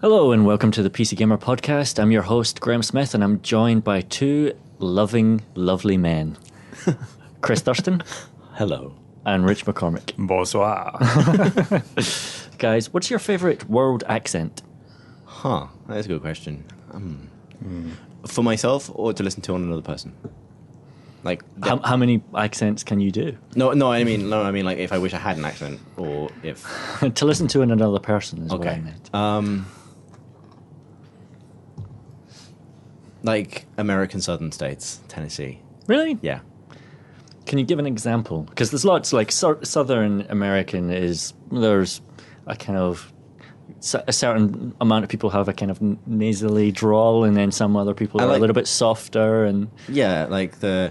Hello and welcome to the PC Gamer Podcast. I'm your host, Graham Smith, and I'm joined by two lovely men. Chris Thurston. Hello. And Rich McCormick. Bonsoir. Guys, what's your favourite world accent? That's a good question. For myself or to listen to on another person? Like how many accents can you do? No, I mean like if I wish I had an accent or if... To listen to in another person is what I meant. Like American Southern States, Tennessee. Really? Yeah. Can you give an example? Because there's lots, like Southern American there's a kind of, a certain amount of people have a kind of nasally drawl, and then some other people are a little bit softer. And yeah, like the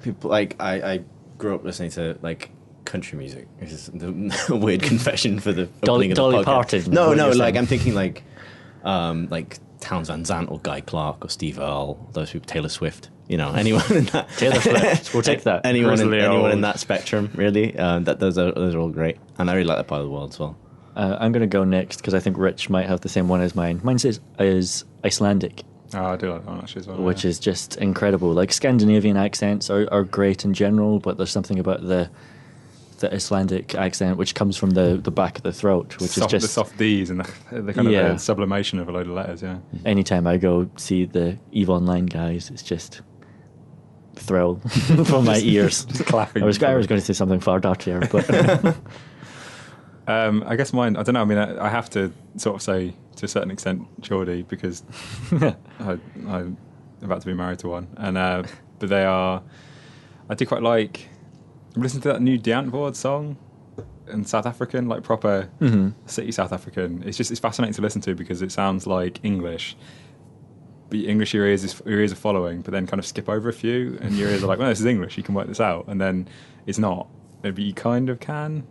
people, like I grew up listening to like country music. This is a weird confession for the opening of the podcast. Dolly Parton. No, like I'm thinking like Townes Van Zandt or Guy Clark or Steve Earle, those people, Taylor Swift, anyone in that. Taylor Swift, we'll take that. anyone in that spectrum, really. Those are all great, and I really like that part of the world as well. I'm going to go next because I think Rich might have the same one as mine. Mine is Icelandic. Oh, I do like that one actually as well. Which is just incredible. Like Scandinavian accents are great in general, but there's something about the Icelandic accent which comes from the back of the throat, which is just the soft D's and the kind of the sublimation of a load of letters. Yeah. Anytime I go see the EVE Online guys, it's just thrill from my ears. Clapping. I was going to say something far dirtier, but I guess mine. I don't know. I mean, I have to sort of say to a certain extent Geordie because I'm about to be married to one, and but they are. I do quite like. Listen to that new Diantwoord song in South African, like proper city South African. It's fascinating to listen to because it sounds like English, but English your ears are following, but then kind of skip over a few, and your ears are like, well, this is English, you can work this out, and then it's not. Maybe you kind of can.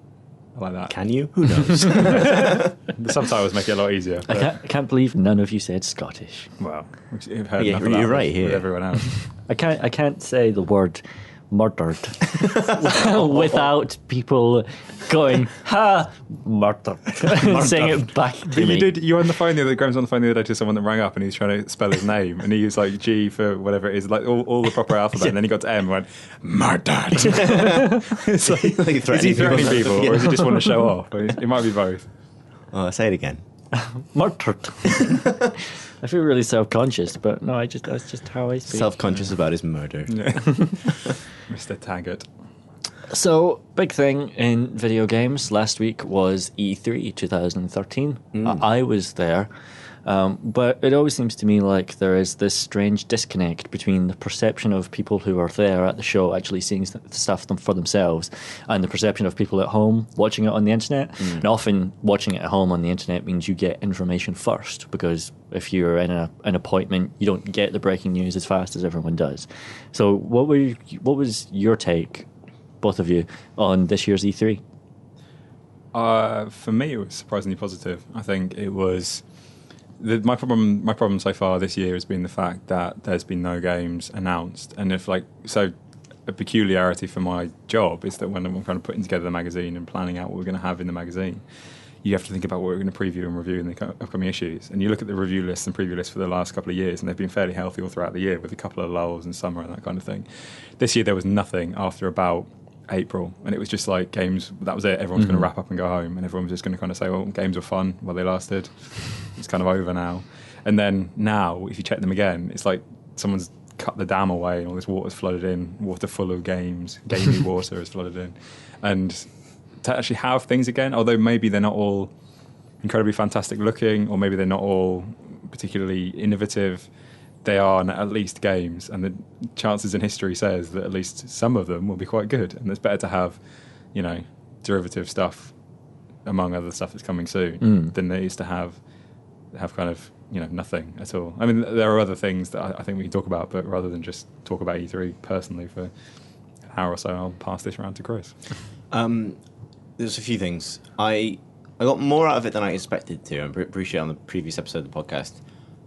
I like that. Can you? Who knows? The subtitles make it a lot easier. I can't believe none of you said Scottish. Well, you've heard enough of you're that right with here. everyone else. I can't say the word murdered without people going, ha, murdered, and saying it back to me. You were on the phone Graham's on the phone the other day to someone that rang up and he was trying to spell his name and he used like G for whatever it is, like all the proper alphabet, and then he got to M and went, murdered. It's like, is he threatening people or does he just want to show off? It might be both. Say it again. Murdered. I feel really self-conscious, but no, that's just how I speak. Self-conscious about his murder. Yeah. Mr. Taggart. So, big thing in video games last week was E3 2013. I was there, but it always seems to me like there is this strange disconnect between the perception of people who are there at the show actually seeing stuff for themselves and the perception of people at home watching it on the internet. And often watching it at home on the internet means you get information first, because if you're in an appointment, you don't get the breaking news as fast as everyone does. So what was your take, both of you, on this year's E3? For me, it was surprisingly positive. I think it was... My problem so far this year has been the fact that there's been no games announced. And a peculiarity for my job is that when I'm kind of putting together the magazine and planning out what we're going to have in the magazine, you have to think about what we're going to preview and review in the upcoming issues. And you look at the review lists and preview lists for the last couple of years, and they've been fairly healthy all throughout the year with a couple of lulls in summer and that kind of thing. This year there was nothing after about April, and it was just like games, that was it. Everyone's going to wrap up and go home, and everyone's just going to kind of say, well, games were fun while they lasted. It's kind of over now. And then now, if you check them again, it's like someone's cut the dam away and all this water's flooded in, water full of games, gamey water is flooded in. And to actually have things again, although maybe they're not all incredibly fantastic looking, or maybe they're not all particularly innovative, they are at least games, and the chances in history says that at least some of them will be quite good, and it's better to have, derivative stuff among other stuff that's coming soon than there is to have kind of nothing at all. I mean, there are other things that I think we can talk about, but rather than just talk about E3 personally for an hour or so, I'll pass this round to Chris. There's a few things. I got more out of it than I expected to. I appreciate on the previous episode of the podcast,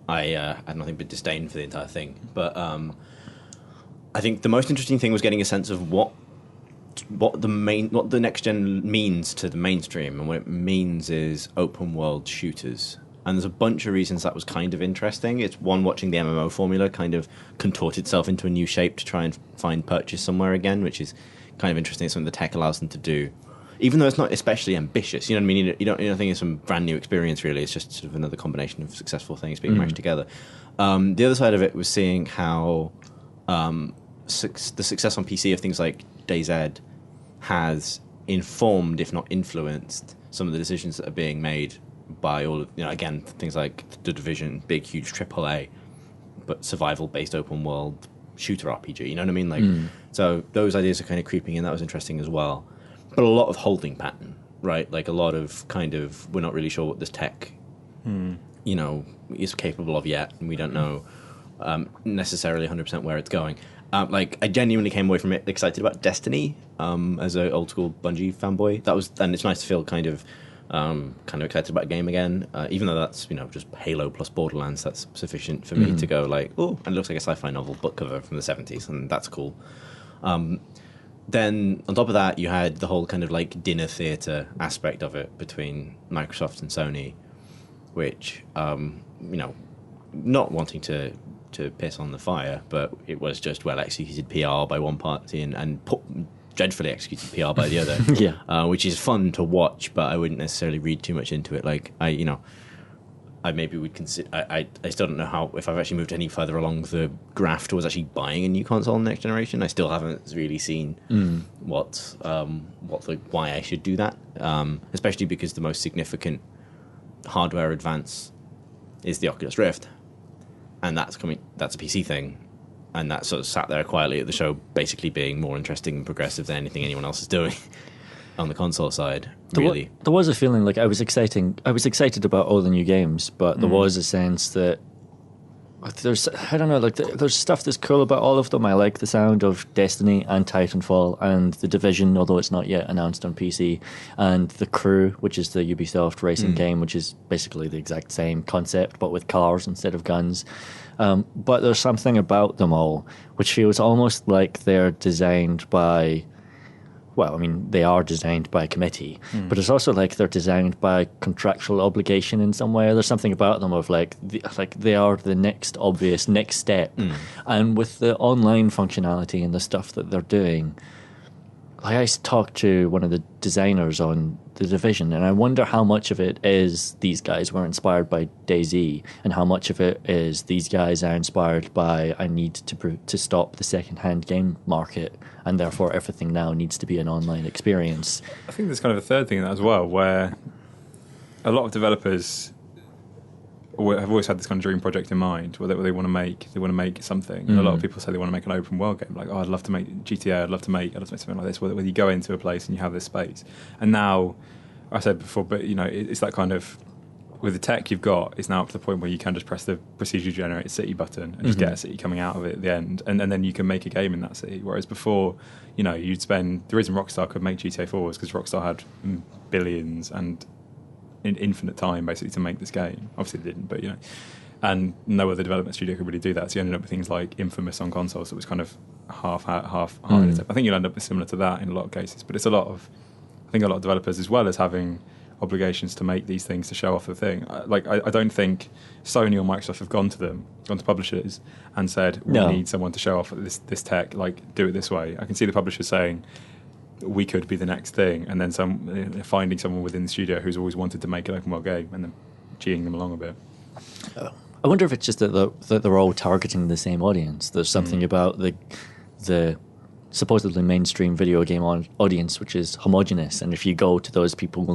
I had nothing but disdain for the entire thing. But I think the most interesting thing was getting a sense of what the next gen means to the mainstream, and what it means is open world shooters. And there's a bunch of reasons that was kind of interesting. It's one, watching the MMO formula kind of contort itself into a new shape to try and find purchase somewhere again, which is kind of interesting. It's something the tech allows them to do, even though it's not especially ambitious. You know what I mean? You don't think it's some brand new experience, really. It's just sort of another combination of successful things being mashed together. The other side of it was seeing how the success on PC of things like DayZ has informed, if not influenced, some of the decisions that are being made by all of, again, things like The Division, big, huge AAA, but survival-based open-world shooter RPG, you know what I mean? So those ideas are kind of creeping in. That was interesting as well. But a lot of holding pattern, right? Like a lot of kind of, we're not really sure what this tech, is capable of yet, and we don't know necessarily 100% where it's going. I genuinely came away from it excited about Destiny as an old-school Bungie fanboy. And it's nice to feel kind of excited about a game again, even though that's just Halo plus Borderlands. That's sufficient for me to go like, oh, and it looks like a sci-fi novel book cover from the 70s, and that's cool. Then on top of that, you had the whole kind of like dinner theater aspect of it between Microsoft and Sony, which not wanting to piss on the fire, but it was just well executed PR by one party and dreadfully executed PR by the other. Which is fun to watch, but I wouldn't necessarily read too much into it. Like I maybe would consider. I still don't know if I've actually moved any further along the graph towards actually buying a new console in the next generation. I still haven't really seen why I should do that. Especially because the most significant hardware advance is the Oculus Rift, and that's a PC thing. And that sort of sat there quietly at the show, basically being more interesting and progressive than anything anyone else is doing on the console side. Really, there was a feeling like I was excited about all the new games, but there was a sense that there's there's stuff that's cool about all of them. I like the sound of Destiny and Titanfall and The Division, although it's not yet announced on PC, and The Crew, which is the Ubisoft racing game, which is basically the exact same concept but with cars instead of guns. But there's something about them all which feels almost like they're designed by, well, I mean, they are designed by a committee, but it's also like they're designed by contractual obligation in some way. There's something about them of like they are the next obvious next step. And with the online functionality and the stuff that they're doing, like I talked to one of the designers on The Division, and I wonder how much of it is these guys were inspired by DayZ, and how much of it is these guys are inspired by I need to stop the second-hand game market, and therefore everything now needs to be an online experience. I think there's kind of a third thing in that as well, where a lot of developers have always had this kind of dream project in mind, where they want to make something. And a lot of people say they want to make an open world game, like, oh, I'd love to make GTA, I'd love to make something like this, where you go into a place and you have this space. And now, I said before, but it's that kind of, with the tech you've got, it's now up to the point where you can just press the procedurally generated city button and just get a city coming out of it at the end, and then you can make a game in that city. Whereas before, you'd spend, the reason Rockstar could make GTA 4 was because Rockstar had billions and in infinite time basically to make this game. Obviously they didn't, but and no other development studio could really do that. So you ended up with things like Infamous on consoles that was kind of half. I think you'll end up with similar to that in a lot of cases, but it's a lot of developers, as well as having obligations to make these things to show off the thing. I don't think Sony or Microsoft have gone to publishers and said, we need someone to show off this tech, like, do it this way. I can see the publishers saying, we could be the next thing, and then finding someone within the studio who's always wanted to make an open world game and then geeing them along a bit. I wonder if it's just that they're all targeting the same audience. There's something about the supposedly mainstream video game audience which is homogenous, and if you go to those people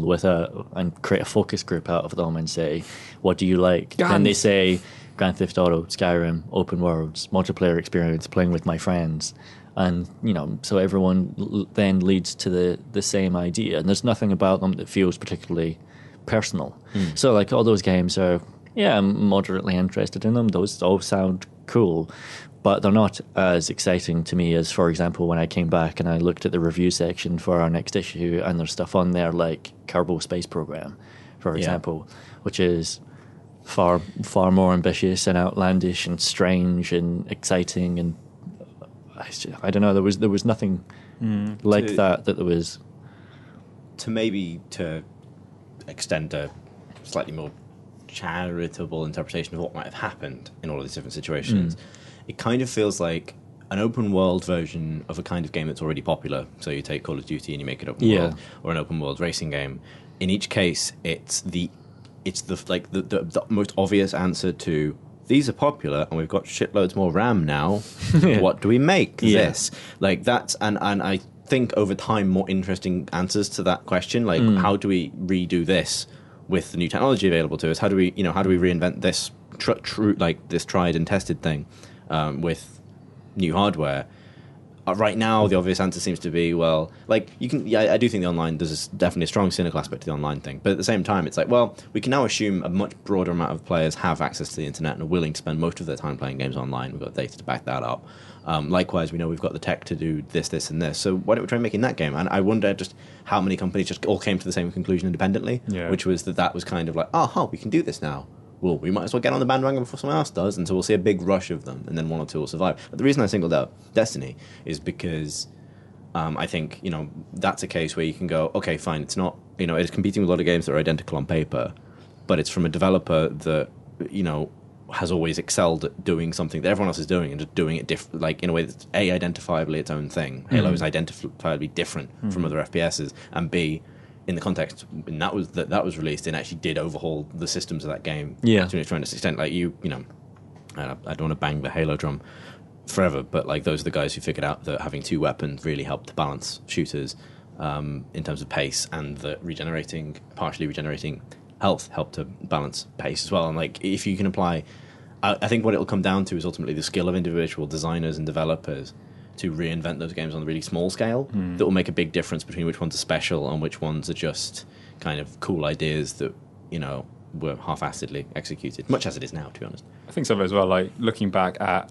and create a focus group out of them and say, what do you like? Then they say Grand Theft Auto, Skyrim, open worlds, multiplayer experience, playing with my friends. And, so everyone then leads to the same idea. And there's nothing about them that feels particularly personal. So, like, all those games are, I'm moderately interested in them. Those all sound cool. But they're not as exciting to me as, for example, when I came back and I looked at the review section for our next issue, and there's stuff on there like Kerbal Space Program, for example, which is far, far more ambitious and outlandish and strange and exciting, and I don't know. There was nothing like that there was. To extend a slightly more charitable interpretation of what might have happened in all of these different situations. It kind of feels like an open world version of a kind of game that's already popular. So you take Call of Duty and you make it open world, or an open world racing game. In each case, it's the most obvious answer to, these are popular and we've got shitloads more RAM now. What do we make this? Like that's and I think over time more interesting answers to that question. Like how do we redo this with the new technology available to us? How do we reinvent this this tried and tested thing with new hardware? Right now, the obvious answer seems to be, well, like, you can, I do think the online, there's definitely a strong cynical aspect to the online thing, but at the same time, it's like, well, we can now assume a much broader amount of players have access to the internet and are willing to spend most of their time playing games online. We've got data to back that up. Likewise, we know we've got the tech to do this, and this, so why don't we try making that game? And I wonder just how many companies just all came to the same conclusion independently, which was that was kind of like, we can do this now. Well, we might as well get on the bandwagon before someone else does, and so we'll see a big rush of them, and then one or two will survive. But the reason I singled out Destiny is because I think, that's a case where you can go, okay, fine, it's not, it's competing with a lot of games that are identical on paper, but it's from a developer that, has always excelled at doing something that everyone else is doing and just doing it in a way that's A, identifiably its own thing. Halo is identifiably different from other FPSs, and B, in the context, and that was released and actually did overhaul the systems of that game to an tremendous extent. Like I don't want to bang the Halo drum forever, but like those are the guys who figured out that having two weapons really helped to balance shooters in terms of pace, and that partially regenerating health helped to balance pace as well. And like if you can apply, I think what it'll come down to is ultimately the skill of individual designers and developers to reinvent those games on a really small scale that will make a big difference between which ones are special and which ones are just kind of cool ideas that, were half-assedly executed, much as it is now, to be honest. I think so as well, like looking back at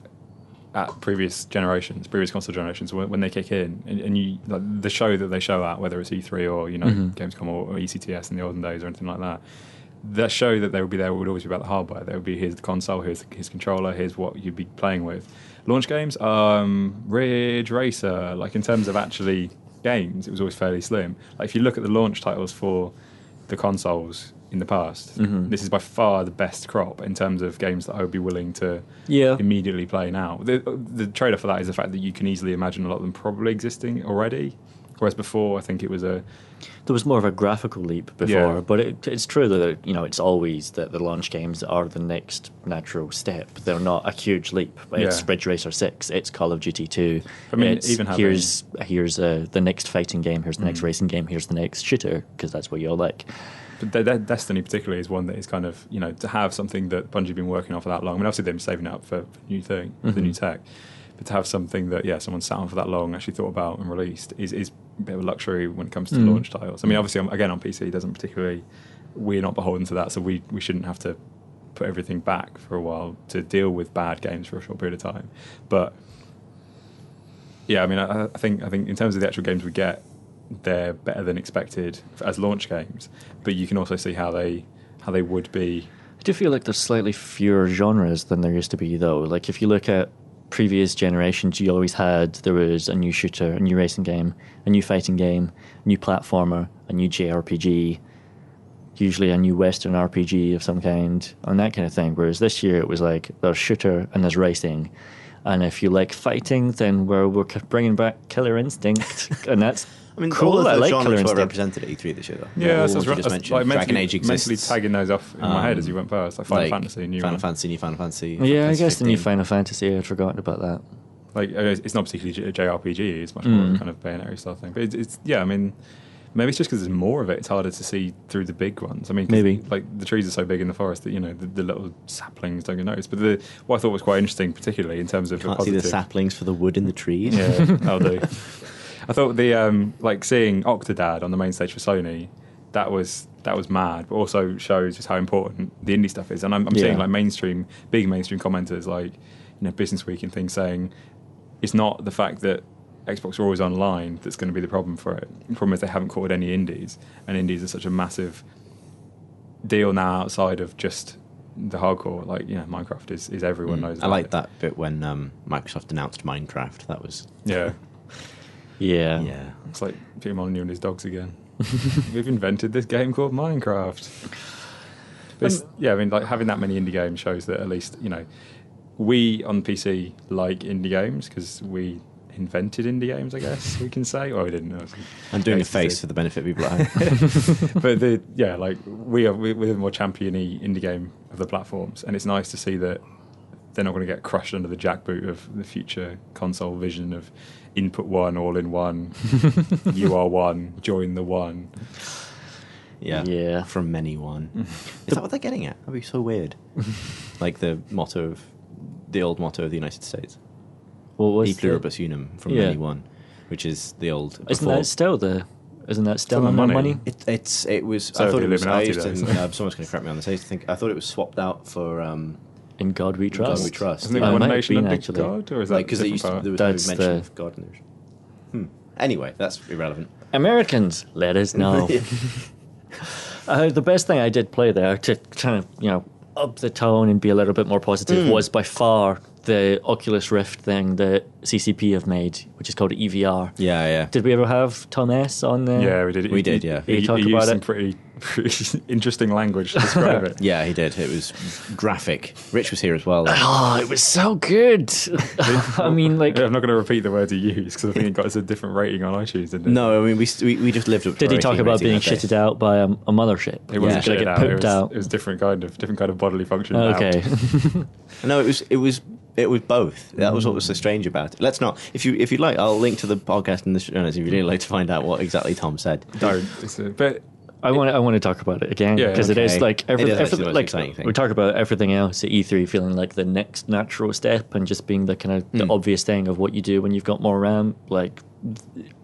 previous console generations, when they kick in, and you like the show that they show at, whether it's E3 or, Gamescom or ECTS in the olden days or anything like that, the show that they would be there would always be about the hardware. There would be, here's the console, here's his controller, here's what you'd be playing with. Launch games, Ridge Racer, like in terms of actually games, it was always fairly slim. Like if you look at the launch titles for the consoles in the past, this is by far the best crop in terms of games that I would be willing to immediately play now. The trade-off for that is the fact that you can easily imagine a lot of them probably existing already, whereas before I think it was there was more of a graphical leap before, but it's true that it's always that the launch games are the next natural step. They're not a huge leap. It's Ridge Racer 6, it's Call of Duty 2. I mean, even having, here's the next fighting game, here's the next racing game, here's the next shooter, because that's what you all like. But Destiny particularly is one that is kind of, to have something that Bungie have been working on for that long. I mean, obviously they've been saving it up for the new tech. But to have something that, someone sat on for that long, actually thought about and released is a bit of a luxury when it comes to launch titles. I mean, obviously, again, on PC, it doesn't particularly... We're not beholden to that, so we shouldn't have to put everything back for a while to deal with bad games for a short period of time. But, I mean, I think in terms of the actual games we get, they're better than expected as launch games. But you can also see how they would be... I do feel like there's slightly fewer genres than there used to be, though. Like, if you look at previous generations, there was a new shooter, a new racing game, a new fighting game, a new platformer, a new JRPG, usually a new Western RPG of some kind, and that kind of thing. Whereas this year it was like there's shooter and there's racing, and if you like fighting, then we're bringing back Killer Instinct, and that's cool. All of I those like genres Killer were Instinct. represented at E3 this year, though. Yeah, so that's just mentioned. like Dragon Age exists. mentally tagging those off in my head as you went past, like Final Fantasy, new Final Fantasy. Yeah, I guess the new Final Fantasy. I'd forgotten about that. Like it's not particularly a JRPG; it's much more kind of Bayonetta style thing. But it's I mean, maybe it's just because there's more of it. It's harder to see through the big ones. I mean, maybe like the trees are so big in the forest that the little saplings don't get noticed. But what I thought was quite interesting, particularly in terms of you can't see the saplings for the wood in the trees. Yeah, I'll do. I thought like seeing Octodad on the main stage for Sony, that was mad, but also shows just how important the indie stuff is. And I'm seeing like big mainstream commenters like Business Week and things saying it's not the fact that Xbox are always online that's going to be the problem for it. The problem is they haven't caught any indies, and indies are such a massive deal now outside of just the hardcore. Like Minecraft is everyone knows. I like that bit when Microsoft announced Minecraft. That was yeah. It's like Peter Molyneux and his dogs again. We've invented this game called Minecraft. I mean, like having that many indie games shows that at least we on PC like indie games because we invented indie games, I guess we can say. Or we didn't know. I'm doing a face for the benefit of people at home. But we're the more champion-y indie game of the platforms, and it's nice to see that they're not going to get crushed under the jackboot of the future console vision of input one, all in one, you are one, join the one. Yeah. From many one. Is that what they're getting at? That'd be so weird. Like the old motto of the United States. What was E pluribus unum, from many one, which is the old. Isn't that still the money? money? It was. So I thought the it was. I Illuminati used to, days. someone's going to correct me on this. I thought it was swapped out for. In God We Trust. God We Trust. Isn't it It one might have nation been, under actually. God, or is that Because there different was power? no That's mention the- of God in there. Anyway, that's irrelevant. Americans, let us know. The best thing I did play there to kind of, up the tone and be a little bit more positive was by far the Oculus Rift thing that CCP have made, which is called EVR. Yeah. Did we ever have Tom S on there? Yeah, we did. We did, yeah. He He talked used about some it? pretty interesting language to describe it. Yeah, he did. It was graphic. Rich was here as well. Oh, it was so good. I mean, like, I'm not going to repeat the words he used because I think it got us a different rating on iTunes, didn't it? No, I mean we just lived up to did he our talk 18 about rating being that day. shitted out by a mothership? It wasn't Gonna shitted get out. pooped out. It was different kind of bodily function. Okay. No, it was both. That was what was so strange about it. Let's not. If you'd like, I'll link to the podcast in the show notes if you'd really like to find out what exactly Tom said. Don't. But I want to talk about it again Yeah, because it is okay. like It is actually the most like exciting thing. we talk about everything else at E3 feeling like the next natural step and just being the kind of the obvious thing of what you do when you've got more RAM. Like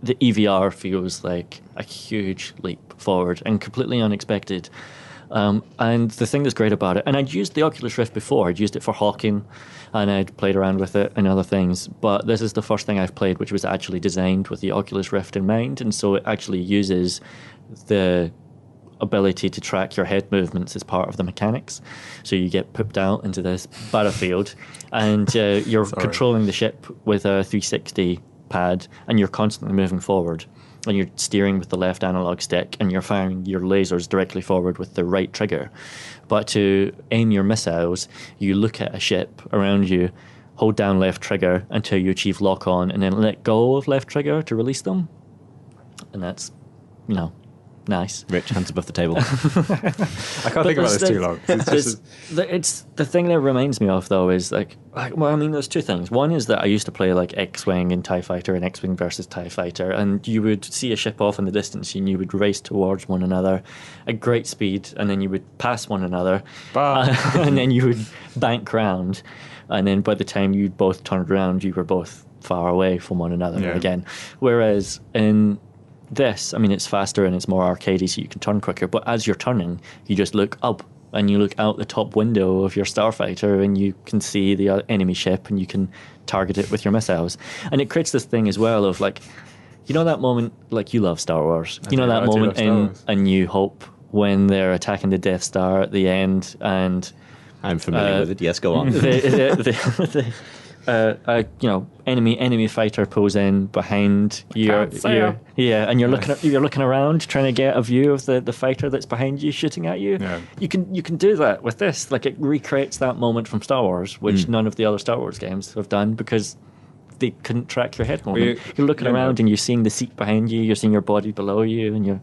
the EVR feels like a huge leap forward and completely unexpected. And the thing that's great about it, and I'd used the Oculus Rift before, I'd used it for hawking and I'd played around with it and other things, but this is the first thing I've played which was actually designed with the Oculus Rift in mind, and so it actually uses the ability to track your head movements as part of the mechanics. So you get pooped out into this battlefield and you're controlling the ship with a 360 pad and you're constantly moving forward. And you're steering with the left analog stick and you're firing your lasers directly forward with the right trigger. But to aim your missiles, you look at a ship around you, hold down left trigger until you achieve lock on, and then let go of left trigger to release them. And that's, nice. Rich, hands above the table. I can't think about this too long. It's the thing that reminds me of though is there's two things. One is that I used to play like X-Wing and TIE Fighter and X-Wing versus TIE Fighter, and you would see a ship off in the distance and you would race towards one another at great speed, and then you would pass one another, and then you would bank round, and then by the time you both turned around, you were both far away from one another again. Whereas in this, it's faster and it's more arcadey, so you can turn quicker. But as you're turning, you just look up and you look out the top window of your starfighter and you can see the enemy ship and you can target it with your missiles. And it creates this thing as well of like, that moment, like you love Star Wars. That moment in A New Hope when they're attacking the Death Star at the end and I'm familiar with it. Yes, go on. Enemy fighter pulls in behind you. And you're looking around trying to get a view of the fighter that's behind you shooting at you. Yeah. You can do that with this. Like it recreates that moment from Star Wars, which none of the other Star Wars games have done because they couldn't track your head movement. You're looking around and you're seeing the seat behind you, you're seeing your body below you, and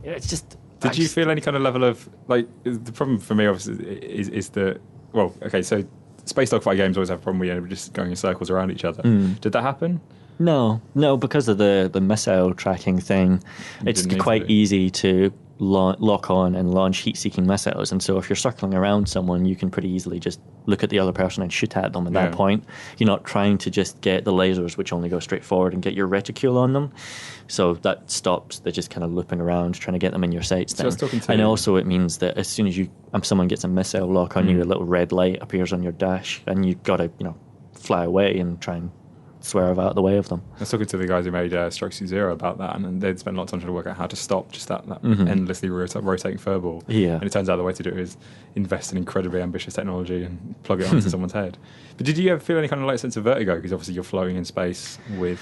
it's just. Did you feel any kind of level of like the problem for me obviously is that so space dogfight games always have a problem where we're just going in circles around each other. Did that happen? No, because of the missile tracking thing, it's quite easy to lock on and launch heat-seeking missiles. And so if you're circling around someone, you can pretty easily just look at the other person and shoot at them at that point. You're not trying to just get the lasers, which only go straight forward, and get your reticule on them. So that stops the just kind of looping around, trying to get them in your sights thing. And also it means that as soon as someone gets a missile lock on you, a little red light appears on your dash, and you've got to fly away and try and swerve out of the way of them. I was talking to the guys who made Strike Zero about that, and they'd spent a lot of time trying to work out how to stop just that endlessly rotating furball. Yeah. And it turns out the way to do it is invest in incredibly ambitious technology and plug it onto someone's head. But did you ever feel any kind of sense of vertigo? Because obviously you're floating in space with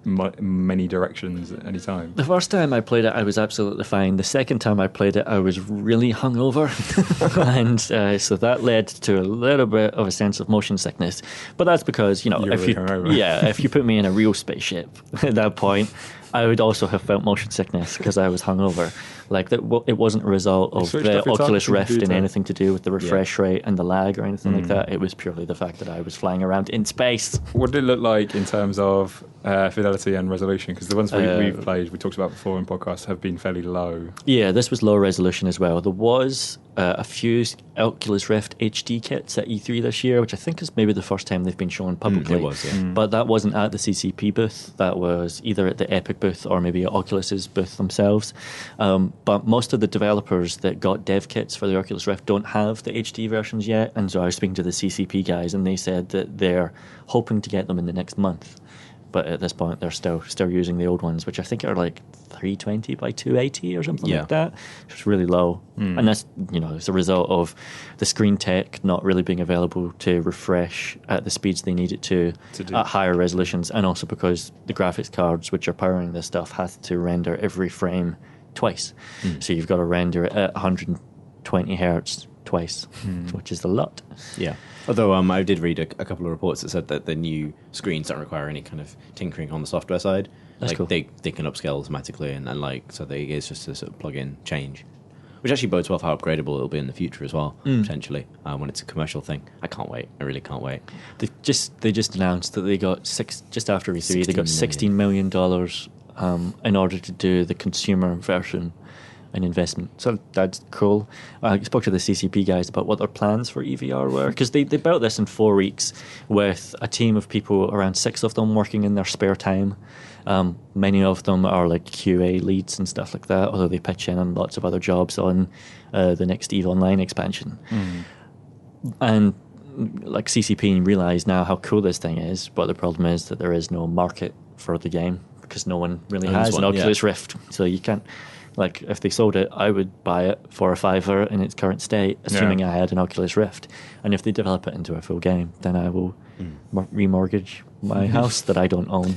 many directions at any time. The first time I played it, I was absolutely fine. The second time I played it, I was really hungover, and so that led to a little bit of a sense of motion sickness. But that's because You're really hungover. if you put me in a real spaceship at that point, I would also have felt motion sickness because I was hungover. Like that, it wasn't a result of switched the off your Oculus touch Rift and computer. anything to do with the refresh rate and the lag or anything like that. It was purely the fact that I was flying around in space. What did it look like in terms of fidelity and resolution? Because the ones we've played, we talked about before in podcasts, have been fairly low. Yeah, this was low resolution as well. There was a few Oculus Rift HD kits at E3 this year, which I think is maybe the first time they've been shown publicly. It was, yeah. But that wasn't at the CCP booth. That was either at the Epic booth or maybe at Oculus's booth themselves. But most of the developers that got dev kits for the Oculus Rift don't have the HD versions yet. And so I was speaking to the CCP guys, and they said that they're hoping to get them in the next month. But at this point, they're still using the old ones, which I think are like 320 by 280 or something like that. It's really low, and that's as a result of the screen tech not really being available to refresh at the speeds they need it to do. at higher resolutions, and also because the graphics cards which are powering this stuff have to render every frame twice. So you've got to render it at 120 hertz twice, which is a lot. Yeah. Although I did read a couple of reports that said that the new screens don't require any kind of tinkering on the software side. That's like cool. They can upscale automatically and so it's just a sort of plug-in change, which actually bodes well for how upgradable it'll be in the future as well, potentially, when it's a commercial thing. I can't wait. I really can't wait. They just announced that they got just after E3 they got $16 million in order to do the consumer version. An investment, so that's cool. I spoke to the CCP guys about what their plans for EVR were, because they built this in 4 weeks with a team of people, around 6 of them working in their spare time. Many of them are like QA leads and stuff like that, although they pitch in on lots of other jobs on the next EVE Online expansion. And like CCP realise now how cool this thing is, but the problem is that there is no market for the game because no one really has an Oculus Rift, so you can't. Like, if they sold it, I would buy it for a $5 in its current state, assuming I had an Oculus Rift. And if they develop it into a full game, then I will remortgage my house that I don't own.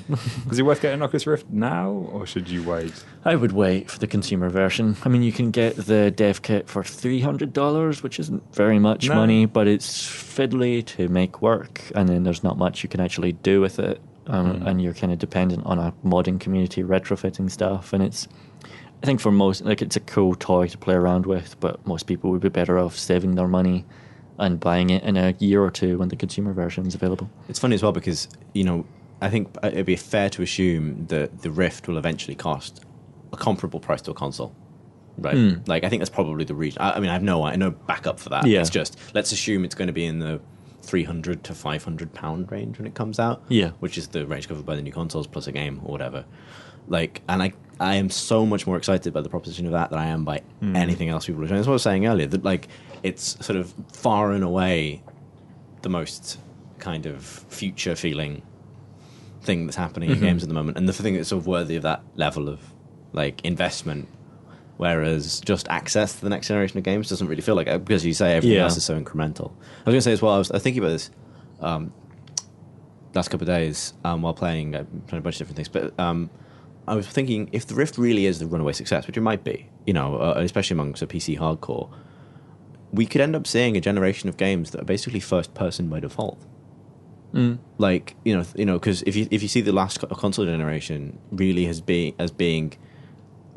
Is it worth getting an Oculus Rift now, or should you wait? I would wait for the consumer version. I mean, you can get the dev kit for $300, which isn't very much money, but it's fiddly to make work, and then there's not much you can actually do with it. And you're kind of dependent on a modding community retrofitting stuff, and I think for most, like, it's a cool toy to play around with, but most people would be better off saving their money and buying it in a year or two when the consumer version is available. It's funny as well because, I think it'd be fair to assume that the Rift will eventually cost a comparable price to a console, right? Like, I think that's probably the reason. I mean, I have no backup for that. Yeah. It's just, let's assume it's going to be in the £300 to £500 range when it comes out, which is the range covered by the new consoles plus a game or whatever. Like, and I am so much more excited by the proposition of that than I am by anything else people are doing. That's what I was saying earlier, that like it's sort of far and away the most kind of future feeling thing that's happening in games at the moment, and the thing that's sort of worthy of that level of like investment. Whereas just access to the next generation of games doesn't really feel like it, because you say everything else is so incremental. I was going to say as well, I was thinking about this last couple of days while playing a bunch of different things, but I was thinking, if the Rift really is the runaway success, which it might be, especially amongst a PC hardcore, we could end up seeing a generation of games that are basically first person by default. Like, because if you see the last console generation really as being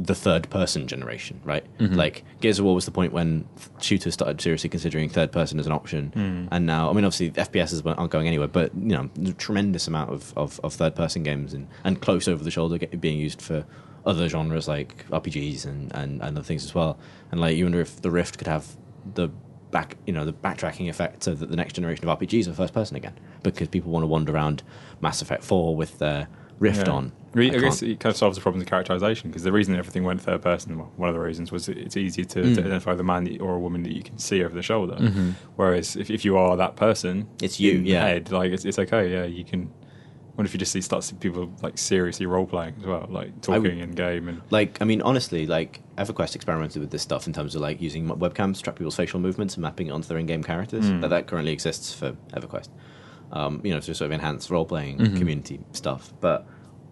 the third person generation, right? Like, Gears of War was the point when shooters started seriously considering third person as an option, and now, I mean, obviously FPSs aren't going anywhere, but a tremendous amount of third person games and close over the shoulder being used for other genres like RPGs and other things as well. And like, you wonder if the Rift could have the backtracking effect so that the next generation of RPGs are first person again, because people want to wander around Mass Effect 4 with their Rift on. I guess it kind of solves the problem of characterization, because the reason everything went third person, well, one of the reasons was it's easier to identify the man or a woman that you can see over the shoulder. Whereas if you are that person, it's you, in the head, like it's okay, you can. What if you just start seeing people like seriously role playing as well, like talking in game and like, I mean, honestly, like EverQuest experimented with this stuff in terms of like using webcams to track people's facial movements and mapping it onto their in-game characters. That currently exists for EverQuest. So sort of enhanced role playing community stuff, but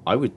I would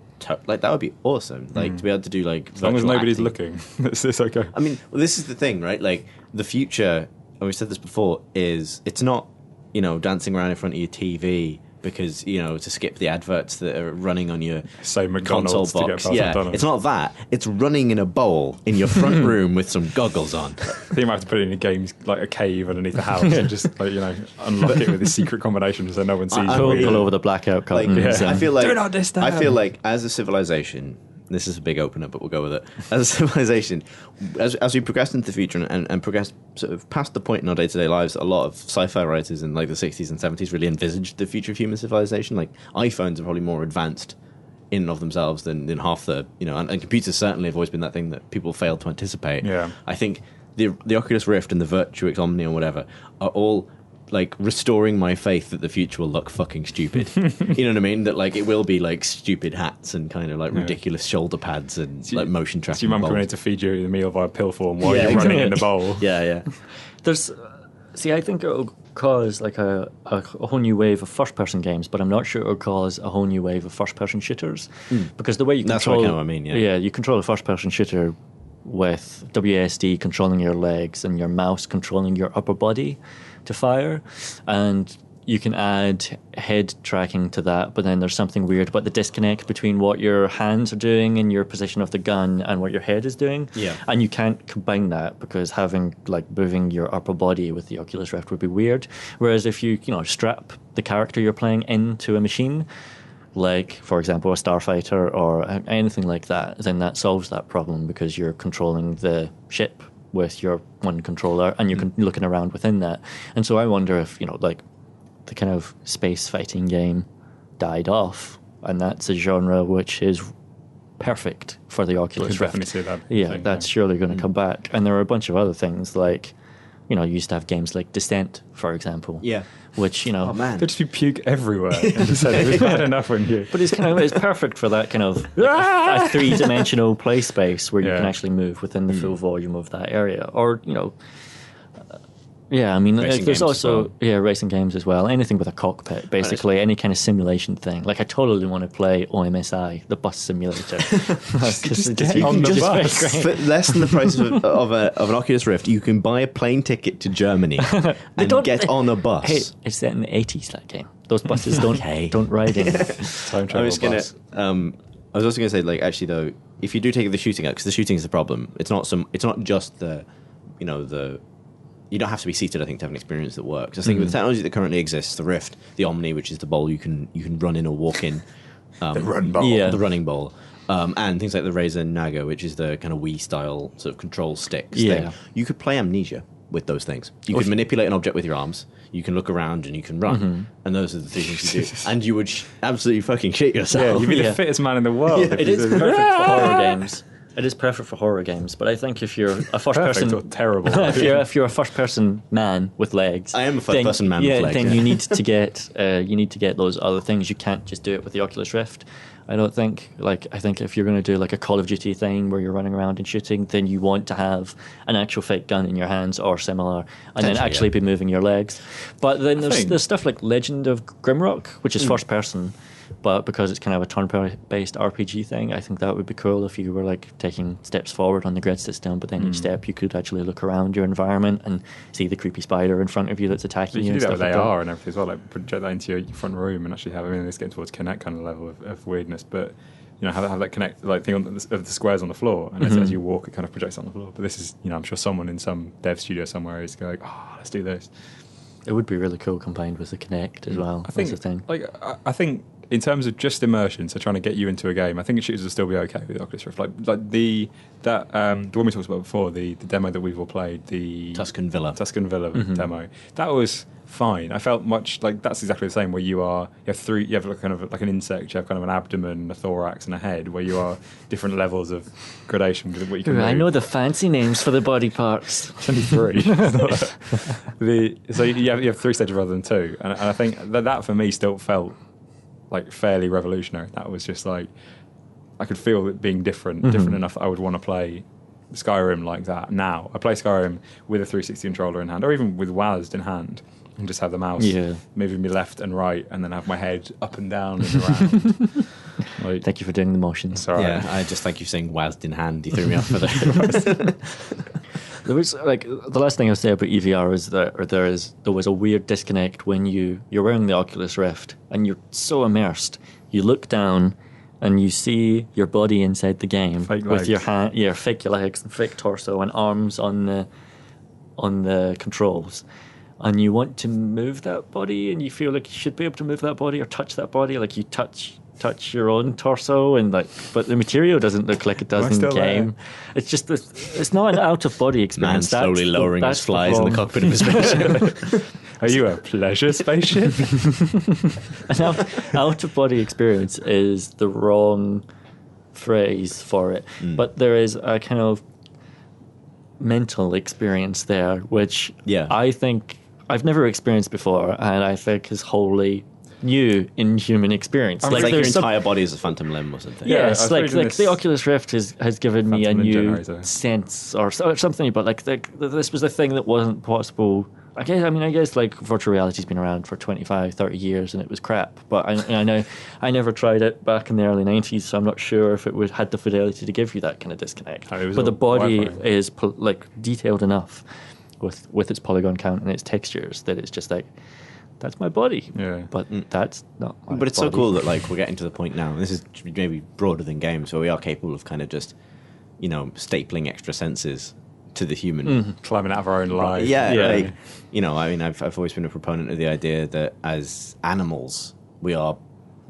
like that would be awesome. Like to be able to do like as long as nobody's acting. looking, it's okay. I mean, well, this is the thing, right? Like the future, and we've said this before, is it's not dancing around in front of your TV because to skip the adverts that are running on your Say console McDonald's to get box. past McDonald's. It's not that. It's running in a bowl in your front room with some goggles on. I think you might have to put it in a game like a cave underneath the house and just unlock it with a secret combination so no one sees. Pull over the blackout curtain. I feel like do not disturb. I feel like as a civilization. This is a big opener, but we'll go with it. As a civilization, as we progress into the future and progress sort of past the point in our day-to-day lives, a lot of sci-fi writers in like the 60s and 70s really envisaged the future of human civilization. Like iPhones are probably more advanced in and of themselves than half the, and computers certainly have always been that thing that people fail to anticipate. Yeah. I think the Oculus Rift and the Virtuix Omni or whatever are all like restoring my faith that the future will look fucking stupid. You know what I mean? That like it will be like stupid hats and kind of like ridiculous shoulder pads and like motion tracking. So your mum coming in to feed you the meal via pill form while you're running in the bowl. Yeah. I think it'll cause like a whole new wave of first-person games, but I'm not sure it'll cause a whole new wave of first-person shooters because the way you That's control, what I mean. Yeah, you control a first-person shooter with WASD controlling your legs and your mouse controlling your upper body to fire, and you can add head tracking to that, but then there's something weird about the disconnect between what your hands are doing in your position of the gun and what your head is doing. Yeah. And you can't combine that because having like moving your upper body with the Oculus Rift would be weird. Whereas if you strap the character you're playing into a machine, like for example a starfighter or anything like that, then that solves that problem because you're controlling the ship with your one controller and you're looking around within that. And so I wonder if like the kind of space fighting game died off, and that's a genre which is perfect for the Oculus Rift. Definitely see that. Yeah, that's surely going to come back. And there are a bunch of other things like you used to have games like Descent, for example. Yeah. Which oh man, there'd just be puke everywhere. And just said it was bad enough when you. But it's perfect for that kind of like a three-dimensional play space where you can actually move within the full volume of that area, or I mean, there's also racing games as well. Anything with a cockpit, basically, any kind of simulation thing. Like I totally want to play OMSI, the bus simulator. just get on the bus. For less than the price of an Oculus Rift, you can buy a plane ticket to Germany and get on a bus. Hey, it's set in the 80s, that game. Those buses don't ride in. Time travel bus. I was also going to say, like, actually, though, if you do take the shooting out, because the shooting is the problem. It's not just the you don't have to be seated, I think, to have an experience that works. I think with the technology that currently exists, the Rift, the Omni, which is the bowl you can run in or walk in, the run bowl, the running bowl, and things like the Razer Naga, which is the kind of Wii style sort of control sticks thing. You could play Amnesia with those things. You could manipulate an object with your arms. You can look around and you can run, and those are the things you do. And you would absolutely fucking shit yourself. Yeah, you'd be the fittest man in the world. It is perfect for horror games. It is perfect for horror games, but I think if you're a first-person, or terrible, if you're a first-person man with legs, I am a first-person man with legs. Then you need to get those other things. You can't just do it with the Oculus Rift. I don't think. I think if you're going to do like a Call of Duty thing where you're running around and shooting, then you want to have an actual fake gun in your hands or similar, and then actually be moving your legs. But then there's stuff like Legend of Grimrock, which is first-person. But because it's kind of a turn-based RPG thing, I think that would be cool if you were like taking steps forward on the grid system, but then each step you could actually look around your environment and see the creepy spider in front of you that's attacking you. You can do that with like AR and everything as well, like project that into your front room and actually have. I mean, it's getting towards Kinect kind of level of weirdness, but have that Kinect like thing of the squares on the floor, and as you walk, it kind of projects on the floor. But this is, I'm sure someone in some dev studio somewhere is going, let's do this. It would be really cool combined with the Kinect as well. I think, that's the thing. I think in terms of just immersion, so trying to get you into a game, I think shooters will still be okay with the Oculus Rift. The one we talked about before, the demo that we've all played, the Tuscan Villa demo, that was fine. I felt much like that's exactly the same. Where you have like kind of like an insect, you have kind of an abdomen, a thorax, and a head, where you are different levels of gradation with what you can I move. know the fancy names for the body parts. It's only three. So you have three stages rather than two, and I think that for me still felt like fairly revolutionary. That was just like I could feel it being different enough that I would want to play Skyrim like that. Now I play Skyrim with a 360 controller in hand, or even with WASD in hand, and just have the mouse Yeah. moving me left and right, and then have my head up and down and around. Like, Thank you for doing the motions. it's all right. Yeah, I just thank you for saying whilst in hand. You threw me off for that. There was like the last thing I'll say about EVR is that there was a weird disconnect when you're wearing the Oculus Rift and you're so immersed. You look down and you see your body inside the game Fake with legs. your hand, fake legs and fake torso and arms on the controls. And you want to move that body, and you feel like you should be able to move that body or touch that body, like you touch your own torso, and but the material doesn't look like it does in the still there? game. It's just it's not an out of body Man experience. slowly lowering his flies in the cockpit of his spaceship. Are you a pleasure spaceship? An out of body experience is the wrong phrase for it, but there is a kind of mental experience there, which Yeah. I think I've never experienced before, and I think is wholly new in human experience. It's like your there's some- entire body is a phantom limb or something. Yeah, I Yes, was like reading the Oculus Rift has given me a Phantom limb new generator. sense or something, but like this was a thing that wasn't possible. I guess like virtual reality's been around for 25, 30 years and it was crap. But I know I never tried it back in the early 90s, so I'm not sure if it had the fidelity to give you that kind of disconnect. Oh, it was But the all body Wi-Fi. is like detailed enough with its polygon count and its textures that it's just like, that's my body. Yeah. But that's not my But it's so body. cool that like we're getting to the point now. And this is maybe broader than games, where we are capable of kind of just, stapling extra senses to the human. Climbing out of our own life. Yeah, Yeah. like I've always been a proponent of the idea that as animals we are,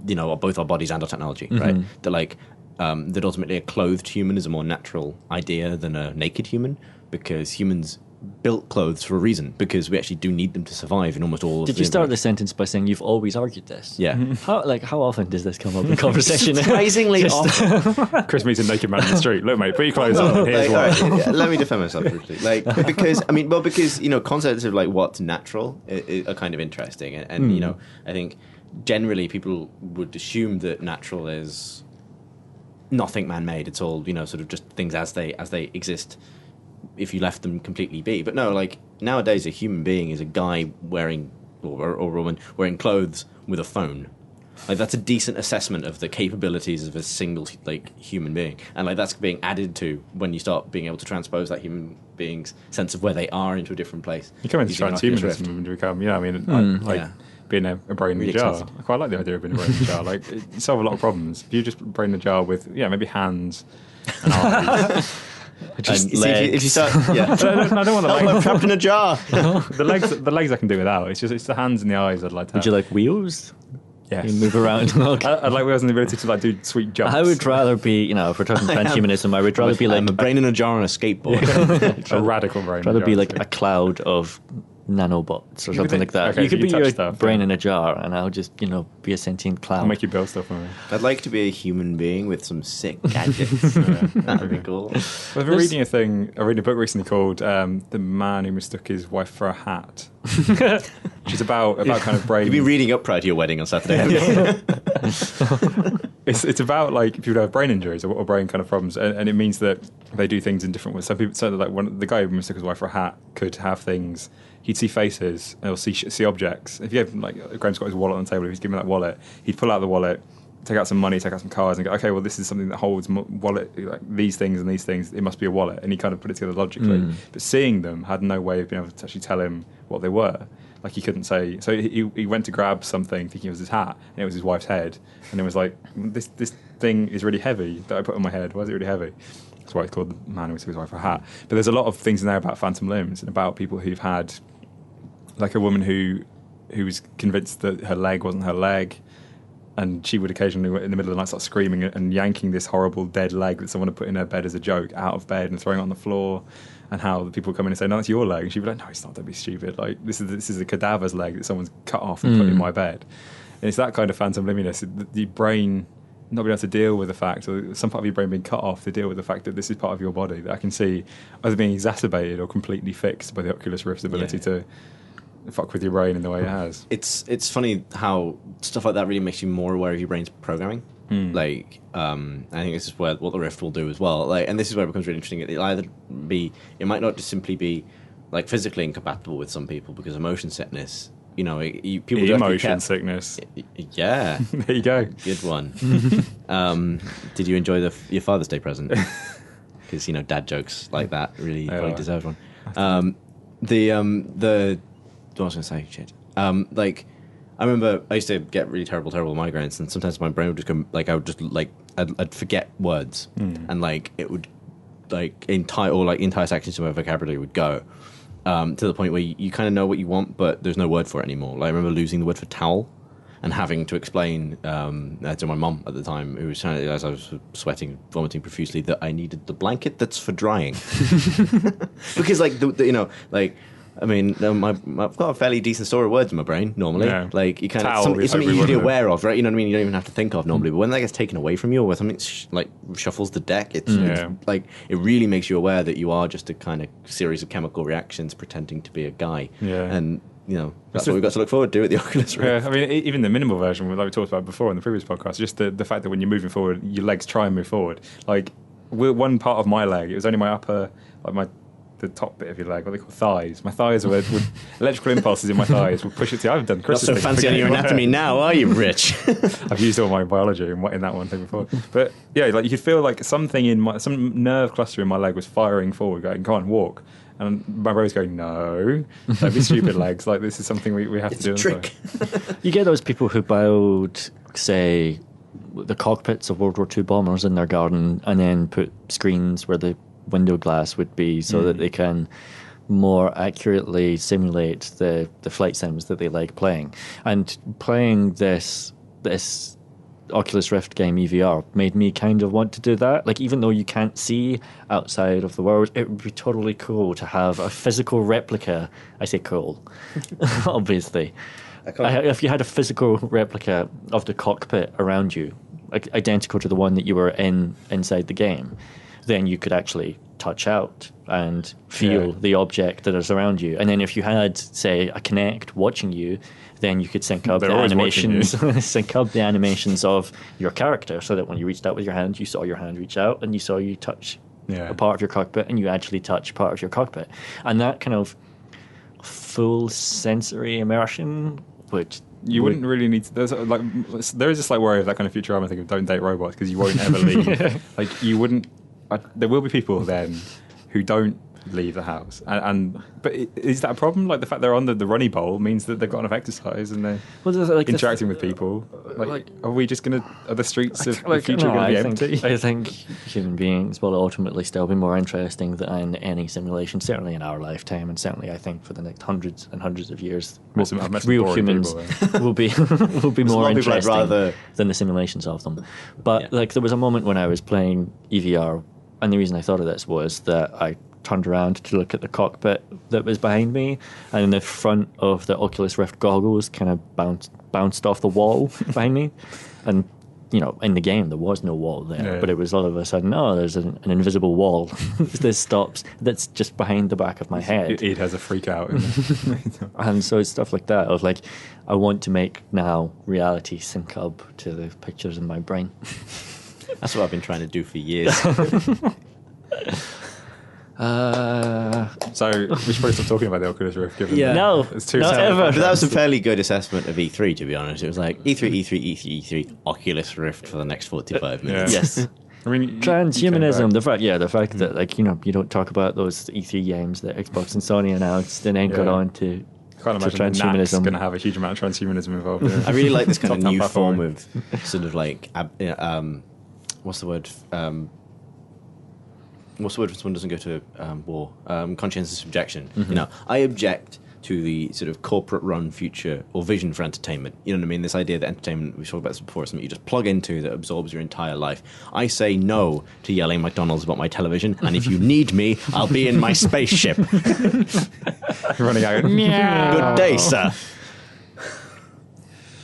both our bodies and our technology, right? That that ultimately a clothed human is a more natural idea than a naked human, because humans built clothes for a reason, because we actually do need them to survive in almost all of Did you start the sentence by saying you've always argued this? Yeah. How often does this come up in conversation? Surprisingly often. Chris meets a naked man in the street. Look, mate, put your clothes on. Here's Like, why. all right, let me defend myself briefly. Because concepts of like what's natural are kind of interesting, and I think generally people would assume that natural is nothing man-made. It's all sort of just things as they exist, if you left them completely be. But no, like nowadays a human being is a guy wearing or a woman wearing clothes with a phone. Like that's a decent assessment of the capabilities of a single human being, and like that's being added to when you start being able to transpose that human being's sense of where they are into a different place. You come into using an Oculus Rift. transhumanism and become, yeah. being a brain in Really a jar. exciting. I quite like the idea of being a brain in a jar. Like, you solve a lot of problems. If you just brain in a jar with, maybe hands and arms. Just And see if you start, yeah. I don't want the I'm legs. trapped in a jar. The legs I can do without. It's the hands and the eyes I'd like to have. Would you like wheels? Yes. You move around. Okay. I'd like wheels and the ability to do sweet jumps. I would rather be, if we're talking transhumanism, I would rather be like I'm a brain in a jar on a skateboard. a radical brain. rather be jar, like so. a cloud of nanobots or You something could- like that. okay, You could you be touch your stuff, brain yeah. in a jar, and I'll just, be a sentient cloud. I'll make you build stuff for me. I'd like to be a human being with some sick gadgets. That'd be cool. Well, I've been reading I read a book recently called "The Man Who Mistook His Wife for a Hat," which is about kind of brain. You've been reading up prior to your wedding on Saturday, haven't you? It's about like people who have brain injuries or brain kind of problems, and it means that they do things in different ways. Some people, the guy who mistook his wife for a hat could have things. He'd see faces or see objects. If you have Graham's got his wallet on the table, if he's given that wallet, he'd pull out the wallet, take out some money, take out some cards, and go, okay, well, this is something that holds wallet, like these things and these things. It must be a wallet, and he kind of put it together logically. But seeing them had no way of being able to actually tell him what they were. Like he couldn't say. So he went to grab something, thinking it was his hat, and it was his wife's head. And it was like, this thing is really heavy that I put on my head. Why is it really heavy? That's why it's called The Man Who Mistook His Wife for a Hat. But there's a lot of things in there about phantom limbs and about people who've had, like a woman who was convinced that her leg wasn't her leg, and she would occasionally, in the middle of the night, start screaming and yanking this horrible dead leg that someone had put in her bed as a joke out of bed and throwing it on the floor. And how the people come in and say, "No, that's your leg," and she'd be like, "No, it's not. Don't be stupid. Like this is a cadaver's leg that someone's cut off and put in my bed." And it's that kind of phantom liminess. The brain not being able to deal with the fact, or some part of your brain being cut off to deal with the fact that this is part of your body that I can see either being exacerbated or completely fixed by the Oculus Rift's ability to fuck with your brain in the way it has. It's funny how stuff like that really makes you more aware of your brain's programming. I think this is what the Rift will do as well. And this is where it becomes really interesting. It might not just simply be like physically incompatible with some people, because motion sickness people do have to be Emotion careful. sickness. Yeah, There you go. good one. Did you enjoy your Father's Day present? Because dad jokes like that really probably deserve one. What was I going to say? Shit. I remember I used to get really terrible migraines, and sometimes my brain would just go I'd forget words, and it would entire sections of my vocabulary would go to the point where you kind of know what you want, but there's no word for it anymore. I remember losing the word for towel and having to explain to my mum at the time, who was trying to, as I was sweating, vomiting profusely, that I needed the blanket that's for drying. Because I've got a fairly decent store of words in my brain normally. Yeah. You kind Towel of it's something is you're usually one of aware of, right? You know what I mean? You don't even have to think of normally. But when that gets taken away from you, or when something shuffles the deck, it's it really makes you aware that you are just a kind of series of chemical reactions pretending to be a guy. Yeah. And that's what we've got to look forward to at the Oculus Rift. Yeah, I mean, even the minimal version, like we talked about before in the previous podcast, just the fact that when you're moving forward, your legs try and move forward. One part of my leg, it was only my upper, the top bit of your leg, what they call thighs. My thighs would electrical impulses in my thighs would push it to. I've done Not Christmas so things fancy on your anatomy now, are you, Rich? I've used all my biology in that one thing before. But yeah, you could feel something some nerve cluster in my leg was firing forward, going, "Come on, walk." And my brain was going, "No, don't be stupid, legs. This is something we have to do." It's a trick. You get those people who build, say, the cockpits of World War II bombers in their garden and then put screens where the window glass would be so that they can more accurately simulate the flight sims that they like playing. And playing this Oculus Rift game EVR made me kind of want to do that. Even though you can't see outside of the world, it would be totally cool to have a physical replica. I say cool, obviously. If you had a physical replica of the cockpit around you, identical to the one that you were inside the game, then you could actually touch out and feel the object that is around you. And then if you had, say, a Kinect watching you, then you could sync up the animations of your character, so that when you reached out with your hand, you saw your hand reach out and you saw you touch a part of your cockpit, and you actually touch part of your cockpit. And that kind of full sensory immersion, which you wouldn't really need to. There is this worry of that kind of Futurama thing of don't date robots, because you won't ever leave. You wouldn't. There will be people then who don't leave the house, but is that a problem? The fact they're on the runny bowl means that they've got enough exercise and they're interacting with people. Are we just going to? Are the streets of the future going to be empty? I think human beings will ultimately still be more interesting than any simulation. Certainly in our lifetime, and certainly I think for the next hundreds and hundreds of years, real humans will be more interesting than the simulations of them. But there was a moment when I was playing EVR. And the reason I thought of this was that I turned around to look at the cockpit that was behind me, and the front of the Oculus Rift goggles kind of bounced off the wall behind me. And, in the game, there was no wall there, but it was all of a sudden, there's an invisible wall that's just behind the back of my head. It has a freak out. And so it's stuff like that. I was like, I want to make now reality sync up to the pictures in my brain. That's what I've been trying to do for years. So we should probably stop talking about the Oculus Rift. No, it's too not ever. But that was a fairly good assessment of E3, to be honest. It was like E3, Oculus Rift for the next 45 minutes. Yeah. Yes. I mean, transhumanism. The fact that you don't talk about those E3 games that Xbox and Sony announced, and then got on to. I can't imagine NAC's going to have a huge amount of transhumanism involved. I really like this kind of new form of sort of what's the word? What's the word when someone doesn't go to war? Conscientious objection. Mm-hmm. I object to the sort of corporate-run future or vision for entertainment. You know what I mean? This idea that entertainment, we've talked about this before, is something you just plug into that absorbs your entire life. I say no to yelling McDonald's about my television, and if you need me, I'll be in my spaceship. Running out. Good day, sir.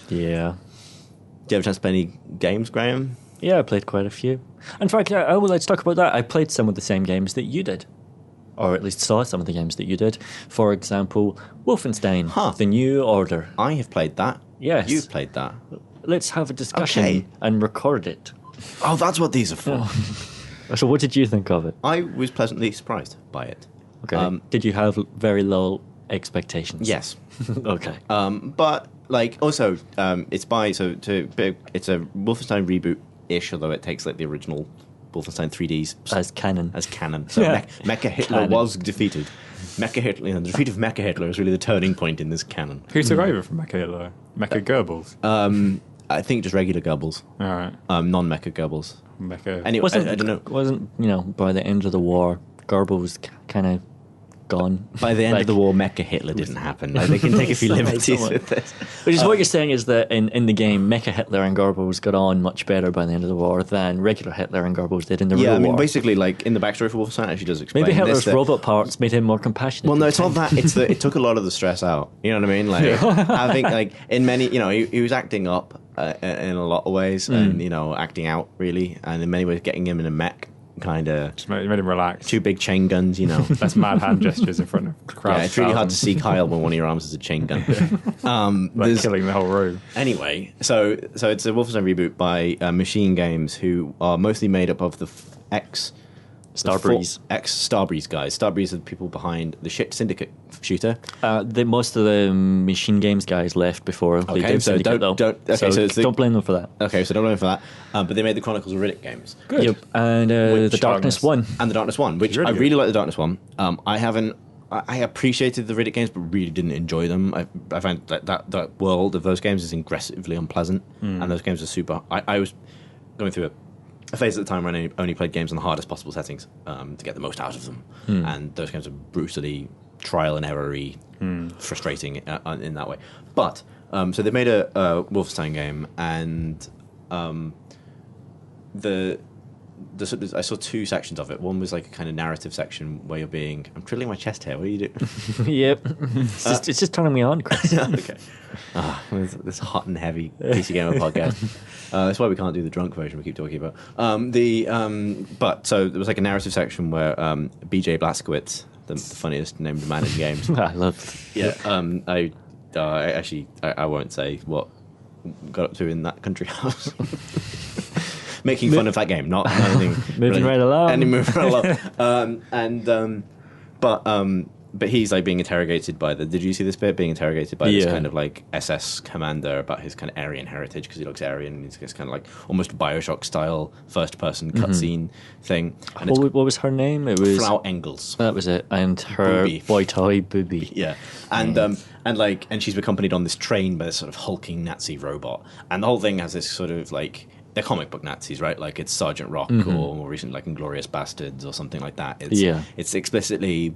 Yeah. Do you have a chance to play any games, Graham? Yeah, I played quite a few. In fact, let's talk about that. I played some of the same games that you did. Or at least saw some of the games that you did. For example, Wolfenstein, The New Order. I have played that. Yes. You've played that. Let's have a discussion and record it. Oh, that's what these are for. So what did you think of it? I was pleasantly surprised by it. Okay. Did you have very low expectations. Yes. Okay. But like also, it's it's a Wolfenstein reboot-ish, although it takes like the original Wolfenstein 3Ds As canon. So Mecha-Hitler Canon. was defeated. Mecha-Hitler, the defeat of Mecha-Hitler is really the turning point in this canon. Who took over from Mecha-Hitler? Mecha Goebbels? I think just regular Goebbels, All right. non-Mecha Goebbels. Mecha. Anyway, I don't know. Wasn't, by the end of the war, Goebbels was kind of gone. By the end Like- of the war, Mecha-Hitler didn't happen. Like, they can take a few liberties with this. Which is what you're saying is that in the game, Mecha-Hitler and Goebbels got on much better by the end of the war than regular Hitler and Goebbels did in the Yeah, real I mean, war. basically, like in the backstory for Wolfenstein, it actually does explain Maybe Hitler's this, that- robot parts made him more compassionate. Well, no, it's not that. It's that it took a lot of the stress out. You know what I mean? Like, I think, like in many, he was acting up in a lot of ways, and acting out really, and in many ways, getting him in a mech, kind of Just made him relax. two big chain guns. That's mad hand gestures in front of crowds. Yeah, it's really hard to see Kyle when one of your arms is a chain gun. Like There's- killing the whole room. Anyway, so it's a Wolfenstein reboot by Machine Games, who are mostly made up of the Starbreeze. ex-Starbreeze guys. Starbreeze are the people behind the shit Syndicate shooter. Most of the Machine Games guys left before they Okay, did so Syndicate, though. Don't blame them for that. Okay, so don't blame for that. But they made the Chronicles of Riddick games. Good. Yep. And Which the Darkness one. And the Darkness one, which Really I good. really like the Darkness one. I appreciated the Riddick games, but really didn't enjoy them. I found that world of those games is aggressively unpleasant, and those games are super. I was going through a phase at the time when I only played games on the hardest possible settings to get the most out of them, and those games are brutally trial and error-y, frustrating in that way. But so they made a Wolfenstein game, and I saw two sections of it. One was like a kind of narrative section where you're being... I'm trilling my chest hair. What are you doing? Yep. It's just turning me on, Chris. Okay. This hot and heavy PC Gamer podcast. That's why we can't do the drunk version we keep talking about. But so there was like a narrative section where BJ Blazkowicz, the funniest named man in games. I love. Yeah. I won't say what got up to in that country house. Making fun of that game, not anything. Moving right along. And moving right along. But he's like being interrogated by Did you see this bit? Being interrogated by this kind of like SS commander about his kind of Aryan heritage because he looks Aryan and he's this kind of like almost Bioshock style first person cutscene thing. And What was her name? It was Frau Engels. That was it. And her Booby. boy toy Booby. Yeah, and she's accompanied on this train by this sort of hulking Nazi robot, and the whole thing has this sort of like they're comic book Nazis, right? Like it's Sergeant Rock or more recently like Inglourious Bastards or something like that. It's explicitly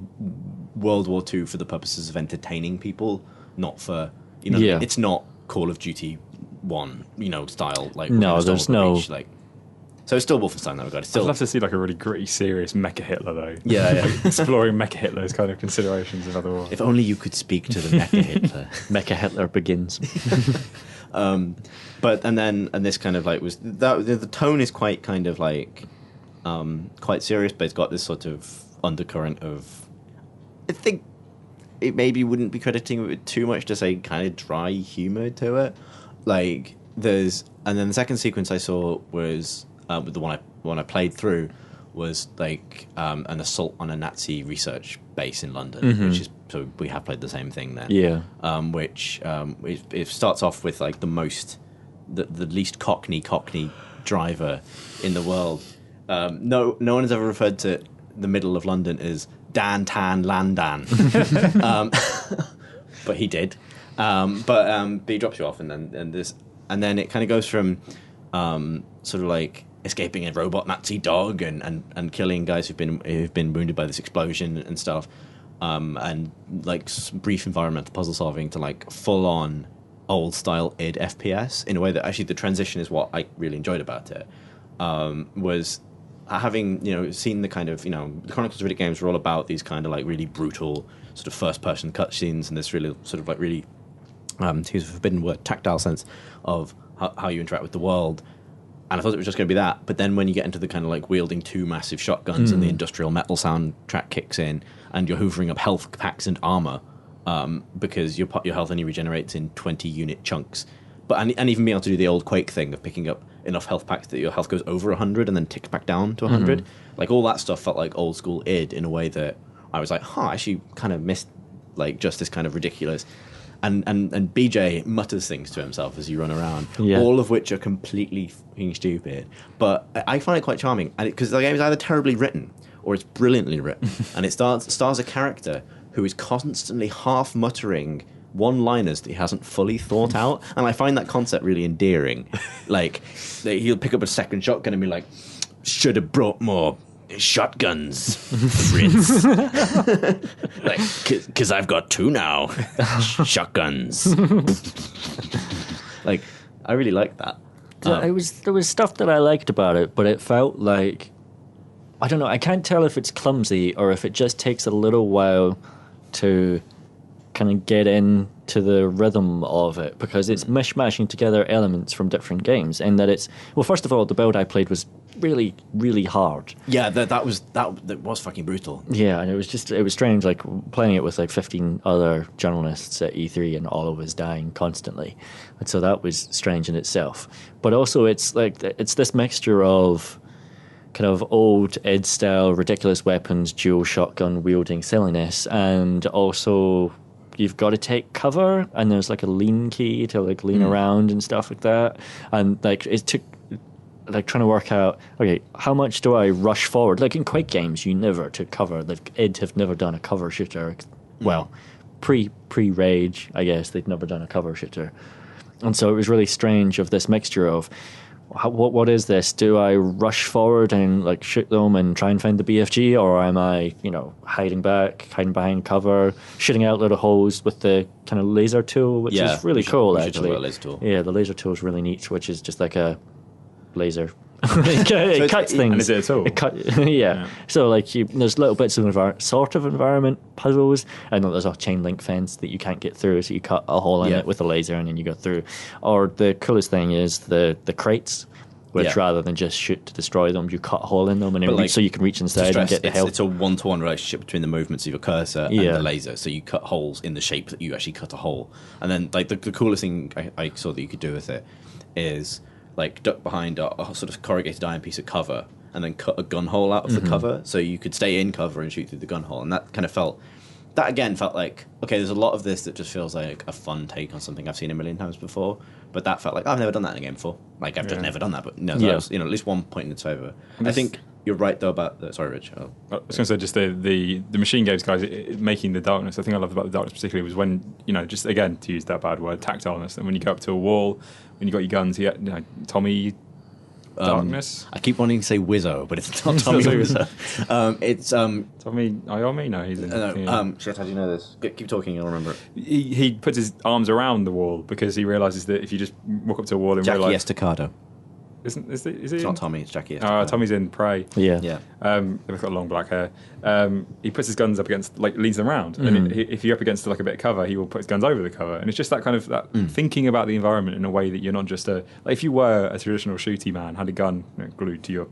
World War II for the purposes of entertaining people, not for It's not Call of Duty 1, style like No, there's no Breach, like. So it's still Wolfenstein in that regard. It's still I'd love to see like a really gritty, serious Mecha-Hitler though. Yeah. Exploring Mecha-Hitler's kind of considerations of other wars. If only you could speak to the Mecha-Hitler. Mecha-Hitler begins. But and this kind of like was that the tone is quite kind of like quite serious, but it's got this sort of undercurrent of I think it maybe wouldn't be crediting it with too much to say kind of dry humor to it. Like and then the second sequence I saw was with the one I played through was like an assault on a Nazi research base in London, which is so we have played the same thing then. Yeah. Which it starts off with like the least cockney driver in the world. No one has ever referred to the middle of London as Dan Tan Landan, but he did. But he drops you off, and then it kind of goes from sort of like escaping a robot Nazi dog and killing guys who've been wounded by this explosion and stuff, and like brief environmental puzzle solving to like full on old style id FPS in a way that actually the transition is what I really enjoyed about it. Was having seen the kind of the Chronicles of Riddick games were all about these kind of like really brutal sort of first person cutscenes and this really sort of like really to use a forbidden word tactile sense of how you interact with the world. And I thought it was just going to be that. But then when you get into the kind of like wielding two massive shotguns and the industrial metal soundtrack kicks in and you're hoovering up health packs and armor because your health only regenerates in 20 unit chunks. And even being able to do the old Quake thing of picking up enough health packs that your health goes over 100 and then ticks back down to 100. Like all that stuff felt like old school id in a way that I was like, I actually kind of missed like just this kind of ridiculous. And BJ mutters things to himself as you run around, Yeah. all of which are completely fucking stupid. But I find it quite charming, and because the game is either terribly written or it's brilliantly written, and it stars a character who is constantly half muttering one-liners that he hasn't fully thought out, and I find that concept really endearing. Like, he'll pick up a second shotgun and be like, "Should have brought more shotguns, Fritz." Like, because I've got 2 now. Shotguns. Like, I really like that. There was stuff that I liked about it, but it felt like, I don't know, I can't tell if it's clumsy or if it just takes a little while to kind of get into the rhythm of it, because it's mishmashing together elements from different games, and that it's, well, first of all, the build I played was really, really hard. Yeah, that was fucking brutal. Yeah, and it was strange, like playing it with like 15 other journalists at E3 and all of us dying constantly, and so that was strange in itself. But also, it's this mixture of kind of old Ed style ridiculous weapons, dual shotgun wielding silliness, and also you've got to take cover, and there's like a lean key to like lean around and stuff like that, and like it took like trying to work out, okay, how much do I rush forward? Like in Quake games, you never took cover. Like id have never done a cover shooter. Well, pre-Rage, I guess they'd never done a cover shooter, and so it was really strange of this mixture of what is this? Do I rush forward and like shoot them and try and find the BFG, or am I, hiding behind cover, shooting out little holes with the kind of laser tool, which is really cool, actually. Laser tool. Yeah, the laser tool is really neat, which is just like a laser. It cuts things. And is it a tool? Yeah. So like there's little bits of sort of environment puzzles, and there's a chain link fence that you can't get through, so you cut a hole in it with a laser and then you go through. Or the coolest thing is the crates, which rather than just shoot to destroy them, you cut a hole in them and then so you can reach inside and get the help. It's a one-to-one relationship between the movements of your cursor and the laser, so you cut holes in the shape that you actually cut a hole. And then like the coolest thing I saw that you could do with it is like duck behind a sort of corrugated iron piece of cover and then cut a gun hole out of the cover, so you could stay in cover and shoot through the gun hole. And that kind of felt like, okay, there's a lot of this that just feels like a fun take on something I've seen a million times before, but that felt like, I've never done that in a game before. Like, I've just never done that, but that was, at least one point in its favour. I think you're right, though, about the... Sorry, Rich. I was going to say, just the Machine Games guys making the darkness. The thing I loved about the darkness particularly was when, just, again, to use that bad word, tactileness, and when you go up to a wall, when you got your guns, Tommy... Darkness. I keep wanting to say Wizzo, but it's not Tommy Wizzo. It's Tommy Iommi. No, he's in. Shit, how do you know this? Keep talking, I'll remember it. He puts his arms around the wall because he realizes that if you just walk up to a wall and Jackie realize Estacado. Is he? It's not Tommy, it's Jackie Estacado. Tommy's in Prey. Yeah. They've both got long black hair. He puts his guns up against, like, leads them around, and if you're up against like a bit of cover, he will put his guns over the cover, and it's just that kind of thinking about the environment in a way that you're not just like if you were a traditional shooty man, had a gun glued to your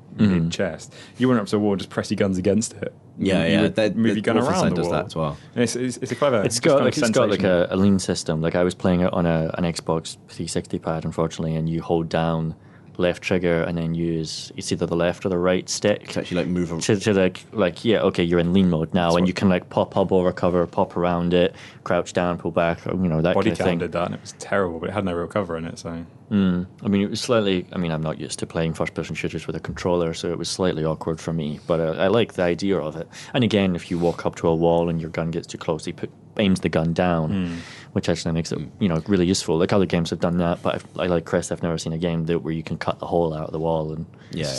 chest, you went up to a wall and just press your guns against it. You would move your gun around the does wall. That as well. And it's a clever. It's got like a lean system. Like I was playing it on an Xbox 360 pad, unfortunately, and you hold down left trigger and then use either the left or the right stick to actually like move to you're in lean mode now, and you can like pop up over cover, pop around it, crouch down, pull back, that Body kind of thing. Cam did that, and it was terrible, but it had no real cover in it. So it was slightly. I'm not used to playing first-person shooters with a controller, so it was slightly awkward for me. But I like the idea of it. And again, if you walk up to a wall and your gun gets too close, he aims the gun down, which actually makes it really useful. Like other games have done that, but I like Chris. I've never seen a game where you can cut the hole out of the wall and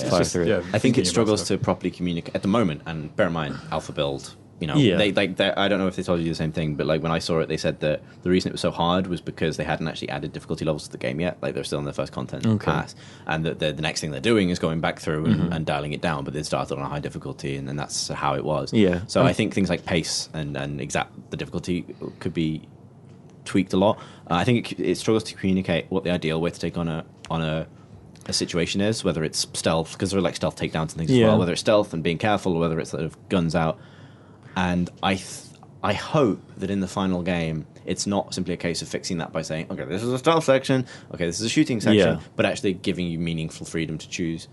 fire through it. I think it struggles to properly communicate at the moment. And bear in mind, alpha build. They I don't know if they told you the same thing, but like when I saw it, they said that the reason it was so hard was because they hadn't actually added difficulty levels to the game yet. Like they're still in their first content pass, and the next thing they're doing is going back through and dialing it down. But they started on a high difficulty, and then that's how it was. Yeah. So I think things like pace and the difficulty could be tweaked a lot. I think it struggles to communicate what the ideal way to take on a situation is, whether it's stealth, because there are like stealth takedowns and things as well. Whether it's stealth and being careful, or whether it's sort of guns out. And I hope that in the final game, it's not simply a case of fixing that by saying, okay, this is a stealth section, okay, this is a shooting section, but actually giving you meaningful freedom to choose.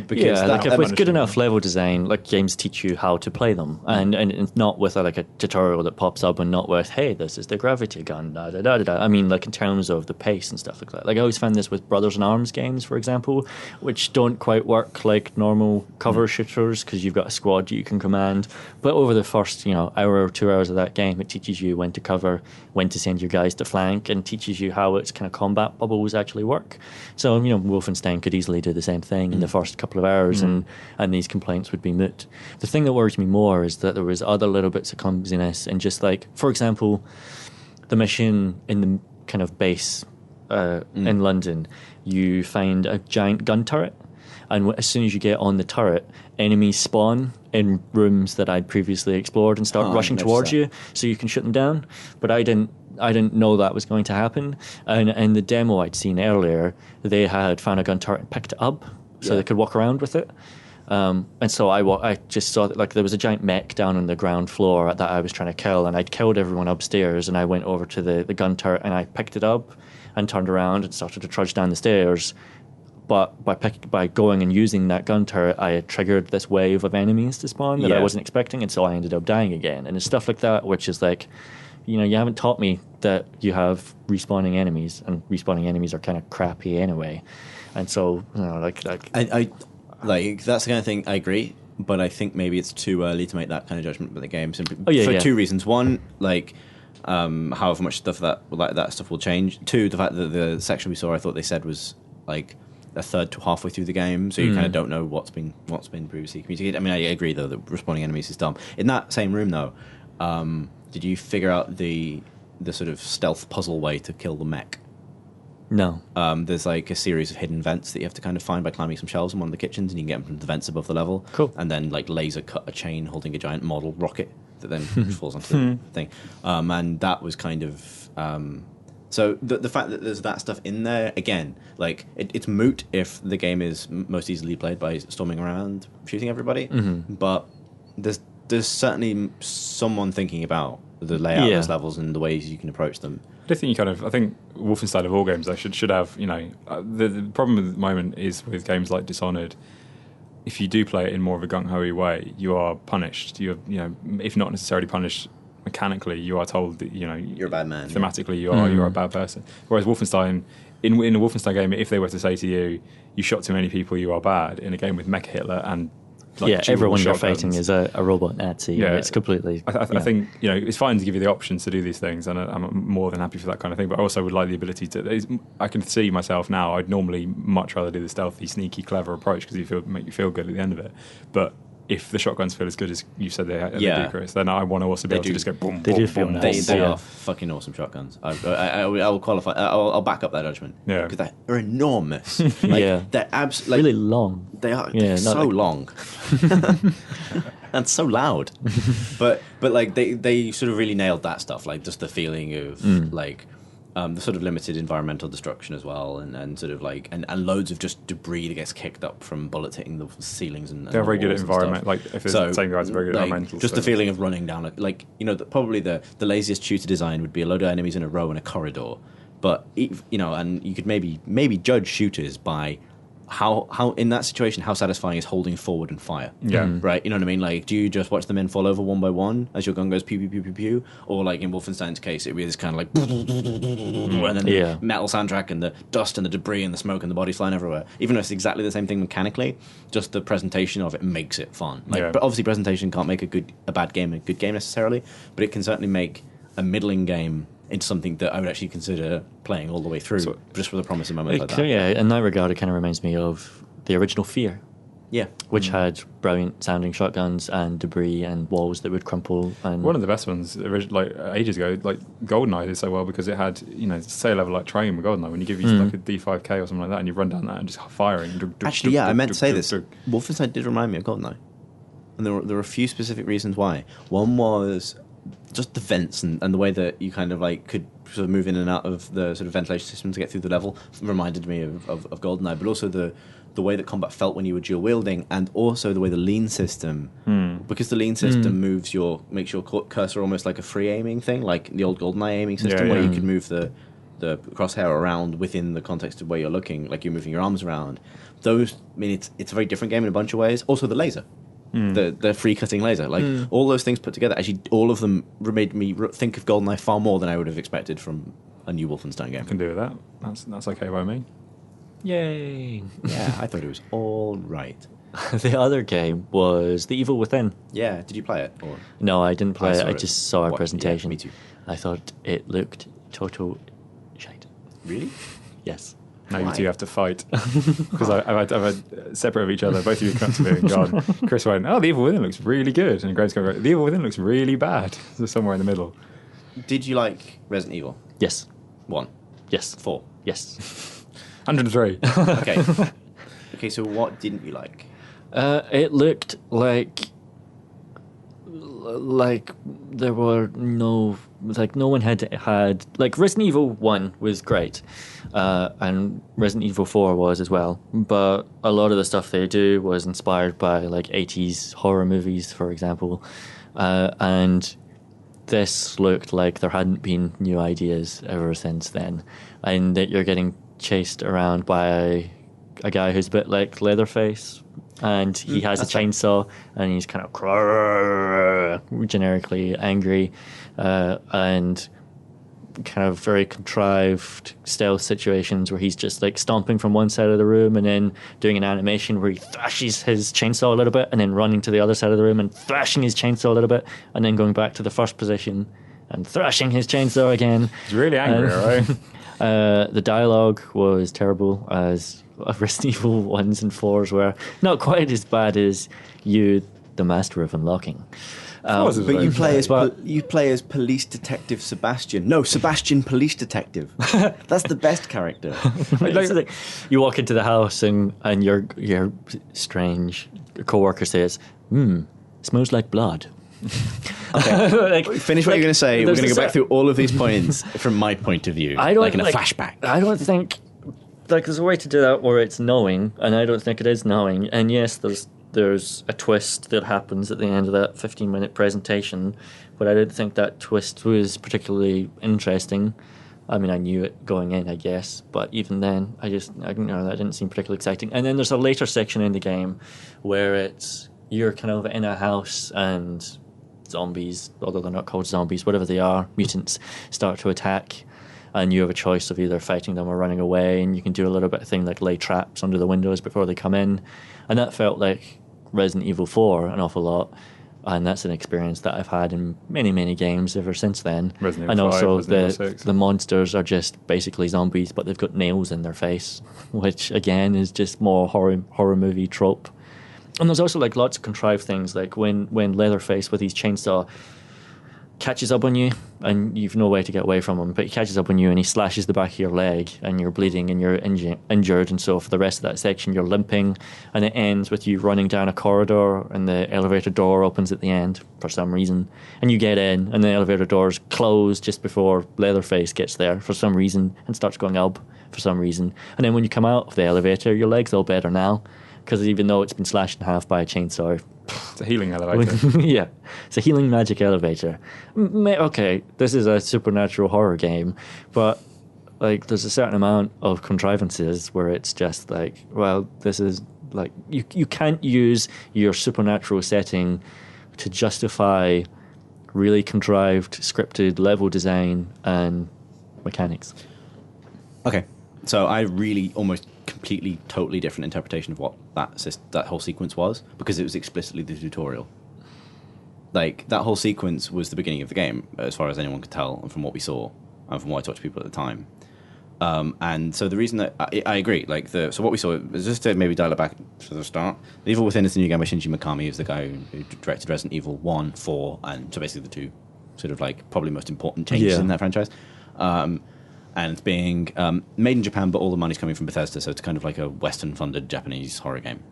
Because like if with good managed- enough level design, like games teach you how to play them, and not with like a tutorial that pops up, and not with, hey, this is the gravity gun, da da da da da. I mean, like in terms of the pace and stuff like that. Like I always find this with Brothers in Arms games, for example, which don't quite work like normal cover shooters because you've got a squad you can command. But over the first, hour or 2 hours of that game, it teaches you when to cover, when to send your guys to flank, and teaches you how its kind of combat bubbles actually work. So, Wolfenstein could easily do the same thing in the first couple of hours, and these complaints would be moot. The thing that worries me more is that there was other little bits of clumsiness, and just like, for example, the mission in the kind of base in London, you find a giant gun turret, and as soon as you get on the turret, enemies spawn in rooms that I'd previously explored and start rushing towards you, so you can shoot them down. But I didn't know that was going to happen. And in the demo I'd seen earlier, they had found a gun turret and picked it up, so they could walk around with it. And so I just saw that, like, there was a giant mech down on the ground floor that I was trying to kill, and I'd killed everyone upstairs, and I went over to the gun turret and I picked it up and turned around and started to trudge down the stairs. But by going and using that gun turret, I had triggered this wave of enemies to spawn that I wasn't expecting, and so I ended up dying again. And it's stuff like that, which is like, you haven't taught me that you have respawning enemies, and respawning enemies are kind of crappy anyway. And so, I that's the kind of thing I agree, but I think maybe it's too early to make that kind of judgment with the game. Simply for two reasons. One, however much stuff that stuff will change. Two, the fact that the section we saw, I thought they said was like a third to halfway through the game, so you kind of don't know what's been previously communicated. I mean, I agree though that respawning enemies is dumb. In that same room though, did you figure out the sort of stealth puzzle way to kill the mech? No. There's like a series of hidden vents that you have to kind of find by climbing some shelves in one of the kitchens, and you can get them from the vents above the level. Cool. And then like laser cut a chain holding a giant model rocket that then falls onto the thing. And that was kind of... so the fact that there's that stuff in there, again, like it's moot if the game is most easily played by storming around, shooting everybody. But there's certainly someone thinking about the layout of those levels and the ways you can approach them. I think I think Wolfenstein of all games, they should have, the problem at the moment is with games like Dishonored, if you do play it in more of a gung-ho way, you are punished. You're, if not necessarily punished mechanically, you are told that, you're a bad man. Thematically, you're a bad person. Whereas Wolfenstein, in a Wolfenstein game, if they were to say to you, you shot too many people, you are bad, in a game with Mecha-Hitler and everyone you're shotguns, fighting is a robot Nazi. Yeah, it's completely... I think, it's fine to give you the options to do these things, and I'm more than happy for that kind of thing, but I also would like the ability to... I can see myself now, I'd normally much rather do the stealthy, sneaky, clever approach because make you feel good at the end of it. But if the shotguns feel as good as you said they do, Chris, then I want to also be able to just go boom, they boom, do feel boom, nice. They are fucking awesome shotguns. I will qualify. I'll back up that judgment. Yeah, because they're enormous. They're absolutely really long. They are so long and so loud. but like they sort of really nailed that stuff. Like just the feeling of the sort of limited environmental destruction as well, and sort of like and loads of just debris that gets kicked up from bullets hitting the ceilings and they're very good at environment. Stuff. Like if the same guys are very good at environmental. Just the feeling of running down probably the laziest shooter design would be a load of enemies in a row in a corridor, but and you could maybe judge shooters by how in that situation how satisfying is holding forward and fire. Right, you know what I mean? Like, do you just watch the men fall over one by one as your gun goes pew pew pew pew pew, or like in Wolfenstein's case it'd be this kind of like and then the metal soundtrack and the dust and the debris and the smoke and the bodies flying everywhere, even though it's exactly the same thing mechanically, just the presentation of it makes it fun. But obviously presentation can't make a bad game a good game necessarily, but it can certainly make a middling game into something that I would actually consider playing all the way through, just for the promising moments like that. Yeah, in that regard, it kind of reminds me of the original Fear. Yeah. Which had brilliant sounding shotguns and debris and walls that would crumple. And one of the best ones, like ages ago, like GoldenEye did so well because it had, say a level like Train with GoldenEye, when you give you like a D5K or something like that and you run down that and just firing. Actually, I meant to say this. Wolfenstein did remind me of GoldenEye. And there were a few specific reasons why. One was just the vents and the way that you kind of like could sort of move in and out of the sort of ventilation system to get through the level reminded me of GoldenEye, but also the way that combat felt when you were dual wielding, and also the way the lean system, because the lean system makes your cursor almost like a free aiming thing, like the old GoldenEye aiming system where you could move the the crosshair around within the context of where you're looking, like you're moving your arms around. Those, I mean, it's a very different game in a bunch of ways. Also, the laser, the free cutting laser, like all those things put together. Actually, all of them made me think of GoldenEye far more than I would have expected from a new Wolfenstein game. I can do with that. That's okay by me. Yay! Yeah, I thought it was all right. The other game was The Evil Within. Yeah, did you play it? Or? No, I didn't play it. I it. just saw a presentation. Yeah, me too. I thought it looked total shite. Really? Yes. Now Why? you two have to fight because I've had separate of each other. Both of you come to me and gone. Chris went, "Oh, The Evil Within looks really good," and Graham's going, "The Evil Within looks really bad." So somewhere in the middle. Did you like Resident Evil? Yes. 1? Yes. 4? Yes. 103. Okay. Okay, so what didn't you like? It looked like there were no one had like Resident Evil 1 was great, and Resident Evil 4 was as well, but a lot of the stuff they do was inspired by like 80s horror movies, for example, and this looked like there hadn't been new ideas ever since then, and that you're getting chased around by a guy who's a bit like Leatherface, and he has a chainsaw, and he's kind of generically angry, and kind of very contrived stealth situations where he's just like stomping from one side of the room and then doing an animation where he thrashes his chainsaw a little bit and then running to the other side of the room and thrashing his chainsaw a little bit and then going back to the first position and thrashing his chainsaw again. He's really angry, right? The dialogue was terrible, as Resident Evil 1s and 4s were. Not quite as bad as you, the master of unlocking. But you play as police detective Sebastian. No, Sebastian police detective. That's the best character. You walk into the house and your strange co-worker says, smells like blood. Okay, finish what you're going to say. We're going to go back through all of these points from my point of view, in a flashback. I don't think there's a way to do that where it's knowing, and I don't think it is knowing. And yes, there's a twist that happens at the end of that 15-minute presentation, but I didn't think that twist was particularly interesting. I mean, I knew it going in, I guess, but even then, that didn't seem particularly exciting. And then there's a later section in the game where you're kind of in a house and zombies, although they're not called zombies, whatever they are, mutants, start to attack, and you have a choice of either fighting them or running away, and you can do a little bit of thing like lay traps under the windows before they come in, and that felt like Resident Evil 4 an awful lot, and that's an experience that I've had in many, many games ever since then. Resident and Evil 5, also Resident Evil 6. the monsters are just basically zombies, but they've got nails in their face, which again is just more horror movie trope. And there's also like lots of contrived things, like when Leatherface with his chainsaw catches up on you and you've no way to get away from him, but he catches up on you and he slashes the back of your leg and you're bleeding and you're injured, and so for the rest of that section you're limping, and it ends with you running down a corridor and the elevator door opens at the end for some reason, and you get in and the elevator doors close just before Leatherface gets there for some reason and starts going up for some reason, and then when you come out of the elevator your leg's all better now, because even though it's been slashed in half by a chainsaw. It's a healing elevator. Yeah, it's a healing magic elevator. Okay, this is a supernatural horror game, but like there's a certain amount of contrivances where it's just like, well, this is like you can't use your supernatural setting to justify really contrived scripted level design and mechanics. Okay, so I really almost completely, totally different interpretation of what that whole sequence was, because it was explicitly the tutorial. Like, that whole sequence was the beginning of the game, as far as anyone could tell, and from what we saw, and from what I talked to people at the time. And so the reason that I agree, like so what we saw was, just to maybe dial it back to the start. The Evil Within is the new game by Shinji Mikami, who's the guy who directed Resident Evil 1, 4, and so basically the two sort of like probably most important changes in that franchise. And it's being made in Japan, but all the money's coming from Bethesda, so it's kind of like a Western-funded Japanese horror game.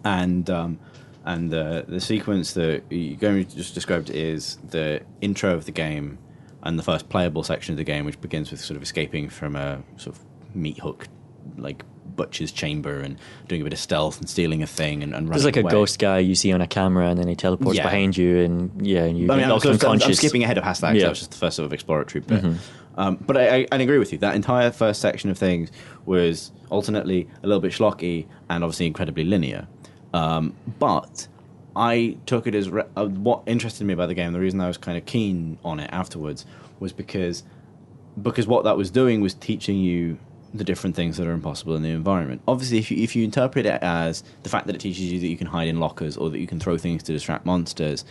And the sequence that you just described is the intro of the game and the first playable section of the game, which begins with sort of escaping from a sort of meat hook, like butcher's chamber, and doing a bit of stealth and stealing a thing and running away. There's like a ghost guy you see on a camera, and then he teleports behind you, and you get knocked unconscious. I'm skipping ahead of past that, because that was just the first sort of exploratory bit. But I agree with you. That entire first section of things was alternately a little bit schlocky and obviously incredibly linear. But I took it as what interested me about the game. The reason I was kind of keen on it afterwards was because what that was doing was teaching you the different things that are impossible in the environment. Obviously, if you interpret it as the fact that it teaches you that you can hide in lockers or that you can throw things to distract monsters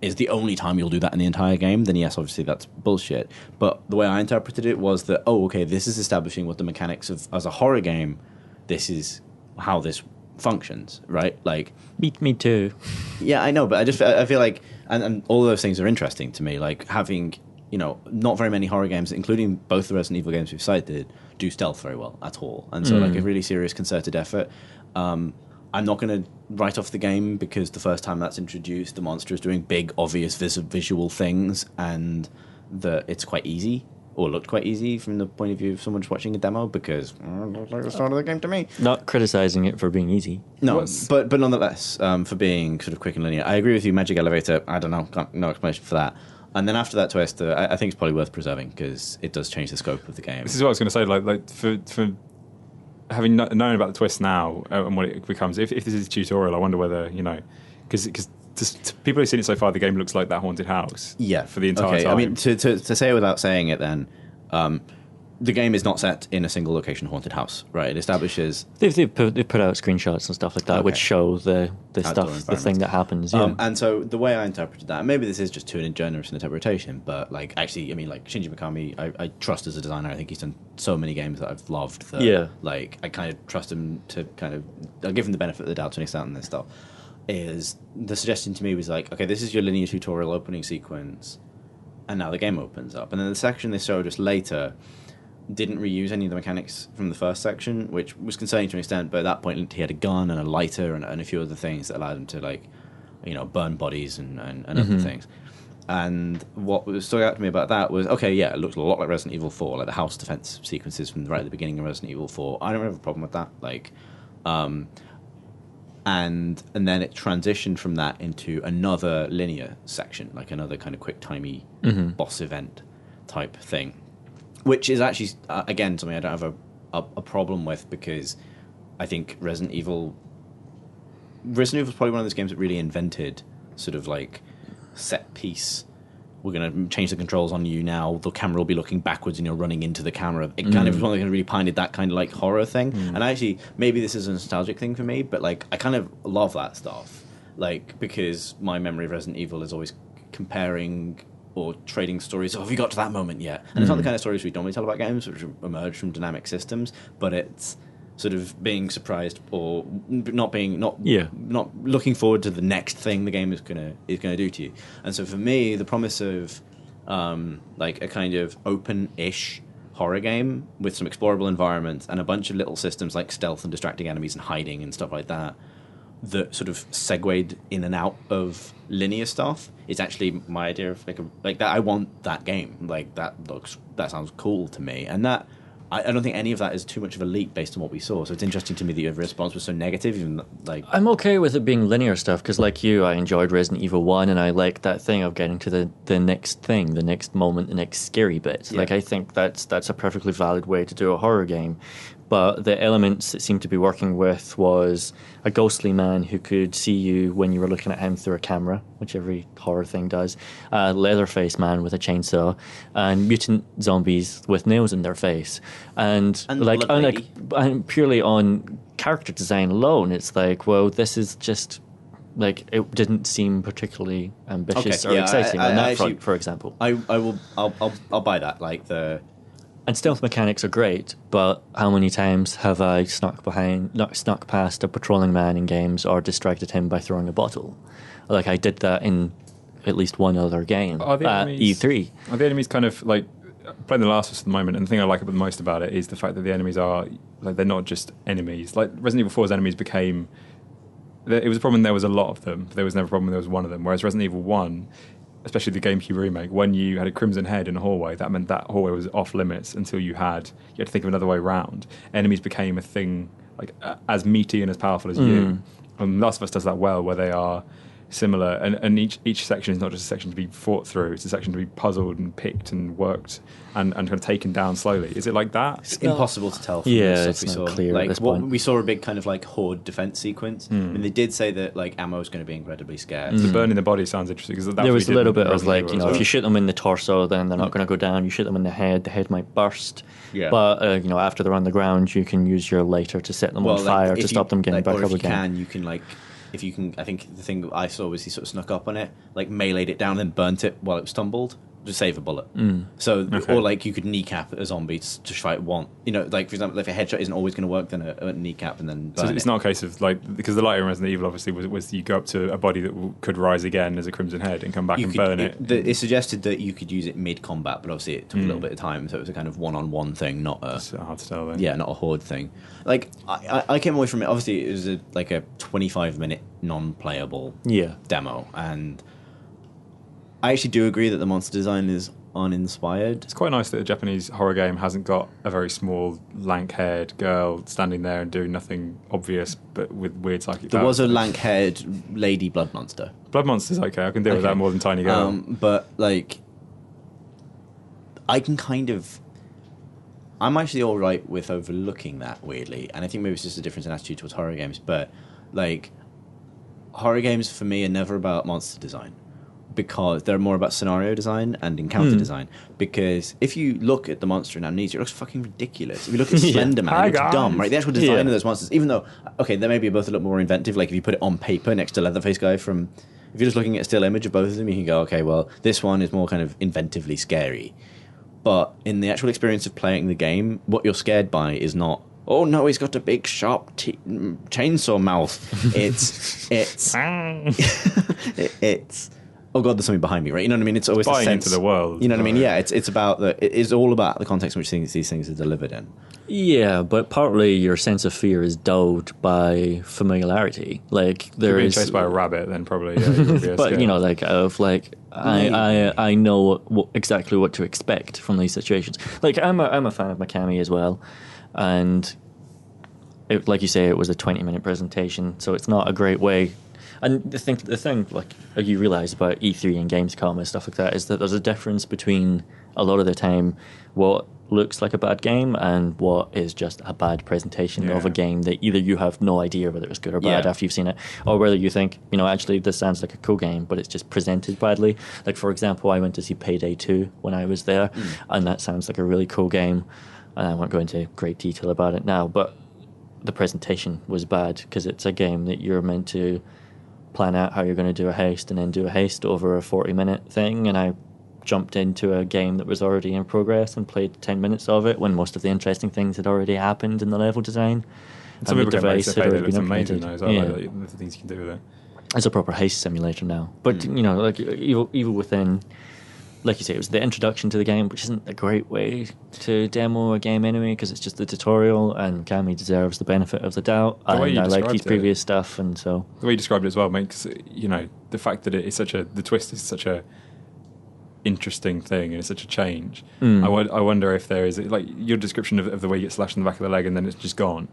is the only time you'll do that in the entire game, then yes, obviously that's bullshit. But the way I interpreted it was that, okay, this is establishing what the mechanics of, as a horror game, this is how this functions, right? Like, Beat me too. Yeah, I know, but I feel like, and all of those things are interesting to me, like having, not very many horror games, including both the Resident Evil games we've cited, do stealth very well at all. And so, like, a really serious concerted effort. I'm not going to write off the game because the first time that's introduced, the monster is doing big, obvious visual things, and that it's quite easy, or looked quite easy from the point of view of someone just watching a demo, because it looks like the start of the game to me. Not criticizing it for being easy. No, but nonetheless, for being sort of quick and linear. I agree with you, Magic Elevator, I don't know, no explanation for that. And then after that twist, I think it's probably worth preserving, because it does change the scope of the game. This is what I was going to say, like for having known about the twist now and what it becomes, if this is a tutorial, I wonder whether, because to people who've seen it so far, the game looks like that haunted house. Yeah. For the entire time. I mean, to say it without saying it then, the game is not set in a single location haunted house, right? It establishes... They've put out screenshots and stuff like that, which show the stuff, the thing that happens. Yeah. And so the way I interpreted that, and maybe this is just too generous an interpretation, but like actually, I mean, like Shinji Mikami, I trust as a designer. I think he's done so many games that I've loved. That, like, I kind of trust him to I'll give him the benefit of the doubt to an extent on this stuff. Is the suggestion to me was like, okay, this is your linear tutorial opening sequence, and now the game opens up, and then the section they showed us later didn't reuse any of the mechanics from the first section, which was concerning to an extent, but at that point he had a gun and a lighter and a few other things that allowed him to, like, burn bodies and other things. And what stuck out to me about that was, okay, yeah, it looked a lot like Resident Evil 4, like the house defense sequences from right at the beginning of Resident Evil 4. I don't have a problem with that. Like, and then it transitioned from that into another linear section, like another kind of quick-timey boss event type thing. Which is actually, again, something I don't have a problem with, because I think Resident Evil is probably one of those games that really invented sort of like set piece. We're going to change the controls on you now. The camera will be looking backwards and you're running into the camera. It kind of was one that really pioneered that kind of like horror thing. And actually, maybe this is a nostalgic thing for me, but like I kind of love that stuff. Like, because my memory of Resident Evil is always comparing or trading stories. Oh, have you got to that moment yet? And it's not the kind of stories we normally tell about games, which emerge from dynamic systems, but it's sort of being surprised or not looking forward to the next thing the game is gonna do to you. And so for me, the promise of like a kind of open-ish horror game with some explorable environments and a bunch of little systems like stealth and distracting enemies and hiding and stuff like that sort of segued in and out of linear stuff is actually my idea of like that. I want that game. Like, that sounds cool to me, and that I don't think any of that is too much of a leap based on what we saw. So it's interesting to me that your response was so negative. Even like, I'm okay with it being linear stuff, because like you, I enjoyed Resident Evil 1, and I like that thing of getting to the next thing, the next moment, the next scary bit. Like, I think that's a perfectly valid way to do a horror game. But the elements it seemed to be working with was a ghostly man who could see you when you were looking at him through a camera, which every horror thing does, a Leatherface man with a chainsaw, and mutant zombies with nails in their face. And purely on character design alone, it's like, well, this is just... Like, it didn't seem particularly ambitious or exciting on that front, for example. I'll buy that. Like, and stealth mechanics are great, but how many times have I snuck past a patrolling man in games or distracted him by throwing a bottle? Like, I did that in at least one other game at E3. Are the enemies kind of like playing The Last of Us at the moment? And the thing I like the most about it is the fact that the enemies are like, they're not just enemies. Like Resident Evil 4's enemies became. It was a problem when there was a lot of them. But there was never a problem when there was one of them. Whereas Resident Evil 1, especially the GameCube remake, when you had a crimson head in a hallway, that meant that hallway was off limits until you had to think of another way round. Enemies became a thing like as meaty and as powerful as you. And Last of Us does that well, where they are similar, and each section is not just a section to be fought through; it's a section to be puzzled and picked and worked and kind of taken down slowly. Is it like that? It's impossible to tell from Yeah, the it's stuff we not saw. clear at Like this what point. we saw a big kind of like horde defense sequence. I mean, they did say that like ammo is going to be incredibly scarce. The burn in the body sounds interesting because There was a little bit of like, Resident Evil as if well. you shoot them in the torso, then they're not going to go down. You shoot them in the head might burst. Yeah. But after they're on the ground, you can use your lighter to set them on fire to stop them getting back or up if again. you can like. If you can, I think the thing I saw was he sort of snuck up on it, like meleeed it down, and then burnt it while it was tumbled to save a bullet. So, or like you could kneecap a zombie to fight one. Like for example, if a headshot isn't always going to work, then a kneecap and then burn So it's not a case of like, because the lighter in Resident Evil obviously was you go up to a body that could rise again as a Crimson Head and come back and burn it. It suggested that you could use it mid combat, but obviously it took a little bit of time, so it was a kind of one-on-one thing, not a It's hard to tell then. not a horde thing. Like I came away from it. Obviously, it was like a 25-minute non-playable demo, and I actually do agree that the monster design is uninspired. It's quite nice that a Japanese horror game hasn't got a very small, lank-haired girl standing there and doing nothing obvious, but with weird psychic There was powers. a lank-haired lady blood monster. Blood Monster's okay. I can deal with that more than Tiny Girl. But like, I can kind of. I'm actually all right with overlooking that weirdly, and I think maybe it's just a difference in attitude towards horror games. But like, horror games for me are never about monster design, because they're more about scenario design and encounter design. Because if you look at the monster in Amnesia, it looks fucking ridiculous. If you look at Slender Man, it looks dumb, right? The actual design of those monsters, even though, okay, they may be both a little more inventive, like if you put it on paper next to Leatherface guy from... If you're just looking at a still image of both of them, you can go, okay, well, this one is more kind of inventively scary. But in the actual experience of playing the game, what you're scared by is not, oh no, he's got a big sharp chainsaw mouth. It's oh god, there's something behind me, right? You know what I mean? It's always a Buying sense into the world. You know what I mean? Yeah, it's about it is all about the context in which these things are delivered in. Yeah, but partly your sense of fear is dulled by familiarity. Like If you're there being is, chased by a rabbit, then probably yeah, you would be but scared. I know exactly what to expect from these situations. Like I'm a fan of Mikami as well, and like you say, it was a 20-minute presentation, so it's not a great way. And the thing, like you realise about E3 and Gamescom and stuff like that, is that there's a difference between a lot of the time what looks like a bad game and what is just a bad presentation of a game that either you have no idea whether it's good or bad after you've seen it, or whether you think, actually this sounds like a cool game, but it's just presented badly. Like, for example, I went to see Payday 2 when I was there, and that sounds like a really cool game, and I won't go into great detail about it now, but the presentation was bad because it's a game that you're meant to plan out how you're going to do a heist and then do a heist over a 40-minute thing, and I jumped into a game that was already in progress and played 10 minutes of it when most of the interesting things had already happened in the level design. Some people get very had Payday already looks been amazing implemented. though, as well, like, the things you can do with it. It's a proper heist simulator now. But, like Evil Within, like you say, it was the introduction to the game, which isn't a great way to demo a game anyway, because it's just the tutorial, and Kami deserves the benefit of the doubt. The way And you I like described his it. previous stuff, and so... The way you described it as well makes, the fact that it's such the twist is such a interesting thing and it's such a change. I wonder if there is, like your description of the way you get slashed in the back of the leg and then it's just gone.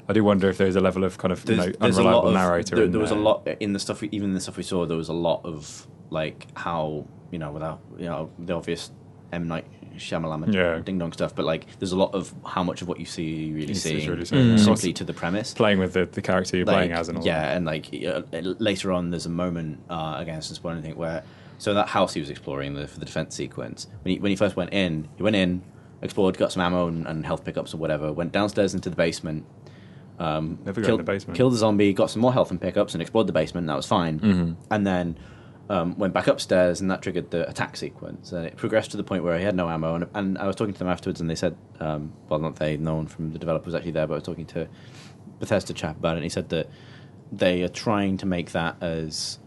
I do wonder if there is a level of kind of There's a unreliable lot of, narrator. There was a lot in the stuff, even in the stuff we saw. There was a lot of like how without the obvious M Night Shyamalan ding dong stuff, but like there's a lot of how much of what you see you really seeing simply to the premise, playing with the character you're playing as and all. Yeah, and like later on, there's a moment again, since spoil anything, where so that house he was exploring for the defense sequence. When he first went in, explored, got some ammo and health pickups or whatever. Went downstairs into the basement. Never go in the basement. Killed the zombie, got some more health and pickups, and explored the basement. And that was fine. And then went back upstairs, and that triggered the attack sequence. And it progressed to the point where he had no ammo. And I was talking to them afterwards, and they said, well, not they, no one from the developer was actually there, but I was talking to Bethesda chap about it, and he said that they are trying to make that as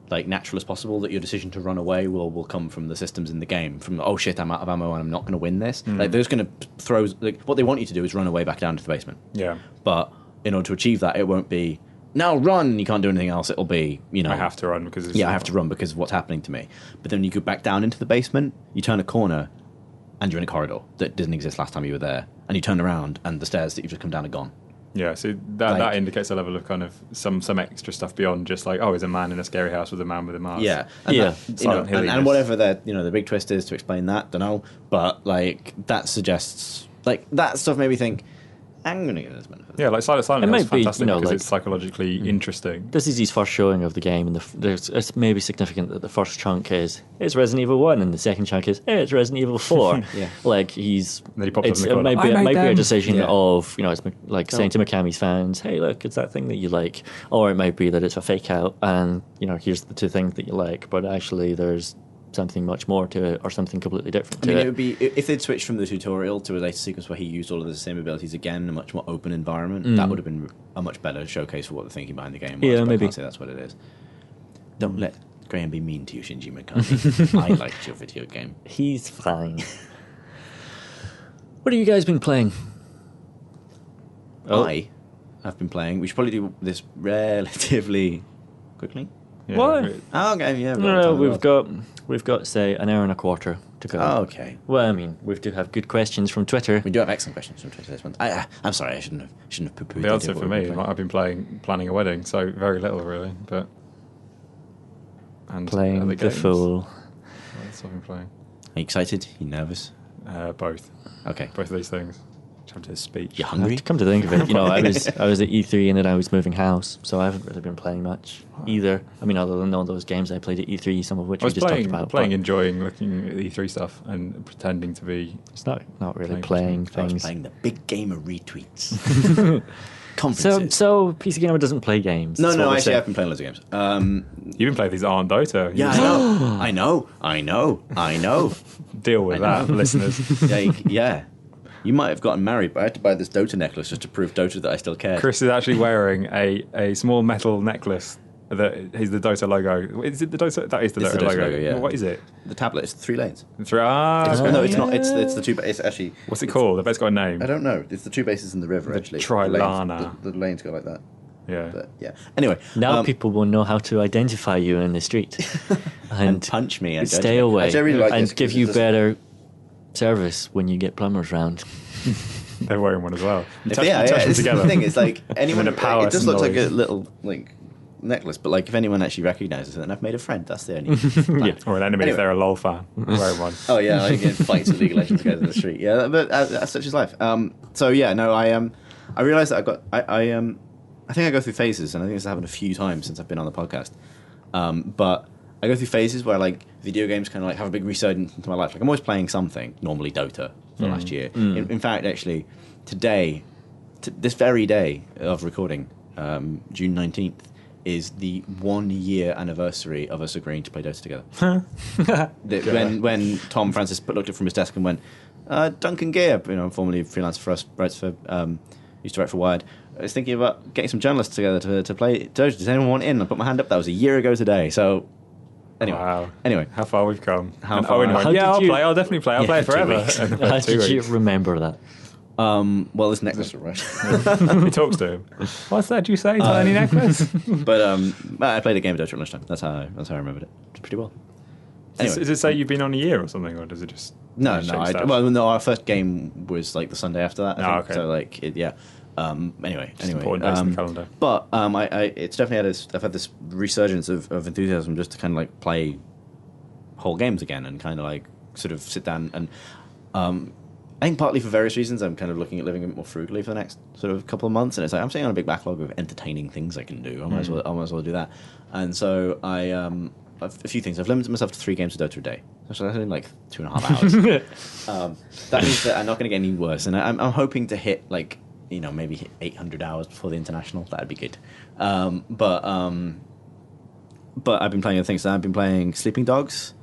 like natural as possible, that your decision to run away will come from the systems in the game, from oh shit, I'm out of ammo and I'm not going to win this. Like they're just going to throw, like what they want you to do is run away back down to the basement. Yeah. But in order to achieve that, it won't be now run, you can't do anything else. It'll be, I have to run because I have to run because of what's happening to me. But then you go back down into the basement, you turn a corner, and you're in a corridor that didn't exist last time you were there, and you turn around and the stairs that you've just come down are gone. Yeah, so that indicates a level of kind of some extra stuff beyond just like, oh, he's a man in a scary house with a man with a mask. Yeah, and Yeah. and whatever the big twist is to explain that, don't know. But like that suggests like that stuff made me think, I'm going to give this benefit. Yeah, like Silent Hill It is might be, fantastic because like- it's psychologically interesting. This is his first showing of the game, and it's maybe significant that the first chunk is it's Resident Evil 1, and the second chunk is it's Resident Evil 4. Yeah. Like he's, Then he pops up in the it corner, might be, "I it made might be a them." decision Yeah. of it's like saying to Mikami's fans, hey, look, it's that thing that you like, or it might be that it's a fake out, and here's the two things that you like, but actually there's something much more to it, or something completely different I to mean, it. it would be if they'd switched from the tutorial to a later sequence where he used all of the same abilities again in a much more open environment. That would have been a much better showcase for what the thinking behind the game was. Yeah, but maybe. I can't say that's what it is. Don't let Graham be mean to you, Shinji Mikami. I liked your video game. He's fine. What have you guys been playing? Oh. I have been playing. We should probably do this relatively quickly. Yeah, What? great. Oh, okay, yeah. No, we've got say an hour and a quarter to go. Oh, okay. Well, I mean, we do have good questions from Twitter. We do have excellent questions from Twitter this month. I'm sorry, I shouldn't have poo-pooed. The answer for me, I've been planning a wedding, so very little really, but and Playing other the games. fool. That's what I've been playing. Are you excited? Are you nervous? Both Okay. of these things. Jump to his speech. You hungry? To come to think of it, I was at E3 and then I was moving house, so I haven't really been playing much either. I mean, other than all those games I played at E3, some of which I we was just playing, talked about. but enjoying looking at E3 stuff and pretending to be. It's not really Playing playing I was things. playing the big game of retweets. Conferences. So PC Gamer doesn't play games. No, that's no, what we're actually, saying. I've been playing loads of games. You've been playing these aren't Dota. Yeah, I know. Deal with I know. that, listeners. Yeah. You might have gotten married, but I had to buy this Dota necklace just to prove Dota that I still cared. Chris is actually wearing a small metal necklace that is the Dota logo. Is it the Dota? That is the It's Dota the Dota logo. logo, yeah. What is it? The tablet is 3 lanes. No, No, it's not. It's the two. It's actually. What's it called? I bet it's got a name. I don't know. It's the 2 bases in the river. Actually, Trilana. The lanes go like that. Yeah. But yeah. Anyway, Now people will know how to identify you in the street and punch me and stay away Actually, I really like and this give 'cause you it's just- better service when you get plumbers round. They're wearing one as well. You If- touch, yeah, you touch them It's the together. thing. It's like anyone. And a power it just looks like a noise. little necklace, but like if anyone actually recognizes it, then I've made a friend. That's the only. plan. Yeah. Or an enemy Anyway. if they're a LOL fan. Wearing one. Oh yeah, like in fights with League of Legends guys in the street. Yeah, but that's such is life. So yeah, no, I realized that I think I go through phases, and I think this has happened a few times since I've been on the podcast. But I go through phases where like video games kind of like have a big resurgence into my life. Like I'm always playing something, normally Dota for the last year. In fact, actually, today, this very day of recording, June 19th, is the 1-year anniversary of us agreeing to play Dota together. When Tom Francis looked up from his desk and went, Duncan Gear, formerly freelancer for us, writes for, used to write for Wired, I was thinking about getting some journalists together to play Dota. Does anyone want in? I put my hand up. That was a year ago today. So anyway, Wow. Anyway, How far we've come. How And far- Owen went, How yeah, did I'll you- play. I'll definitely play. I'll Yeah, play it for 2 forever. weeks. And How about 2 did you weeks. remember that? well, this necklace, right? He talks to him. What's that you say, tiny necklace? But I played a game of Dota at lunchtime. That's how I remembered it. Pretty well. Anyway. Does it say you've been on a year or something, or does it just... No, show no. stuff? No. Our first game was like the Sunday after that. I think. okay. So like, yeah. Anyway. important dates in the calendar. But it's definitely I've had this resurgence of enthusiasm just to kind of like play whole games again and kind of like sort of sit down and I think partly for various reasons I'm kind of looking at living a bit more frugally for the next sort of couple of months, and it's like I'm sitting on a big backlog of entertaining things I can do. I might as well do that. And so a few things. I've limited myself to 3 games of Dota a day. So that's only like 2.5 hours. That means that I'm not going to get any worse, and I'm hoping to hit like maybe hit 800 hours before the international. That'd be good. But I've been playing other things. So I've been playing Sleeping Dogs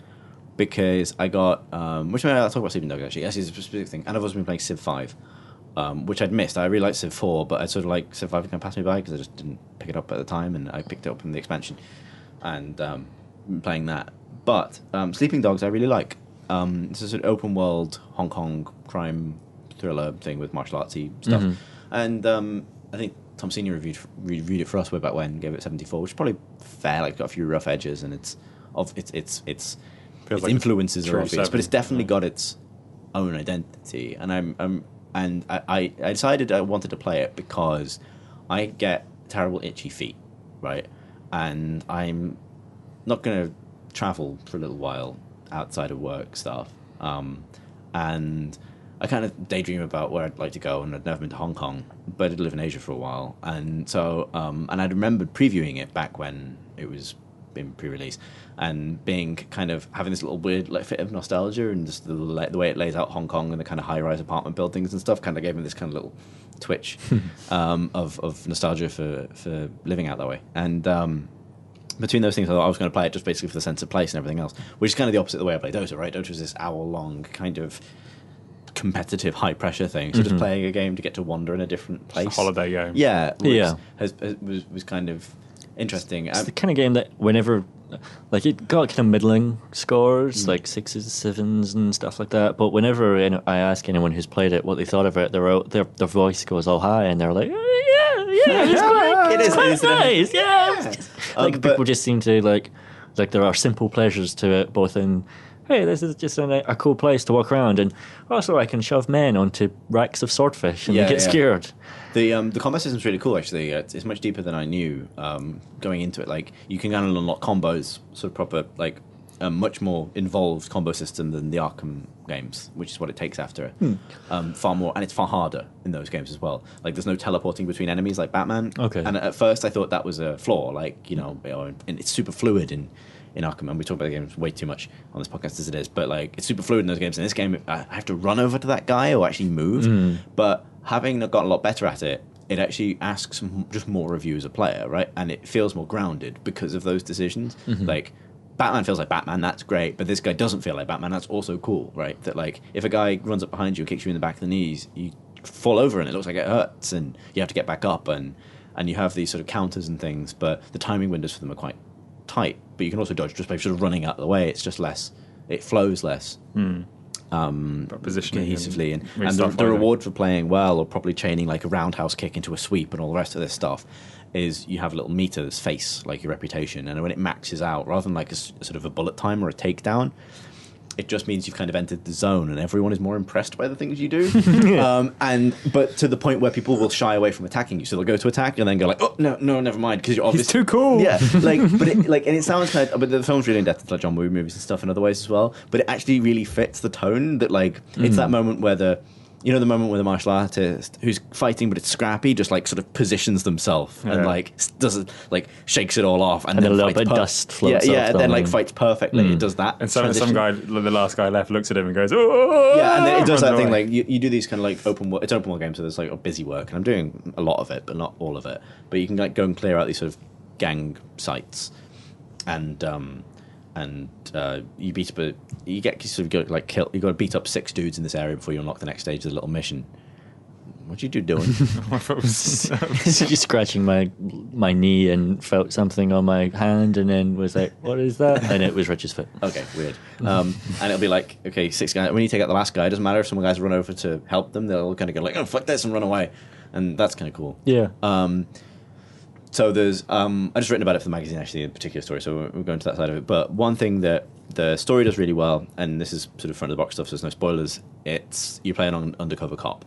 because I got which I'll talk about Sleeping Dogs actually. Actually, it's a specific thing. And I've also been playing Civ 5. Which I'd missed. I really liked Civ 4, but I sort of like Civ 5 kind of passed me by because I just didn't pick it up at the time, and I picked it up in the expansion, and been playing that. But Sleeping Dogs I really like. It's a sort of open world Hong Kong crime thriller thing with martial artsy stuff, and I think Tom Senior reviewed it for us way back when, gave it 74, which is probably fair. Like got a few rough edges, and its Feels like influences true are obvious, but 7. it's definitely got its own identity, and I'm and I decided I wanted to play it because I get terrible itchy feet, right? And I'm not going to travel for a little while outside of work stuff. And I kind of daydream about where I'd like to go, and I'd never been to Hong Kong, but I did live in Asia for a while. And so, and I'd remembered previewing it back when it was in pre-release, and being kind of having this little weird like fit of nostalgia, and just the way it lays out Hong Kong and the kind of high-rise apartment buildings and stuff kind of gave me this kind of little twitch of nostalgia for living out that way. And between those things, I thought I was going to play it just basically for the sense of place and everything else, which is kind of the opposite of the way I play Dota, right? Dota is this hour-long kind of competitive, high-pressure thing. So just playing a game to get to wander in a different place. It's a holiday game. Yeah. Was kind of interesting. It's the kind of game that whenever, like, it got kind of middling scores, like 6s, 7s and stuff like that, but whenever I ask anyone who's played it what they thought of it, their voice goes all high and they're like, it's quite nice, yeah. Like, people just seem to, like there are simple pleasures to it, both in, hey, this is just a cool place to walk around, and also I can shove men onto racks of swordfish and they get scared. The combat system's really cool, actually. It's much deeper than I knew going into it. Like, you can kind of unlock combos, sort of proper, like, a much more involved combo system than the Arkham games, which is what it takes after it. Far more, and it's far harder in those games as well. Like, there's no teleporting between enemies like Batman. Okay. And at first I thought that was a flaw, like, and it's super fluid in Arkham, and we talk about the games way too much on this podcast as it is, but like, it's super fluid in those games. In this game, I have to run over to that guy or actually move. But having gotten a lot better at it, it actually asks just more of you as a player, right? And it feels more grounded because of those decisions. Like, Batman feels like Batman, that's great, but this guy doesn't feel like Batman, that's also cool, right? That, like, if a guy runs up behind you and kicks you in the back of the knees, you fall over and it looks like it hurts, and you have to get back up, and you have these sort of counters and things, but the timing windows for them are quite tight, but you can also dodge just by sort of running out of the way. It's just less, it flows less cohesively, and the reward for playing well or properly chaining like a roundhouse kick into a sweep and all the rest of this stuff is you have a little meter that's face, like your reputation, and when it maxes out, rather than like a sort of a bullet time or a takedown, it just means you've kind of entered the zone, and everyone is more impressed by the things you do. But to the point where people will shy away from attacking you, so they'll go to attack and then go like, "Oh no, never mind," because you're obviously too cool. Yeah, like, but it sounds kind of, but the film's really in depth, like John Woo movies and stuff in other ways as well. But it actually really fits the tone that, like, it's that moment where the moment where the martial artist who's fighting, but it's scrappy, just like sort of positions themselves and like doesn't, like, shakes it all off, and then a little bit of dust floats off and then like fights perfectly. It does that, and some guy, the last guy left, looks at him and goes, "Oh!" Yeah, and then it does that thing like you do these kind of like open world games, so there's like a busy work, and I'm doing a lot of it, but not all of it. But you can like go and clear out these sort of gang sites, and you beat up you get sort of go, like kill. You got to beat up 6 dudes in this area before you unlock the next stage of the little mission. What you doing? Just scratching my knee and felt something on my hand, and then was like, "What is that?" And it was Rich's foot. Okay, weird. And it'll be like, okay, 6 guys. When you take out the last guy, it doesn't matter if some guys run over to help them. They'll kind of go like, "Oh, fuck this," and run away, and that's kind of cool. Yeah. So there's I just written about it for the magazine, actually, a particular story, so we're going to that side of it. But one thing that the story does really well, and this is sort of front of the box stuff, so there's no spoilers, it's you play an undercover cop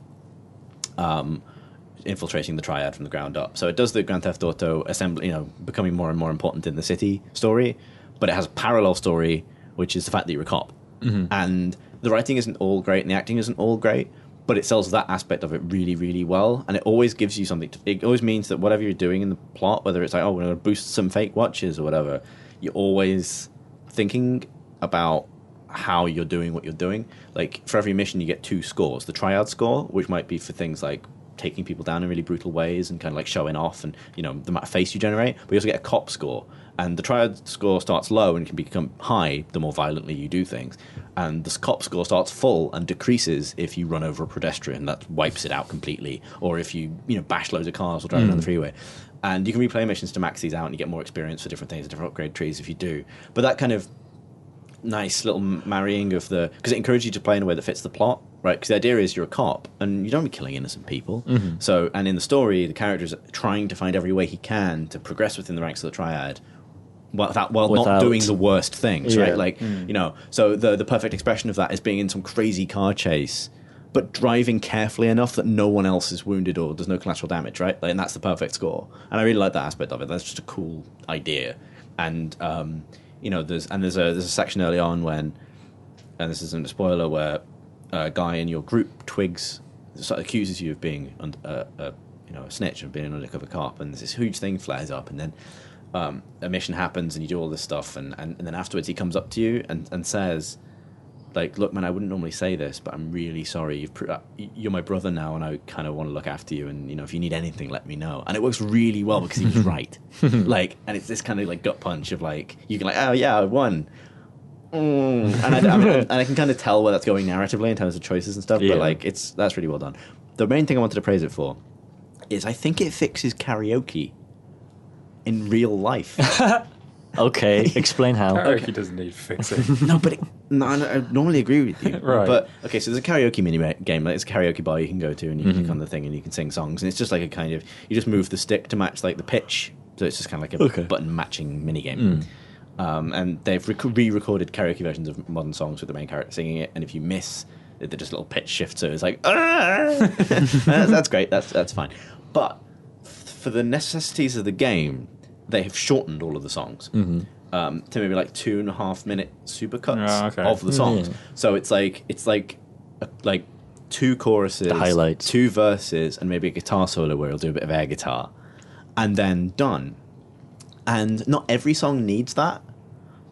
infiltrating the Triad from the ground up. So it does the Grand Theft Auto assembly, becoming more and more important in the city story, but it has a parallel story, which is the fact that you're a cop. And the writing isn't all great and the acting isn't all great, but it sells that aspect of it really, really well, and it always gives you something. It always means that whatever you're doing in the plot, whether it's like, oh, we're going to boost some fake watches or whatever, you're always thinking about how you're doing what you're doing. Like, for every mission, you get 2 scores. The Triad score, which might be for things like taking people down in really brutal ways and kind of like showing off and, the amount of face you generate, but you also get a cop score. And the Triad score starts low and can become high the more violently you do things. And the cop score starts full and decreases if you run over a pedestrian. That wipes it out completely. Or if you, bash loads of cars or drive down the freeway. And you can replay missions to max these out, and you get more experience for different things, different upgrade trees if you do. But that kind of nice little marrying of because it encourages you to play in a way that fits the plot, right? Because the idea is you're a cop and you don't be killing innocent people. So, and in the story, the character's trying to find every way he can to progress within the ranks of the Triad, while not doing the worst things, right? Like, so the perfect expression of that is being in some crazy car chase but driving carefully enough that no one else is wounded or there's no collateral damage, right? Like, and that's the perfect score. And I really like that aspect of it. That's just a cool idea. And there's a section early on when, and this isn't a spoiler, where a guy in your group, Twigs, sort of accuses you of being a snitch, of being an undercover cop, and this huge thing flares up, and then a mission happens, and you do all this stuff, and then afterwards he comes up to you and says, like, look, man, I wouldn't normally say this, but I'm really sorry. You're my brother now, and I kind of want to look after you, and if you need anything, let me know. And it works really well because he was right. Like, and it's this kind of like gut punch of like, you can like, oh yeah, I won. And I can kind of tell where that's going narratively in terms of choices and stuff, but like that's really well done. The main thing I wanted to praise it for is I think it fixes karaoke in real life. Okay, explain how. Karaoke doesn't need fixing. I normally agree with you. Right. But, okay, so there's a karaoke mini game. Like, it's a karaoke bar you can go to, and you click on the thing, and you can sing songs. And it's just like a kind of, you just move the stick to match, like, the pitch. So it's just kind of like a button matching mini game. And they've re-recorded karaoke versions of modern songs with the main character singing it. And if you miss, they're just a little pitch shift. So it's like, that's great. That's fine. But for the necessities of the game, they have shortened all of the songs to maybe like 2.5 minute supercuts of the songs. So it's like two choruses, the highlights, 2 verses, and maybe a guitar solo where he'll do a bit of air guitar, and then done. And not every song needs that,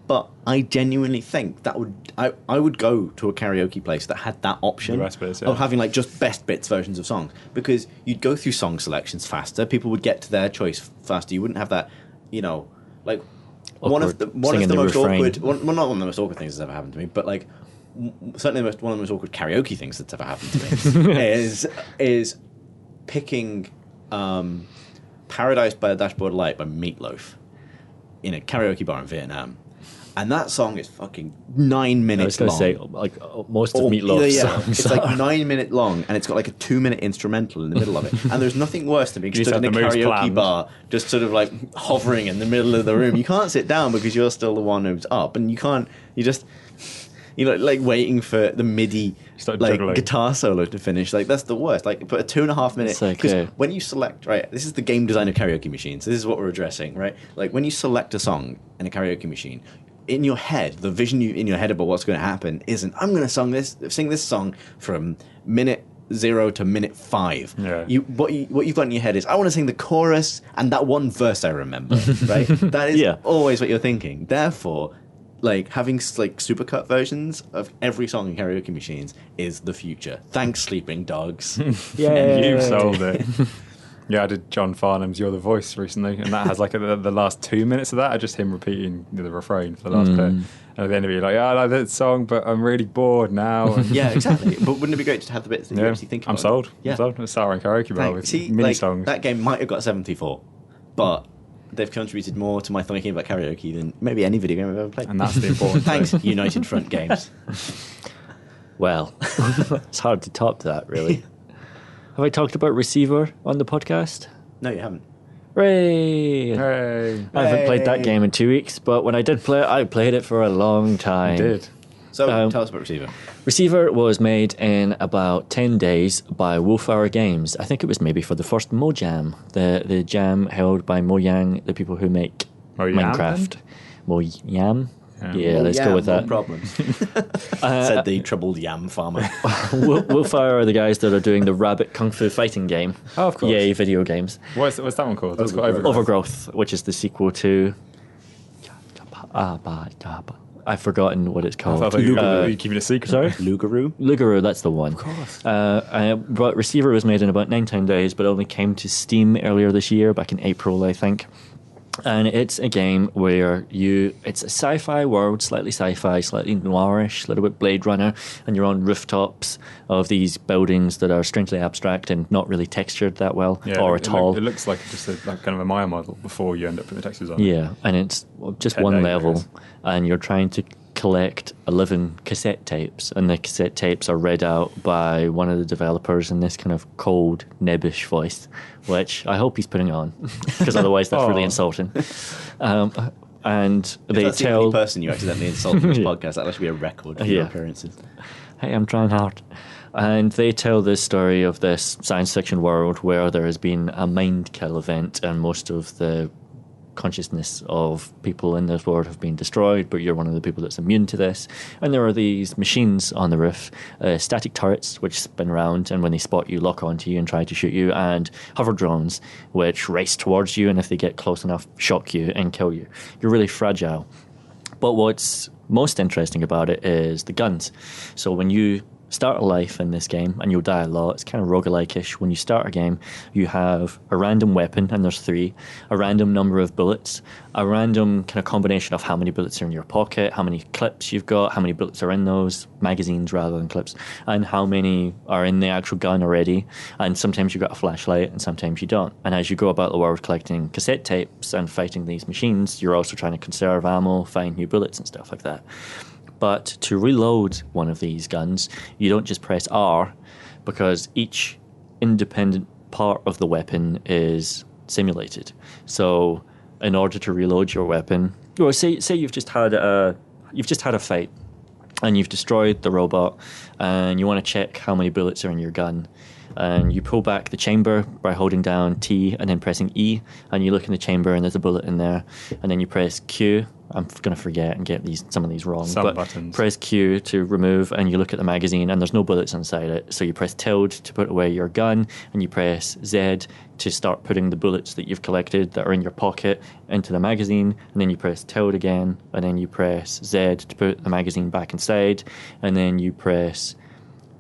but I genuinely think that I would go to a karaoke place that had that option of having like just best bits versions of songs, because you'd go through song selections faster. People would get to their choice faster. You wouldn't have that, like one of the most awkward. Well, not one of the most awkward things that's ever happened to me, but like certainly one of the most awkward karaoke things that's ever happened to me is picking "Paradise by the Dashboard Light" by Meatloaf in a karaoke bar in Vietnam. And that song is fucking 9 minutes long. I was going to say, like, most of Meatloaf's songs. It's like 9 minutes long, and it's got like a 2-minute instrumental in the middle of it. And there's nothing worse than being stood in a karaoke bar, just sort of like hovering in the middle of the room. You can't sit down because you're still the one who's up, and you're like waiting for the MIDI guitar solo to finish. Like, that's the worst. Like, put a 2.5 minute, because when you select, right, this is the game design of karaoke machines. This is what we're addressing, right? Like, when you select a song in a karaoke machine, in your head, the vision in your head about what's going to happen isn't, I'm going to sing this song from minute 0 to minute 5. Yeah. What you've got in your head is, I want to sing the chorus and that one verse I remember, right? That is always what you're thinking. Therefore, like, having like supercut versions of every song in karaoke machines is the future. Thanks, Sleeping Dogs. Yeah, you sold it. Yeah, I did John Farnham's "You're the Voice" recently, and that has like the last 2 minutes of that are just him repeating the refrain for the last bit. And at the end of it, you're like, I like that song, but I'm really bored now. Yeah, exactly. But wouldn't it be great to have the bits that you actually think about? I'm sold. Yeah. I'm sold. Let's start on karaoke bar with mini songs. That game might have got 74, but they've contributed more to my thinking about karaoke than maybe any video game I've ever played. And that's the important thing. Thanks, United Front Games. Well, it's hard to top that, really. Have I talked about Receiver on the podcast? No, you haven't. Hooray! I haven't played that game in 2 weeks, but when I did play it, I played it for a long time. You did. So, tell us about Receiver. Receiver was made in about 10 days by Wolfenstein Games. I think it was maybe for the first Mojam, the jam held by Mojang, the people who make Minecraft. Mojam? Yeah, let's go with that. No problem. Said the troubled yam farmer. Wolfenstein are the guys that are doing the Rabbit Kung Fu fighting game. Oh, of course. Yay, video games. What's that one called? That's got Overgrowth, which is the sequel to... I've forgotten what it's called. Are you keeping a secret? Sorry? Lugaru, that's the one. Of course. But Receiver was made in about 9-10 days, but only came to Steam earlier this year, back in April, I think. And it's a game where it's a sci-fi world, slightly sci-fi, slightly noirish, a little bit Blade Runner, and you're on rooftops of these buildings that are strangely abstract and not really textured that well, or at all. It looks like just like kind of a Maya model before you end up putting the textures on. Yeah, and it's just one level, and you're trying to collect 11 cassette tapes, and the cassette tapes are read out by one of the developers in this kind of cold, nebbish voice, which I hope he's putting on, because otherwise that's really insulting. And if they that's tell the only person you accidentally insult in this podcast, that'll actually be a record for your appearances. Hey, I'm trying hard. And they tell this story of this science fiction world where there has been a mind kill event and most of the consciousness of people in this world have been destroyed, but you're one of the people that's immune to this. And there are these machines on the roof, static turrets which spin around, and when they spot you, lock onto you and try to shoot you, and hover drones which race towards you, and if they get close enough, shock you and kill you. You're really fragile. But what's most interesting about it is the guns. So when you start a life in this game, and you'll die a lot, it's kind of roguelike-ish. When you start a game, you have a random weapon, and there's 3, a random number of bullets, a random kind of combination of how many bullets are in your pocket, how many clips you've got, how many bullets are in those, magazines rather than clips, and how many are in the actual gun already. And sometimes you've got a flashlight, and sometimes you don't. And as you go about the world collecting cassette tapes and fighting these machines, you're also trying to conserve ammo, find new bullets and stuff like that. But to reload one of these guns, you don't just press R, because each independent part of the weapon is simulated. So in order to reload your weapon, well, say you've just had a fight and you've destroyed the robot and you want to check how many bullets are in your gun. And you pull back the chamber by holding down T and then pressing E, and you look in the chamber and there's a bullet in there, and then you press Q. I'm going to forget and get some of these wrong. Some buttons. Press Q to remove, and you look at the magazine and there's no bullets inside it. So you press tilde to put away your gun, and you press Z to start putting the bullets that you've collected that are in your pocket into the magazine, and then you press tilde again, and then you press Z to put the magazine back inside, and then you press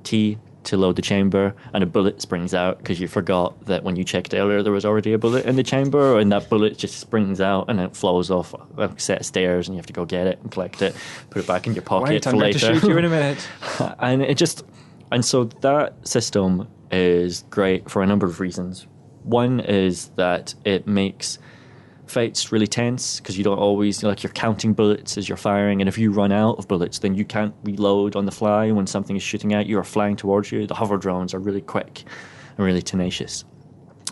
T to load the chamber, and a bullet springs out because you forgot that when you checked earlier there was already a bullet in the chamber, and that bullet just springs out and it flows off a set of stairs, and you have to go get it and collect it, put it back in your pocket. Wait, for I'm going later. to shoot you in a minute. And so that system is great for a number of reasons. One is that it makes fights really tense because you don't always, you're counting bullets as you're firing, and if you run out of bullets then you can't reload on the fly when something is shooting at you or flying towards you. The hover drones are really quick and really tenacious,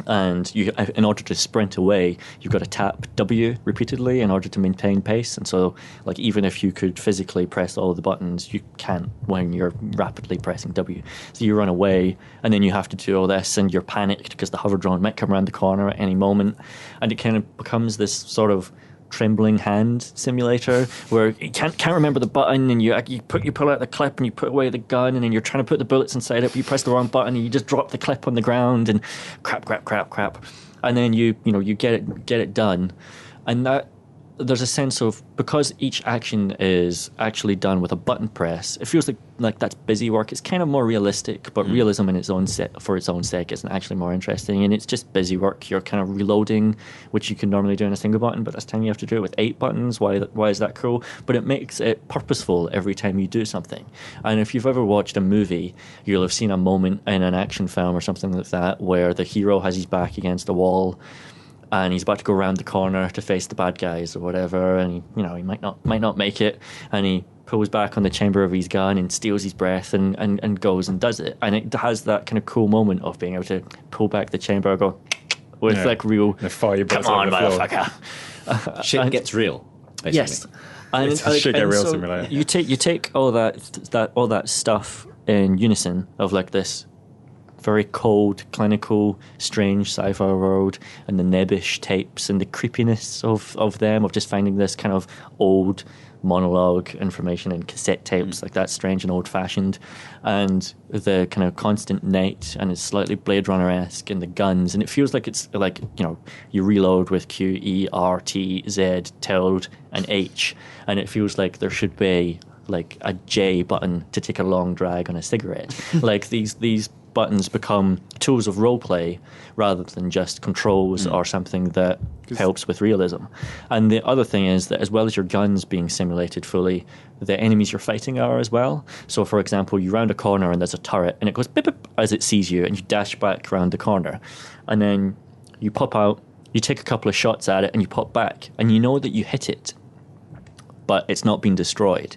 and you, in order to sprint away, you've got to tap W repeatedly in order to maintain pace. And so even if you could physically press all of the buttons, you can't when you're rapidly pressing W. So you run away, and then you have to do all this, and you're panicked because the hover drone might come around the corner at any moment, and it kind of becomes this sort of trembling hand simulator where you can't remember the button, and you pull out the clip and you put away the gun, and then you're trying to put the bullets inside it, but you press the wrong button and you just drop the clip on the ground, and crap, and then you get it done. And that there's a sense of, because each action is actually done with a button press, it feels like that's busy work. It's kind of more realistic, but realism in its own for its own sake isn't actually more interesting, and it's just busy work. You're kind of reloading, which you can normally do in a single button, but this time you have to do it with 8 buttons. Why is that cool? But it makes it purposeful every time you do something. And if you've ever watched a movie, you'll have seen a moment in an action film or something like that where the hero has his back against the wall, and he's about to go around the corner to face the bad guys or whatever, and he might not make it, and he pulls back on the chamber of his gun and steals his breath and goes and does it. And it has that kind of cool moment of being able to pull back the chamber and go with real, come on, motherfucker. Shit gets real, basically. Yes. And it's a shit get real simulator. You take all that stuff in unison of this very cold, clinical, strange sci-fi world, and the nebbish tapes and the creepiness of them, of just finding this kind of old monologue information in cassette tapes, that's strange and old-fashioned, and the kind of constant night, and it's slightly Blade Runner-esque, and the guns, and it feels like it's you reload with Q, E, R, T, Z, tilde, and H, and it feels like there should be a J button to take a long drag on a cigarette. These buttons become tools of roleplay rather than just controls or something that helps with realism. And the other thing is that as well as your guns being simulated fully, the enemies you're fighting are as well. So for example, you round a corner and there's a turret and it goes beep, beep as it sees you, and you dash back around the corner, and then you pop out, you take a couple of shots at it and you pop back, and you know that you hit it, but it's not been destroyed.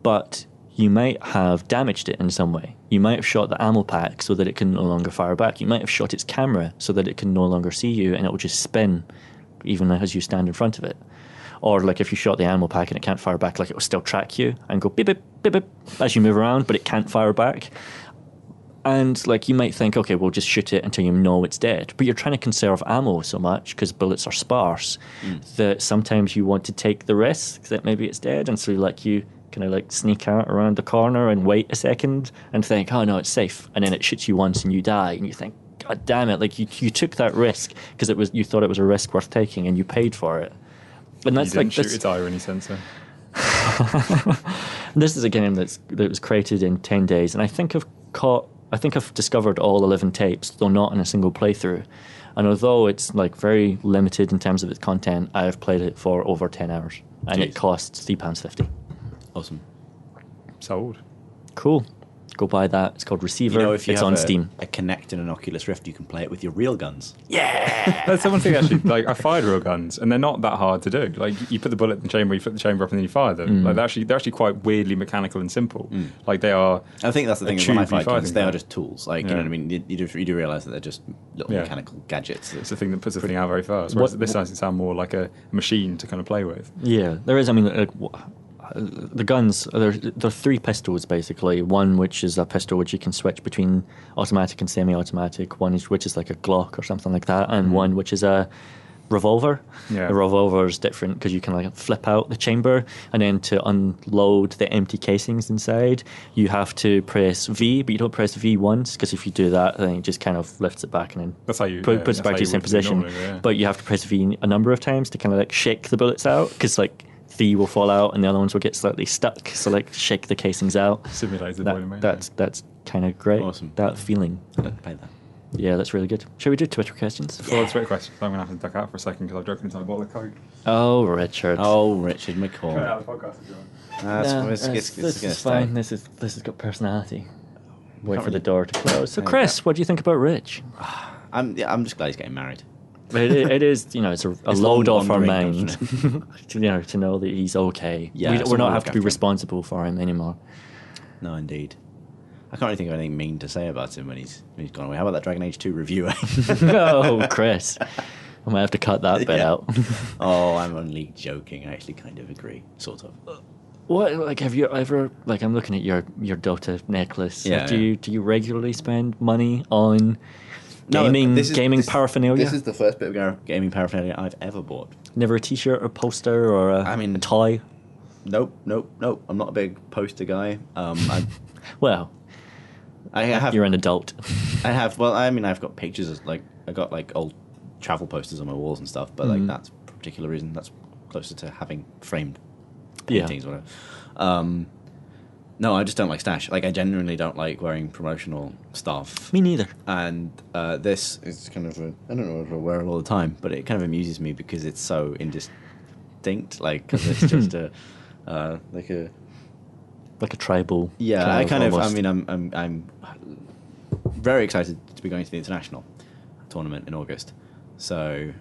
But you might have damaged it in some way. You might have shot the ammo pack so that it can no longer fire back. You might have shot its camera so that it can no longer see you, and it will just spin even as you stand in front of it. Or if you shot the ammo pack and it can't fire back, it will still track you and go beep beep beep, beep, as you move around, but it can't fire back. And like you might think, okay, we'll just shoot it until you know it's dead. But you're trying to conserve ammo so much because bullets are sparse that sometimes you want to take the risk that maybe it's dead, and so like you kind of like sneak out around the corner and wait a second and think, oh no, it's safe, and then it shoots you once and you die, and you think, God damn it! Like you took that risk because you thought it was a risk worth taking, and you paid for it. And that's you didn't shoot its irony sensor. This is a game that was created in 10 days, and I think I've discovered all 11 tapes, though not in a single playthrough. And although it's like very limited in terms of its content, I've played it for over 10 hours, and it costs £3.50. Awesome. Sold. Cool. Go buy that. It's called Receiver. You know, if you it's have on Steam. a Kinect and an Oculus Rift, you can play it with your real guns. Yeah. That's the one thing actually. Like I fired real guns, and they're not that hard to do. Like you put the bullet in the chamber, you flip the chamber up, and then you fire them. Like they're actually quite weirdly mechanical and simple. Like they are. I think that's the thing when I fire guns, they are gun. just tools. Like you know what I mean. You do realise that they're just little mechanical gadgets. It's the thing that puts the thing out very fast. Whereas this doesn't sound more like a machine to kind of play with. Yeah, there is. I mean, the guns, there are 3 pistols basically. One which is a pistol which you can switch between automatic and semi-automatic. One which is like a Glock or something like that, and one which is a revolver. Yeah. The revolver is different because you can like flip out the chamber, and then to unload the empty casings inside, you have to press V, but you don't press V once, because if you do that, then it just kind of lifts it back and then That's how you puts it back to the same position. But you have to press V a number of times to kind of like shake the bullets out, because like 3 will fall out and the other ones will get slightly stuck. So like shake the casings out. Simulates the boiling. That's kind of great. Awesome. That feeling. I don't play that. Yeah, that's really good. Shall we do Twitter questions? Before the Twitter questions, I'm going to have to duck out for a second because I've drunk into a bottle of Coke. Oh, Richard. Oh, Richard McCall. Cut out of the podcast if you want. This is fine. This has got personality. Wait for the door to close. So, Chris, what do you think about Rich? I'm just glad he's getting married. It is, it's a load off our wandering, mind, to know that he's okay. Yeah, we're not have to be responsible for him anymore. No, indeed. I can't really think of anything mean to say about him when he's gone away. How about that Dragon Age 2 review? Oh, Chris. I might have to cut that bit out. Oh, I'm only joking. I actually kind of agree. Sort of. What, like, have you ever, like, I'm looking at your Dota necklace. Yeah, Like, do you regularly spend money on gaming paraphernalia? This is the first bit of gaming paraphernalia I've ever bought. Never a t-shirt or poster or a toy? Nope. I'm not a big poster guy. Well, I have. You're an adult. I have. Well, I mean, I've got pictures. I got like old travel posters on my walls and stuff. But like that's for a particular reason. That's closer to having framed paintings or whatever. No, I just don't like stash. Like, I genuinely don't like wearing promotional stuff. Me neither. And this is kind of I don't know if I wear it all the time, but it kind of amuses me because it's so indistinct. Like, cause it's just like a tribal. Yeah, I kind of. I mean, I'm very excited to be going to the international tournament in August. So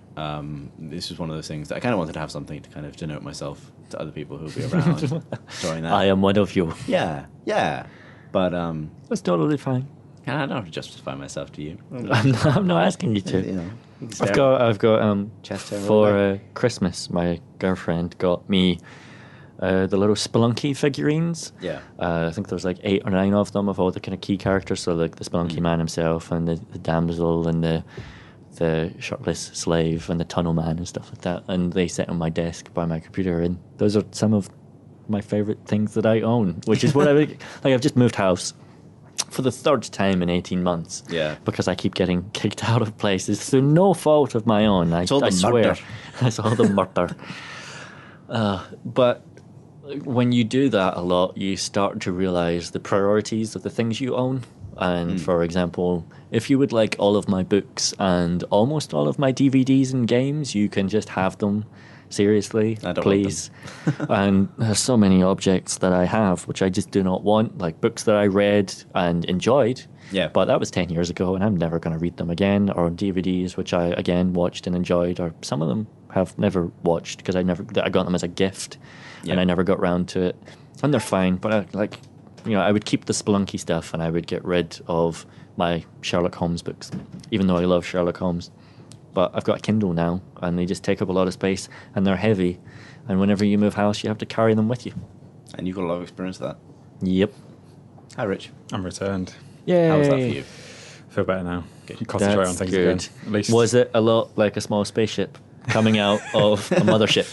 this was one of those things that I kind of wanted to have something to kind of denote myself to other people who will be around during that. I am one of you. Yeah. But that's totally fine. I don't have to justify myself to you. I'm not asking you to. You know, I've got for Christmas, my girlfriend got me the little Spelunky figurines. Yeah. I think there's like 8 or 9 of them of all the kind of key characters. So like the Spelunky man himself and the damsel and the shirtless slave and the tunnel man and stuff like that. And they sit on my desk by my computer, and those are some of my favourite things that I own, which is what I've just moved house for the 3rd time in 18 months. Yeah. Because I keep getting kicked out of places through no fault of my own. I swear. It's all the murder. But when you do that a lot, you start to realise the priorities of the things you own. And for example, if you would like all of my books and almost all of my DVDs and games, you can just have them. Seriously, please. And there's so many objects that I have which I just do not want, like books that I read and enjoyed. Yeah. But that was 10 years ago, and I'm never going to read them again. Or DVDs, which I again watched and enjoyed, or some of them have never watched because I got them as a gift, and I never got round to it. And they're fine, but I would keep the Spelunky stuff, and I would get rid of my Sherlock Holmes books, even though I love Sherlock Holmes. But I've got a Kindle now, and they just take up a lot of space, and they're heavy. And whenever you move house, you have to carry them with you. And you've got a lot of experience with that. Yep. Hi, Rich. I'm returned. Yay. How was that for you? Feel better now. Good. Concentrate on That's things good. again. At least Was it a lot like a small spaceship coming out of a mothership?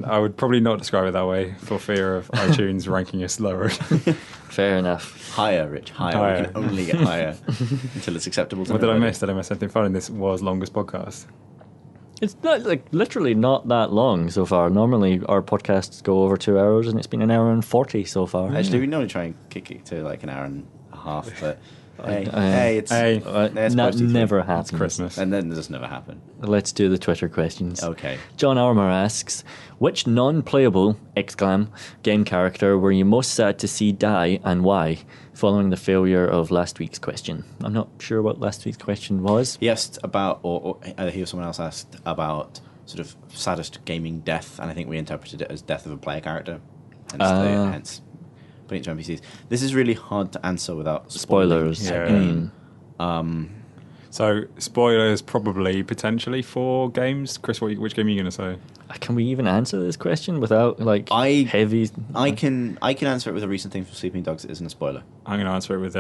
I would probably not describe it that way for fear of iTunes ranking us lower. Fair enough. Higher, Rich. Higher. Higher. We can only get higher until it's acceptable to What did I everybody. miss? Did I miss anything fun? This was longest podcast. It's not like literally not that long so far. Normally our podcasts go over 2 hours, and it's been 1 hour and 40 so far. Actually, we normally try and kick it to like an hour and a half, but hey, it's Hey. they're That supposed to be never free. happens. It's Christmas. And then this never happen. Let's do the Twitter questions. Okay. John Armour asks, which non-playable game character were you most sad to see die and why, following the failure of last week's question? I'm not sure what last week's question was. He asked about, or either he or someone else asked about sort of saddest gaming death, and I think we interpreted it as death of a player character, hence putting it to NPCs. This is really hard to answer without spoiling. Spoilers. Yeah. So spoilers probably potentially for games. Chris, which game are you going to say? Can we even answer this question without heavy? I can answer it with a recent thing from Sleeping Dogs that isn't a spoiler. I'm going to answer it with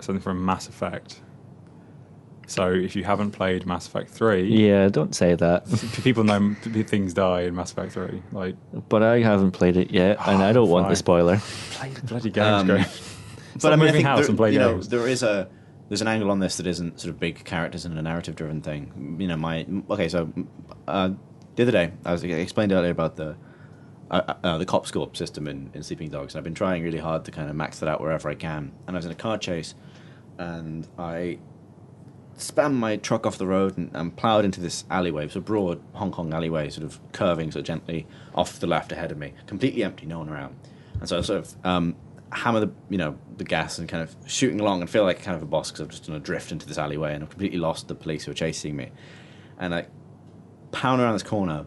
something from Mass Effect. So if you haven't played Mass Effect 3, Yeah, don't say that. people know things die in Mass Effect 3. Like, But I haven't played it yet, and I don't want the fine. spoiler. play the bloody games, great. But I mean, I think house and play games. there's an angle on this that isn't sort of big characters and a narrative-driven thing. You know, the other day I explained earlier about the cop score system in Sleeping Dogs, and I've been trying really hard to kind of max that out wherever I can. And I was in a car chase, and I spammed my truck off the road and ploughed into this alleyway. It's a broad Hong Kong alleyway, sort of curving sort of gently off to the left ahead of me, completely empty, no one around. And so I sort of hammer the gas and kind of shooting along and feel like kind of a boss because I've just done a drift into this alleyway and I've completely lost the police who are chasing me. And I pound around this corner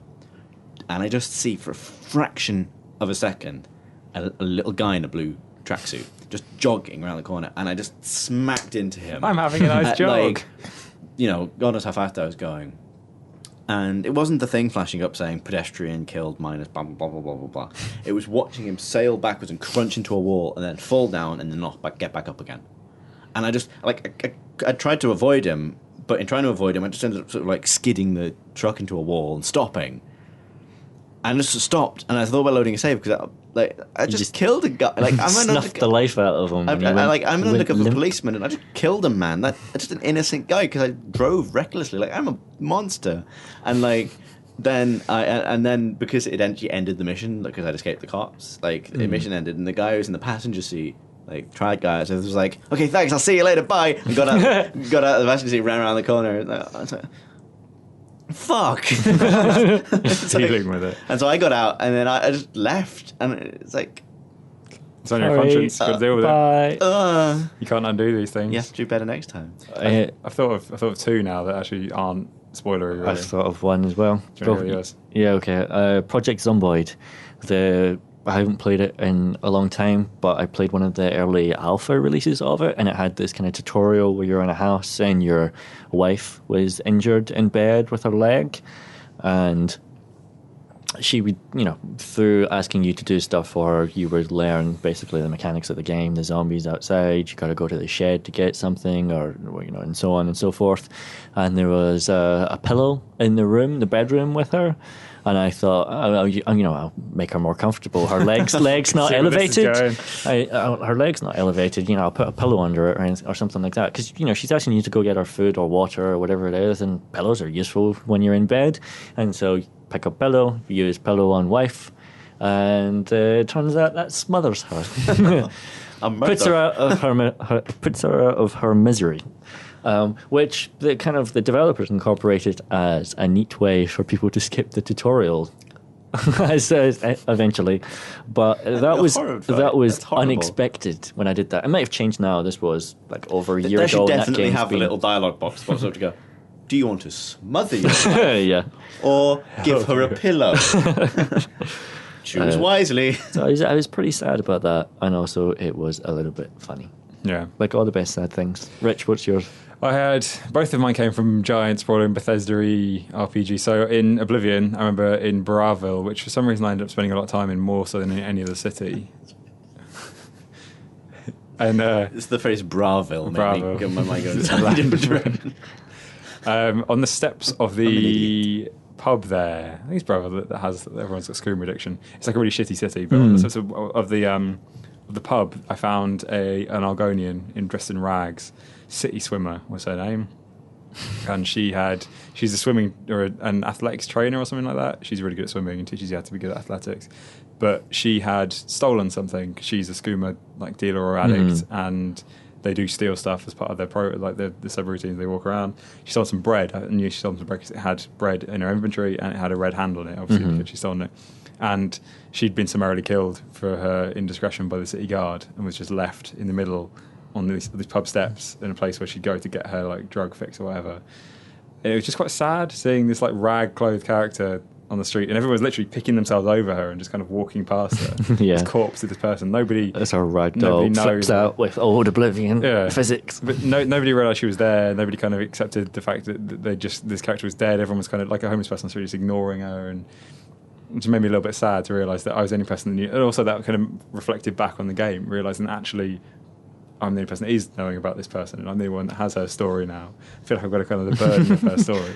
and I just see for a fraction of a second a little guy in a blue tracksuit just jogging around the corner, and I just smacked into him. I'm having a nice jog. God knows how fast I was going. And it wasn't the thing flashing up saying pedestrian killed minus blah, blah, blah, blah, blah, blah. It was watching him sail backwards and crunch into a wall and then fall down and then get back up again. And I just, I tried to avoid him, but in trying to avoid him, I just ended up sort of skidding the truck into a wall and stopping. And just stopped, and I thought about loading a save because I just killed a guy. I'm Snuffed the life out of him. I'm an undercover policeman, and I just killed a man. That's just an innocent guy because I drove recklessly. I'm a monster, and then because it actually ended the mission because I'd escaped the cops. The mission ended, and the guy who was in the passenger seat, tried guys, so it was like, okay, thanks, I'll see you later, bye. And got out of the passenger seat, ran around the corner. And I was like, fuck. Dealing with it. And so I got out, and then I just left, and it's like, It's on your conscience. Got to deal with it. Bye. You can't undo these things. you have to do better next time. I've thought of two now that actually aren't spoilery. Really. I've thought of one as well. Do you want to hear yours? Yeah, okay. Project Zomboid. I haven't played it in a long time, but I played one of the early alpha releases of it, and it had this kind of tutorial where you're in a house and your wife was injured in bed with her leg, and she would, through asking you to do stuff for her, you would learn basically the mechanics of the game, the zombies outside, you got to go to the shed to get something, or, and so on and so forth. And there was a pillow in the bedroom with her. And I thought, I'll make her more comfortable. Her legs not elevated. Her legs not elevated. I'll put a pillow under it or something like that. Because she's asking you to go get her food or water or whatever it is, and pillows are useful when you're in bed. And so you pick up pillow, you use pillow on wife, and it turns out that smothers her, puts her out of her misery. Which the developers incorporated as a neat way for people to skip the tutorial, eventually. But that was unexpected when I did that. It might have changed now. This was over a year ago. They should and definitely that have a little dialogue box pops up to go, do you want to smother your wife? yeah. Or give her a pillow? Choose wisely. So I was pretty sad about that, and also it was a little bit funny. Yeah. Like all the best sad things. Rich, what's yours? I had both of mine came from giant sprawling Bethesda-y RPG. So in Oblivion, I remember in Bravil, which for some reason I ended up spending a lot of time in more so than in any other city. And It's the phrase Braville. Bravo. Get my mind going to a different direction. on the steps of the pub there, I think it's Bravo that has everyone's got skooma addiction. It's like a really shitty city, but on the steps of the pub, I found an Argonian dressed in rags. City swimmer was her name, and she's a swimming or an athletics trainer or something like that. She's really good at swimming and teaches you how to be good at athletics. But she had stolen something. She's a skooma like dealer or addict, and they do steal stuff as part of their the subroutines. They walk around. She stole some bread. I knew she stole some bread because it had bread in her inventory and it had a red handle on it. Obviously, because she'd stolen it. And she'd been summarily killed for her indiscretion by the city guard and was just left in the middle on these pub steps in a place where she'd go to get her like drug fix or whatever. It was just quite sad seeing this like rag clothed character on the street, and everyone was literally picking themselves over her and just kind of walking past her. Yeah. This corpse of this person. Nobody. That's our ragdoll flips out with old oblivion physics. But nobody realised she was there. Nobody kind of accepted the fact that this character was dead. Everyone was kind of like a homeless person on the street, just ignoring her, and it just made me a little bit sad to realise that I was the only person that knew. And also that kind of reflected back on the game, realising that actually I'm the only person that is knowing about this person, and I'm the one that has her story now. I feel like I've got a kind of the burden of her story.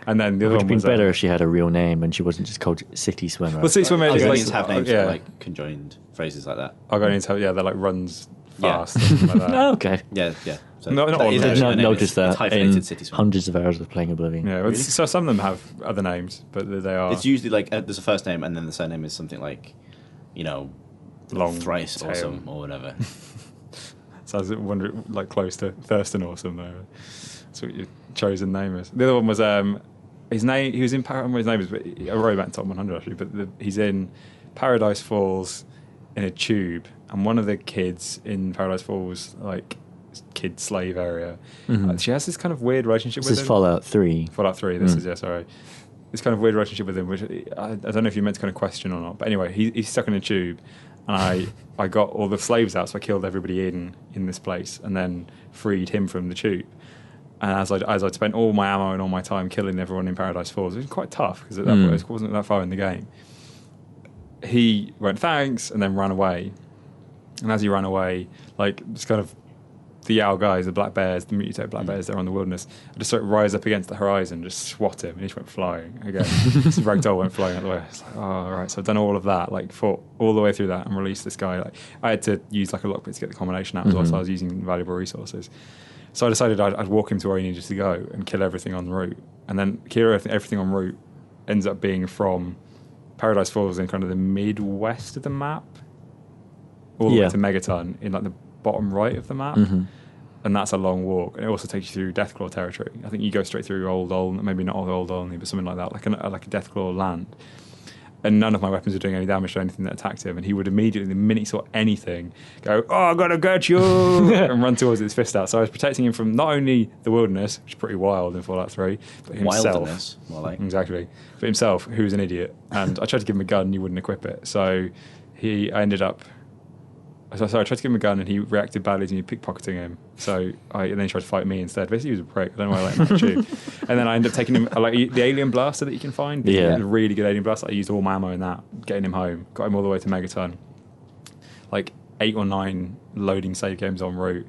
And then the other one was better if she had a real name and she wasn't just called City Swimmer. Well, City Swimmer is Argonians have names for like conjoined phrases like that. Argonians have, they're like runs fast. Or something like that. Oh, okay. Yeah. So not that all is of them. I did not actually the name. notice that It's hyphenated in City Swimmer. hundreds of hours of playing Oblivion. Yeah, well, so some of them have other names, but they are. It's usually like there's a first name and then the surname is something like, long thrice tail. awesome or whatever. So I was wondering, like close to Thurston Awesome though. That's what your chosen name is. The other one was his name. He was in I don't know what his name is, but I wrote about in top 100 actually. But he's in Paradise Falls in a tube, and one of the kids in Paradise Falls, like kid slave area, she has this kind of weird relationship with him. This is Fallout 3. Fallout 3. This is sorry. This kind of weird relationship with him, which I don't know if you're meant to kind of question or not. But anyway, he's stuck in a tube. And I got all the slaves out, so I killed everybody in this place, and then freed him from the tube. And as I'd spent all my ammo and all my time killing everyone in Paradise Falls, it was quite tough because at that point it wasn't that far in the game. He went thanks and then ran away. And as he ran away, like just kind of the Yow guys, the black bears, the mutated black bears that are on the wilderness, I just sort of rise up against the horizon, just swat him, and he just went flying again. This ragdoll went flying out the way. It's like, oh, all right. So I've done all of that, like fought all the way through that and released this guy. Like I had to use like a lockpick to get the combination out as well, so I was using valuable resources. So I decided I'd walk him to where he needed to go and kill everything en route. And then kill everything en route ends up being from Paradise Falls in kind of the midwest of the map, all the way to Megaton in like the bottom right of the map. And that's a long walk. And it also takes you through Deathclaw territory. I think you go straight through Old Olney, maybe not Old Olney, but something like that, like a Deathclaw land. And none of my weapons were doing any damage to anything that attacked him. And he would immediately, the minute he saw anything, go, oh, I gotta get you, and run towards his fist out. So I was protecting him from not only the wilderness, which is pretty wild in Fallout 3, but himself. Wilderness, more like. Exactly. But himself, who was an idiot. And I tried to give him a gun and he wouldn't equip it. So I ended up... So I tried to give him a gun and he reacted badly to me pickpocketing him. So and then he tried to fight me instead. Basically, he was a prick. I don't know why I let him shoot. And then I ended up taking him, like the alien blaster that you can find. Yeah. The really good alien blaster. I used all my ammo in that, getting him home. Got him all the way to Megaton. Like 8 or 9 loading save games en route.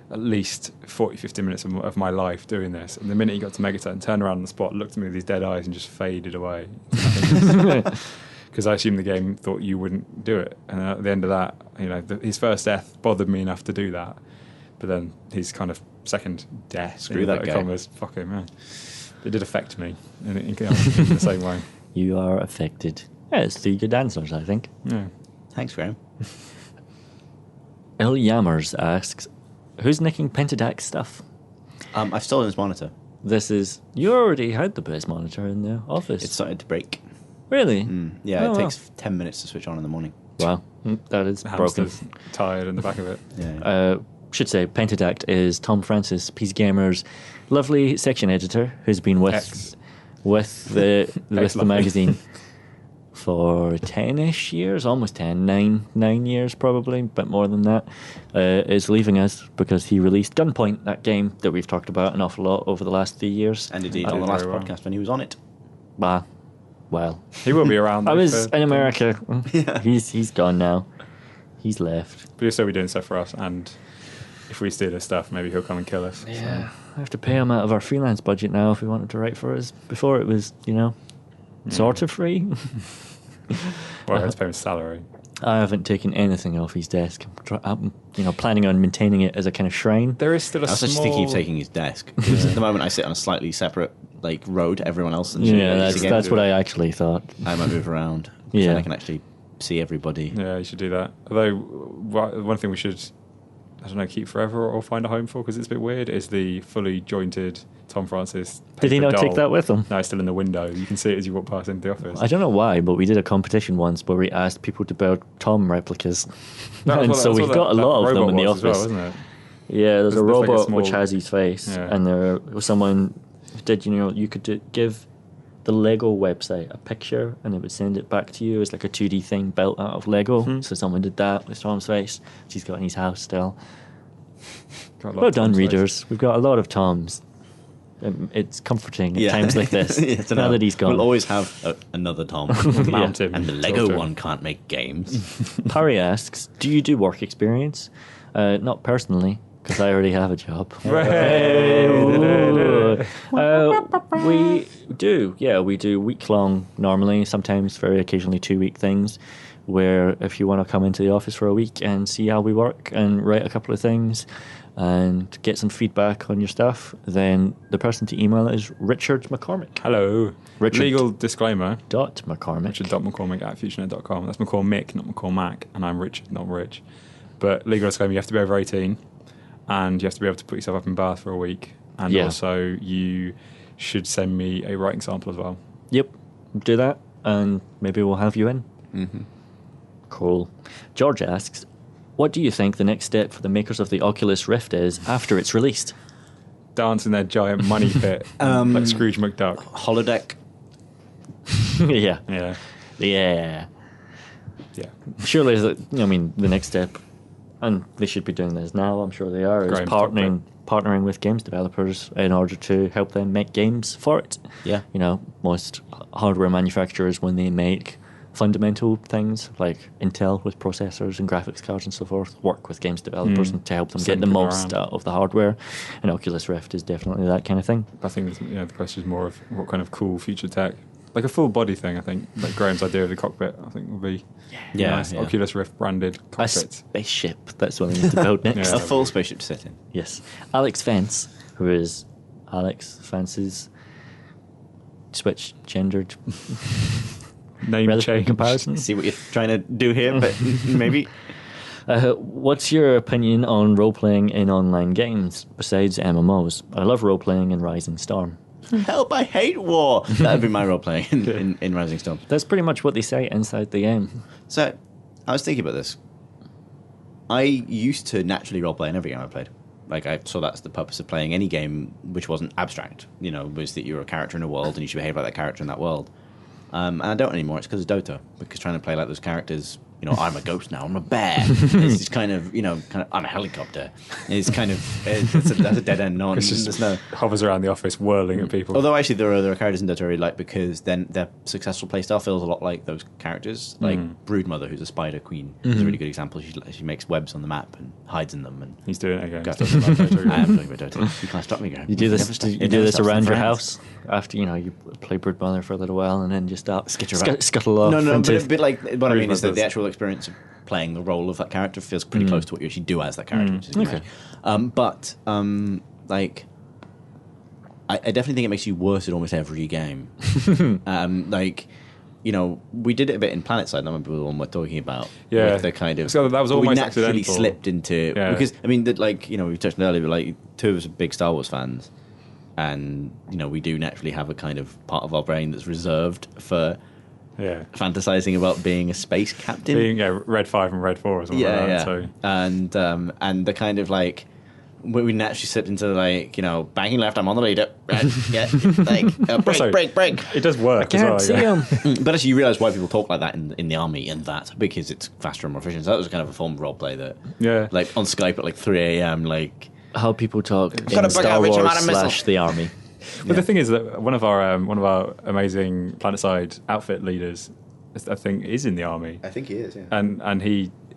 At least 40, 50 minutes of my life doing this. And the minute he got to Megaton, turned around on the spot, looked at me with his dead eyes and just faded away. Because I assumed the game thought you wouldn't do it. And at the end of that, his first death bothered me enough to do that. But then his kind of second death, screw that guy. Fuck him, man. It did affect me in the same way. You are affected. Yeah, it's 3 good answers, I think. Yeah. Thanks, Graham. El Yammers asks, who's nicking Pentadac's stuff? I've stolen his monitor. You already had the base monitor in the office. It started to break. Really? Yeah, it takes 10 minutes to switch on in the morning. Wow, that is The broken. hamster's tired in the back of it. Yeah. Should say Pentadact is Tom Francis, PC Gamer's lovely section editor, who's been with the magazine for 10-ish years, almost 10, 9 years probably, but more than that, is leaving us because he released Gunpoint, that game that we've talked about an awful lot over the last 3 years. And indeed, on the last podcast when he was on it. Well, he will be around. I was in America. Yeah. He's gone now. He's left. But he'll still be doing stuff for us, and if we steal his stuff, maybe he'll come and kill us. Yeah, I have to pay him out of our freelance budget now if we wanted to write for us. Before it was, sort of free. Well, I have to pay him his salary. I haven't taken anything off his desk. I'm planning on maintaining it as a kind of shrine. There is still a I was small... just thinking of taking his desk. Because at the moment I sit on a slightly separate road to everyone else. And That's what I actually thought. I might move around. Yeah. So I can actually see everybody. Yeah, you should do that. Although, one thing we should, I don't know, keep forever or find a home for, because it's a bit weird, is the fully jointed Tom Francis paper Did he not doll. take that with him? No, it's still in the window. You can see it as you walk past into the office. I don't know why, but we did a competition once where we asked people to build Tom replicas. And so we've got a lot of them in the office. As well, isn't it? Yeah, there's a like a robot small- which has his face, Yeah. and there was someone who did, you could give the Lego website a picture and it would send it back to you as like a 2D thing built out of Lego. So someone did that with Tom's face. He's got in his house still. Got a lot Well of done, Tom's readers. We've got a lot of Toms. It's comforting at times like this. Yeah, to now know. that he's gone. We'll always have another Tom. Mount him. And the Talk Lego to him. one can't make games. Parry asks, do you do work experience? Not personally, because I already have a job. We do, yeah. We do week-long normally, sometimes very occasionally 2-week things, where if you want to come into the office for a week and see how we work and write a couple of things and get some feedback on your stuff, then the person to email is Richard McCormick. Hello. Richard. Legal disclaimer. McCormick. Richard.McCormick@futurenet.com. That's McCormick, not McCormack, and I'm Richard, not Rich. But legal disclaimer, you have to be over 18, and you have to be able to put yourself up in Bath for a week. And also, you should send me a writing sample as well. Yep, do that, and maybe we'll have you in. Mm-hmm. Cool. George asks, what do you think the next step for the makers of the Oculus Rift is after it's released? Dance in their giant money pit, like Scrooge McDuck. Holodeck. Yeah. Yeah. Yeah. Yeah. Surely, the next step, and they should be doing this now, I'm sure they are, is Graham's partnering with games developers in order to help them make games for it. Yeah. Most hardware manufacturers, when they make fundamental things like Intel with processors and graphics cards and so forth, work with games developers and to help them Send get the people most around. out of the hardware. And Oculus Rift is definitely that kind of thing. I think the question is more of what kind of cool future tech. Like a full body thing, I think. Like Graham's idea of the cockpit, I think would be nice. Yeah. Oculus Rift branded A cockpits. spaceship, that's what we need to build next. Yeah. A full spaceship to sit in. Yes. Alex Fence, who is Alex Fence's switch gendered Name relative change. comparison. See what you're trying to do here, but maybe. What's your opinion on role-playing in online games besides MMOs? I love role-playing in Rising Storm. Help, I hate war. That would be my role playing in Rising Storm. That's pretty much what they say inside the game. So, I was thinking about this. I used to naturally role play in every game I played. I saw that's the purpose of playing any game which wasn't abstract. Was that you're a character in a world and you should behave like that character in that world. And I don't anymore. It's because of Dota. Because trying to play like those characters, I'm a ghost now. I'm a bear. It's just kind of, I'm a helicopter. It's kind of that's a dead end. No, It's just there's no. hovers around the office whirling at people. Although actually there are characters in Dota I really like because then their successful playstyle feels a lot like those characters. Like Broodmother, who's a spider queen, is a really good example. She makes webs on the map and hides in them. And He's doing it again. Go- He's talking about Dota I am again. talking about Dota. You can't stop me, Graham. You do this. Never stop- You it do never this stops around the your friends. house after you play Broodmother for a little while and then just start Skitter about. scuttle off. No, into, but like what I mean is that Broodmother's- the actual experience of playing the role of that character feels pretty close to what you actually do as that character. Which is Okay. great. I definitely think it makes you worse at almost every game. We did it a bit in PlanetSide. I remember the one we're talking about. Yeah. With the kind of. So that was but we almost naturally accidental. slipped into Yeah. because we touched on it earlier, but two of us are big Star Wars fans, and we do naturally have a kind of part of our brain that's reserved for Yeah. fantasizing about being a space captain. Being Red 5 and Red 4 or something like that. So. And the kind of we naturally slipped into banging left, I'm on the leader. Break. It does work as well. Can't see him. But actually, you realise why people talk like that in the army and that because it's faster and more efficient. So that was kind of a form of role play that, Yeah. on Skype at 3 a.m. How people talk Gotta in bring Star out Richard Wars Madden missile. / the army. But the thing is that one of our amazing PlanetSide outfit leaders, I think, is in the army. I think he is. Yeah. And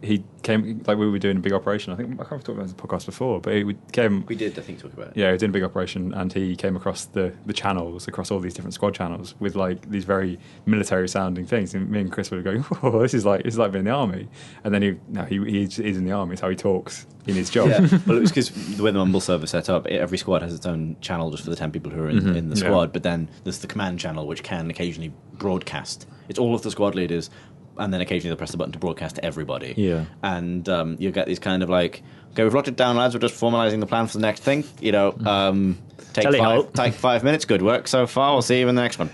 he came, like we were doing a big operation. I think I can't talk about this podcast before, but he came. We did, I think, talk about it. Yeah, he was doing a big operation, and he came across the channels, across all these different squad channels, with like these very military sounding things. And me and Chris were going, "Oh, this is like being in the army." And then he's in the army. It's how he talks in his job. Yeah. Well, it was because the way the Mumble server set up, every squad has its own channel just for the 10 people who are in the squad. But then there's the command channel, which can occasionally broadcast. It's all of the squad leaders. And then occasionally they'll press the button to broadcast to everybody. Yeah. And you get these kind of like, okay, we've locked it down, lads. We're just formalising the plan for the next thing. You know, take 5 minutes. Good work so far. We'll see you in the next one.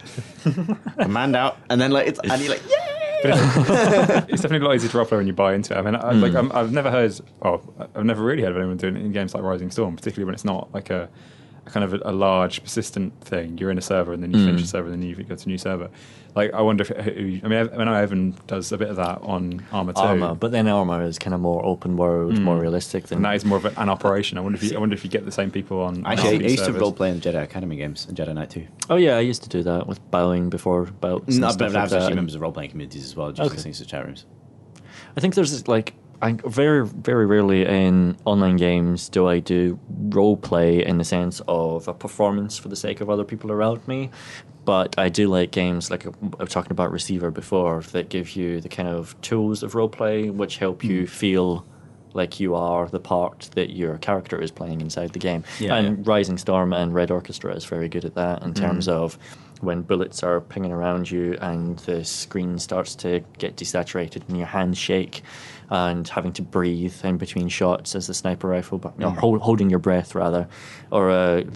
Command out. And then and you're like, yay! It's definitely a lot easier to roleplay when you buy into it. I mean, I've never really heard of anyone doing it in games like Rising Storm, particularly when it's not like a kind of a large, persistent thing. You're in a server and then you finish a server and then you go to a new server. Like, I wonder if I know Evan does a bit of that on Armour 2. But then Armour is kind of more open world, more realistic. And that is more of an operation. I wonder if you get the same people on. Actually, I used to role play in Jedi Academy games and Jedi Knight 2. Oh yeah, I used to do that with bowing before bouts. No, but I was actually members of role playing communities as well, just listening to chat rooms. I think there's very, very rarely in online games do I do role play in the sense of a performance for the sake of other people around me. But I do like games like I was talking about Receiver before that give you the kind of tools of role play which help you feel like you are the part that your character is playing inside the game. Rising Storm and Red Orchestra is very good at that in terms of when bullets are pinging around you and the screen starts to get desaturated and your hands shake and having to breathe in between shots as the sniper rifle, or holding your breath rather, or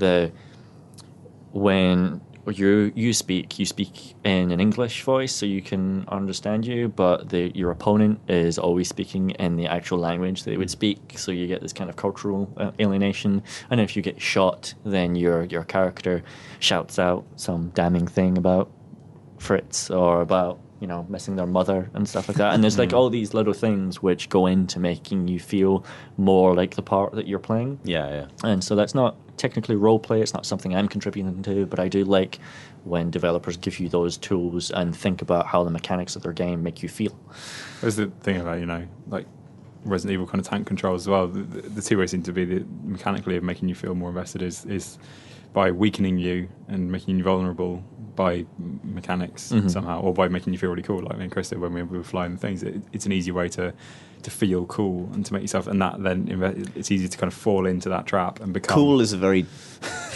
when you speak in an English voice so you can understand you, but your opponent is always speaking in the actual language they would speak, so you get this kind of cultural alienation. And if you get shot, then your character shouts out some damning thing about Fritz or about missing their mother and stuff like that. And there's like all these little things which go into making you feel more like the part that you're playing. Yeah. And so that's not technically role play. It's not something I'm contributing to, but I do like when developers give you those tools and think about how the mechanics of their game make you feel. There's the thing about like Resident Evil kind of tank controls as well. The two ways seem to be mechanically of making you feel more invested is by weakening you and making you vulnerable by mechanics somehow, or by making you feel really cool, like me and Chris did when we were flying the things. It's an easy way to feel cool and to make yourself, and that then it's easy to kind of fall into that trap and become cool. Is a very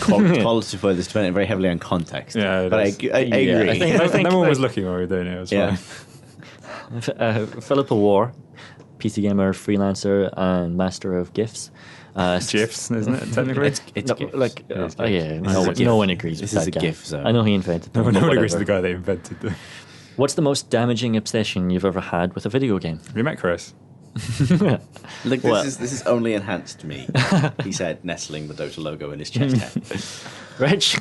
qualitative word that's dependent very heavily on context. Yeah, but I agree. I think no one was looking when we were doing it. It was fine. Philippa War, PC gamer, freelancer, and master of GIFs. GIFs, isn't it? Technically, it's GIFs. No one agrees with this that is a guy. GIF zone. I know he invented them. No one agrees with the guy that invented them. What's the most damaging obsession you've ever had with a video game? Have you met Chris? Look, this is only enhanced me. He said, nestling the Dota logo in his chest hair. Rich?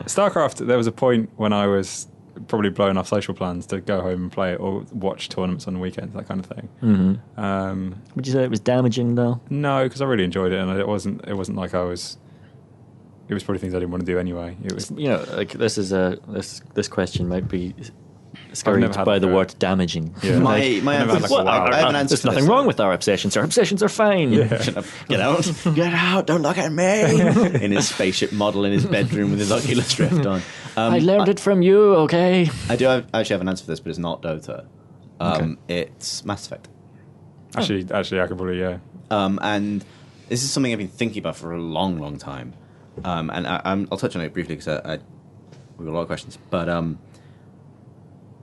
StarCraft, there was a point when I was probably blowing off social plans to go home and play it or watch tournaments on the weekends, that kind of thing. Would you say it was damaging though? No, because I really enjoyed it, and it wasn't like I was. It was probably things I didn't want to do anyway. It was, this question might be scurried by the word damaging. Yeah. My answer. I have an answer. There's nothing wrong with our obsessions. Our obsessions are fine. Yeah. Get out! Don't look at me! In his spaceship model in his bedroom with his Oculus Rift on. I learned it from you. Okay. I actually have an answer for this, but it's not Dota. It's Mass Effect. Actually, I could probably and this is something I've been thinking about for a long, long time. And I'll touch on it briefly because we've got a lot of questions. But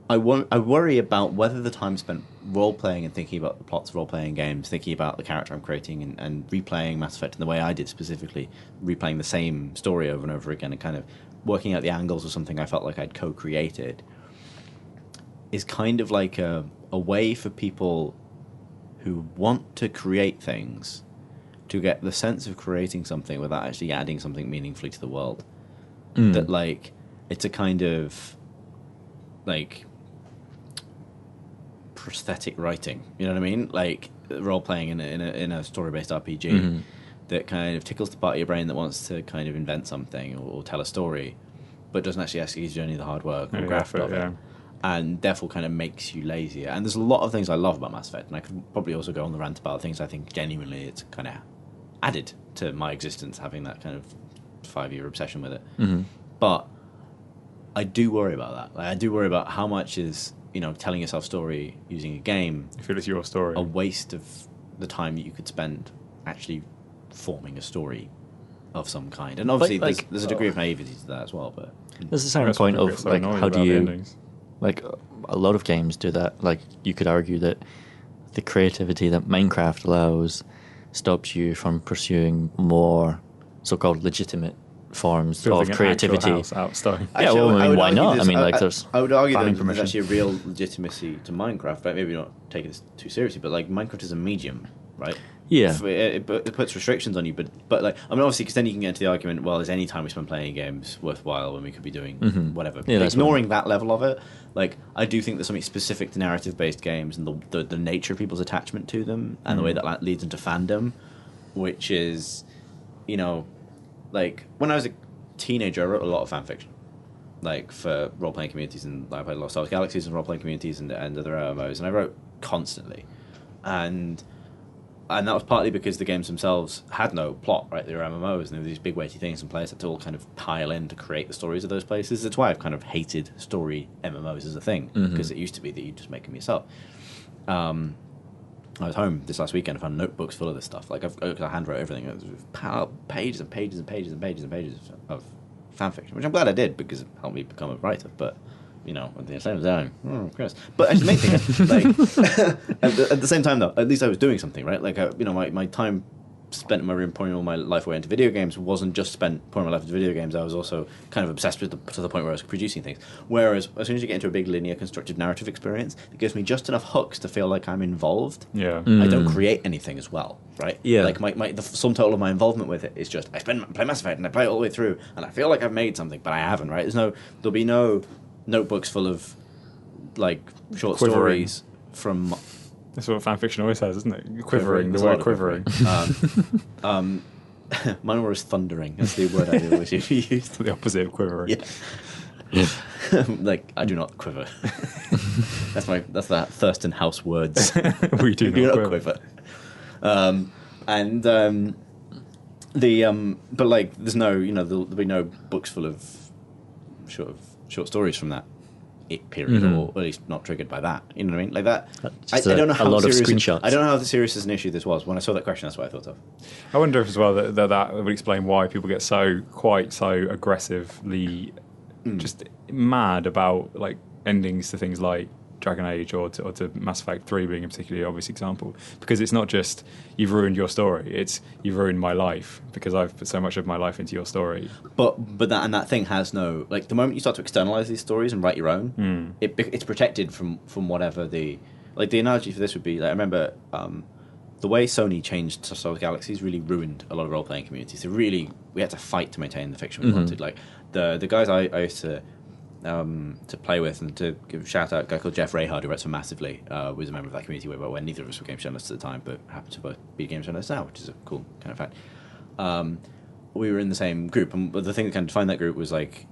I worry about whether the time spent role-playing and thinking about the plots of role-playing games, thinking about the character I'm creating and replaying Mass Effect in the way I did specifically, replaying the same story over and over again and kind of working out the angles of something I felt like I'd co-created, is kind of like a way for people who want to create things to get the sense of creating something without actually adding something meaningfully to the world. That, like, it's a kind of, like, prosthetic writing. You know what I mean? Like, role-playing in a story-based RPG that kind of tickles the part of your brain that wants to kind of invent something or tell a story, but doesn't actually ask you to do any of the hard work or graft of it. and therefore kind of makes you lazier. And there's a lot of things I love about Mass Effect, and I could probably also go on the rant about things I think genuinely it's kind of added to my existence, having that kind of 5-year obsession with it. Mm-hmm. But I do worry about that. Like, I do worry about how much is, telling yourself story using a game I feel it's your story. a waste of the time that you could spend actually forming a story of some kind. And obviously there's a degree of naivety to that as well, but there's a certain point of like, how do you, like, a lot of games do that. Like, you could argue that the creativity that Minecraft allows stops you from pursuing more so-called legitimate forms Building of creativity. An actual house out stone. Yeah, well, I mean, why not? I mean, like, there's I would argue that planning there's permission. actually a real legitimacy to Minecraft, but maybe not taking this too seriously, but like Minecraft is a medium, right? Yeah. It puts restrictions on you, but like, I mean, obviously, because then you can get into the argument, well, is any time we spend playing games worthwhile when we could be doing whatever? Yeah, that's ignoring that level of it, like, I do think there's something specific to narrative-based games and the nature of people's attachment to them and the way that leads into fandom, which is, like, when I was a teenager, I wrote a lot of fan fiction, like, for role-playing communities, and I played Lost Stars Galaxies and role-playing communities and other MMOs, and I wrote constantly, and that was partly because the games themselves had no plot, right? They were MMOs, and there were these big weighty things, and players had to all kind of pile in to create the stories of those places. That's why I've kind of hated story MMOs as a thing, because it used to be that you just make them yourself. I was home this last weekend. I found notebooks full of this stuff. Like, I handwrote everything. It was pages and pages and pages and pages and pages of fan fiction, which I'm glad I did because it helped me become a writer. But, at the same time, Chris. But actually, the main thing is, like, at the same time, though, at least I was doing something, right? Like, my time spent in my room pouring all my life away into video games wasn't just spent pouring my life into video games. I was also kind of obsessed with to the point where I was producing things. Whereas as soon as you get into a big linear constructed narrative experience, it gives me just enough hooks to feel like I'm involved. Yeah. I don't create anything as well, right? Yeah. Like the sum total of my involvement with it is just I play Mass Effect and I play it all the way through and I feel like I've made something, but I haven't, right? There'll be no notebooks full of like short Quivering. stories from. That's what fan fiction always has, isn't it? Quivering, There's the a word lot of quivering. Mine was thundering. That's the word I always used. The opposite of quivering. Yeah. Like, I do not quiver. That's that Thurston House words. We do not quiver. But like, there's no, there'll be no books full of short stories from that period, or at least not triggered by that. You know what I mean? Like that. I don't know how a lot of serious. screenshots. I don't know how serious as an issue this was. When I saw that question, that's what I thought of. I wonder if as well that would explain why people get so aggressively just mad about like endings to things like Dragon Age or to Mass Effect 3 being a particularly obvious example, because it's not just you've ruined your story, it's you've ruined my life because I've put so much of my life into your story. But that thing has no, like, the moment you start to externalize these stories and write your own, it's protected from whatever the analogy for this would be. Like, I remember the way Sony changed Star Wars Galaxies really ruined a lot of role playing communities. We had to fight to maintain the fiction we wanted. Like the guys I used to play with, and to give a shout out, a guy called Jeff Rayhard, who writes for Massively, was a member of that community when neither of us were game journalists at the time, but happen to both be game journalists now, which is a cool kind of fact. We were in the same group, and the thing that kind of defined that group was like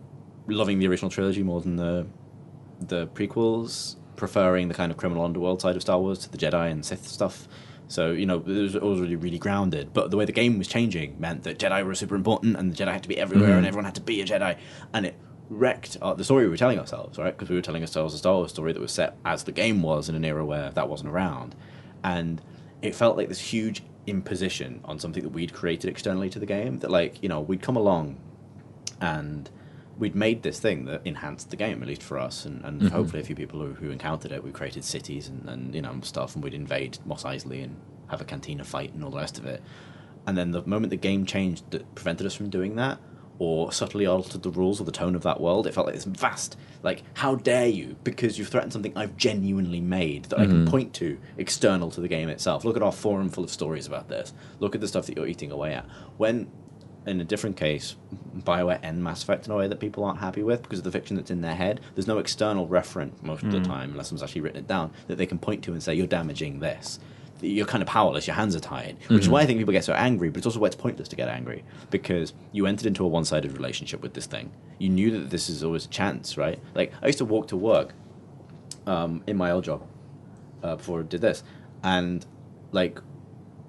loving the original trilogy more than the prequels, preferring the kind of criminal underworld side of Star Wars to the Jedi and Sith stuff. So, it was really, really grounded. But the way the game was changing meant that Jedi were super important, and the Jedi had to be everywhere, and everyone had to be a Jedi, and it wrecked the story we were telling ourselves, right? Because we were telling ourselves a Star Wars story that was set as the game was in an era where that wasn't around. And it felt like this huge imposition on something that we'd created externally to the game, that, like, we'd come along and we'd made this thing that enhanced the game, at least for us, and hopefully a few people who encountered it. We created cities and stuff, and we'd invade Mos Eisley and have a cantina fight and all the rest of it. And then the moment the game changed that prevented us from doing that, or subtly altered the rules or the tone of that world, it felt like this vast, like, how dare you, because you've threatened something I've genuinely made that I can point to external to the game itself. Look at our forum full of stories about this. Look at the stuff that you're eating away at. When, in a different case, BioWare end Mass Effect in a way that people aren't happy with because of the fiction that's in their head, there's no external reference most of the time, unless someone's actually written it down, that they can point to and say, you're damaging this. You're kind of powerless, your hands are tied, which is why I think people get so angry, but it's also why it's pointless to get angry, because you entered into a one-sided relationship with this thing. You knew that this is always a chance, right? Like, I used to walk to work in my old job before I did this, and like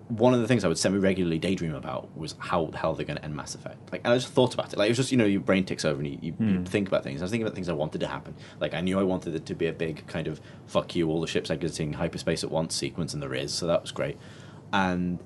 one of the things I would semi-regularly daydream about was how the hell they're going to end Mass Effect. Like, and I just thought about it. Like, it was just, your brain ticks over and you think about things. I was thinking about things I wanted to happen. Like, I knew I wanted it to be a big kind of fuck you, all the ships exiting hyperspace at once sequence, and there is, so that was great. And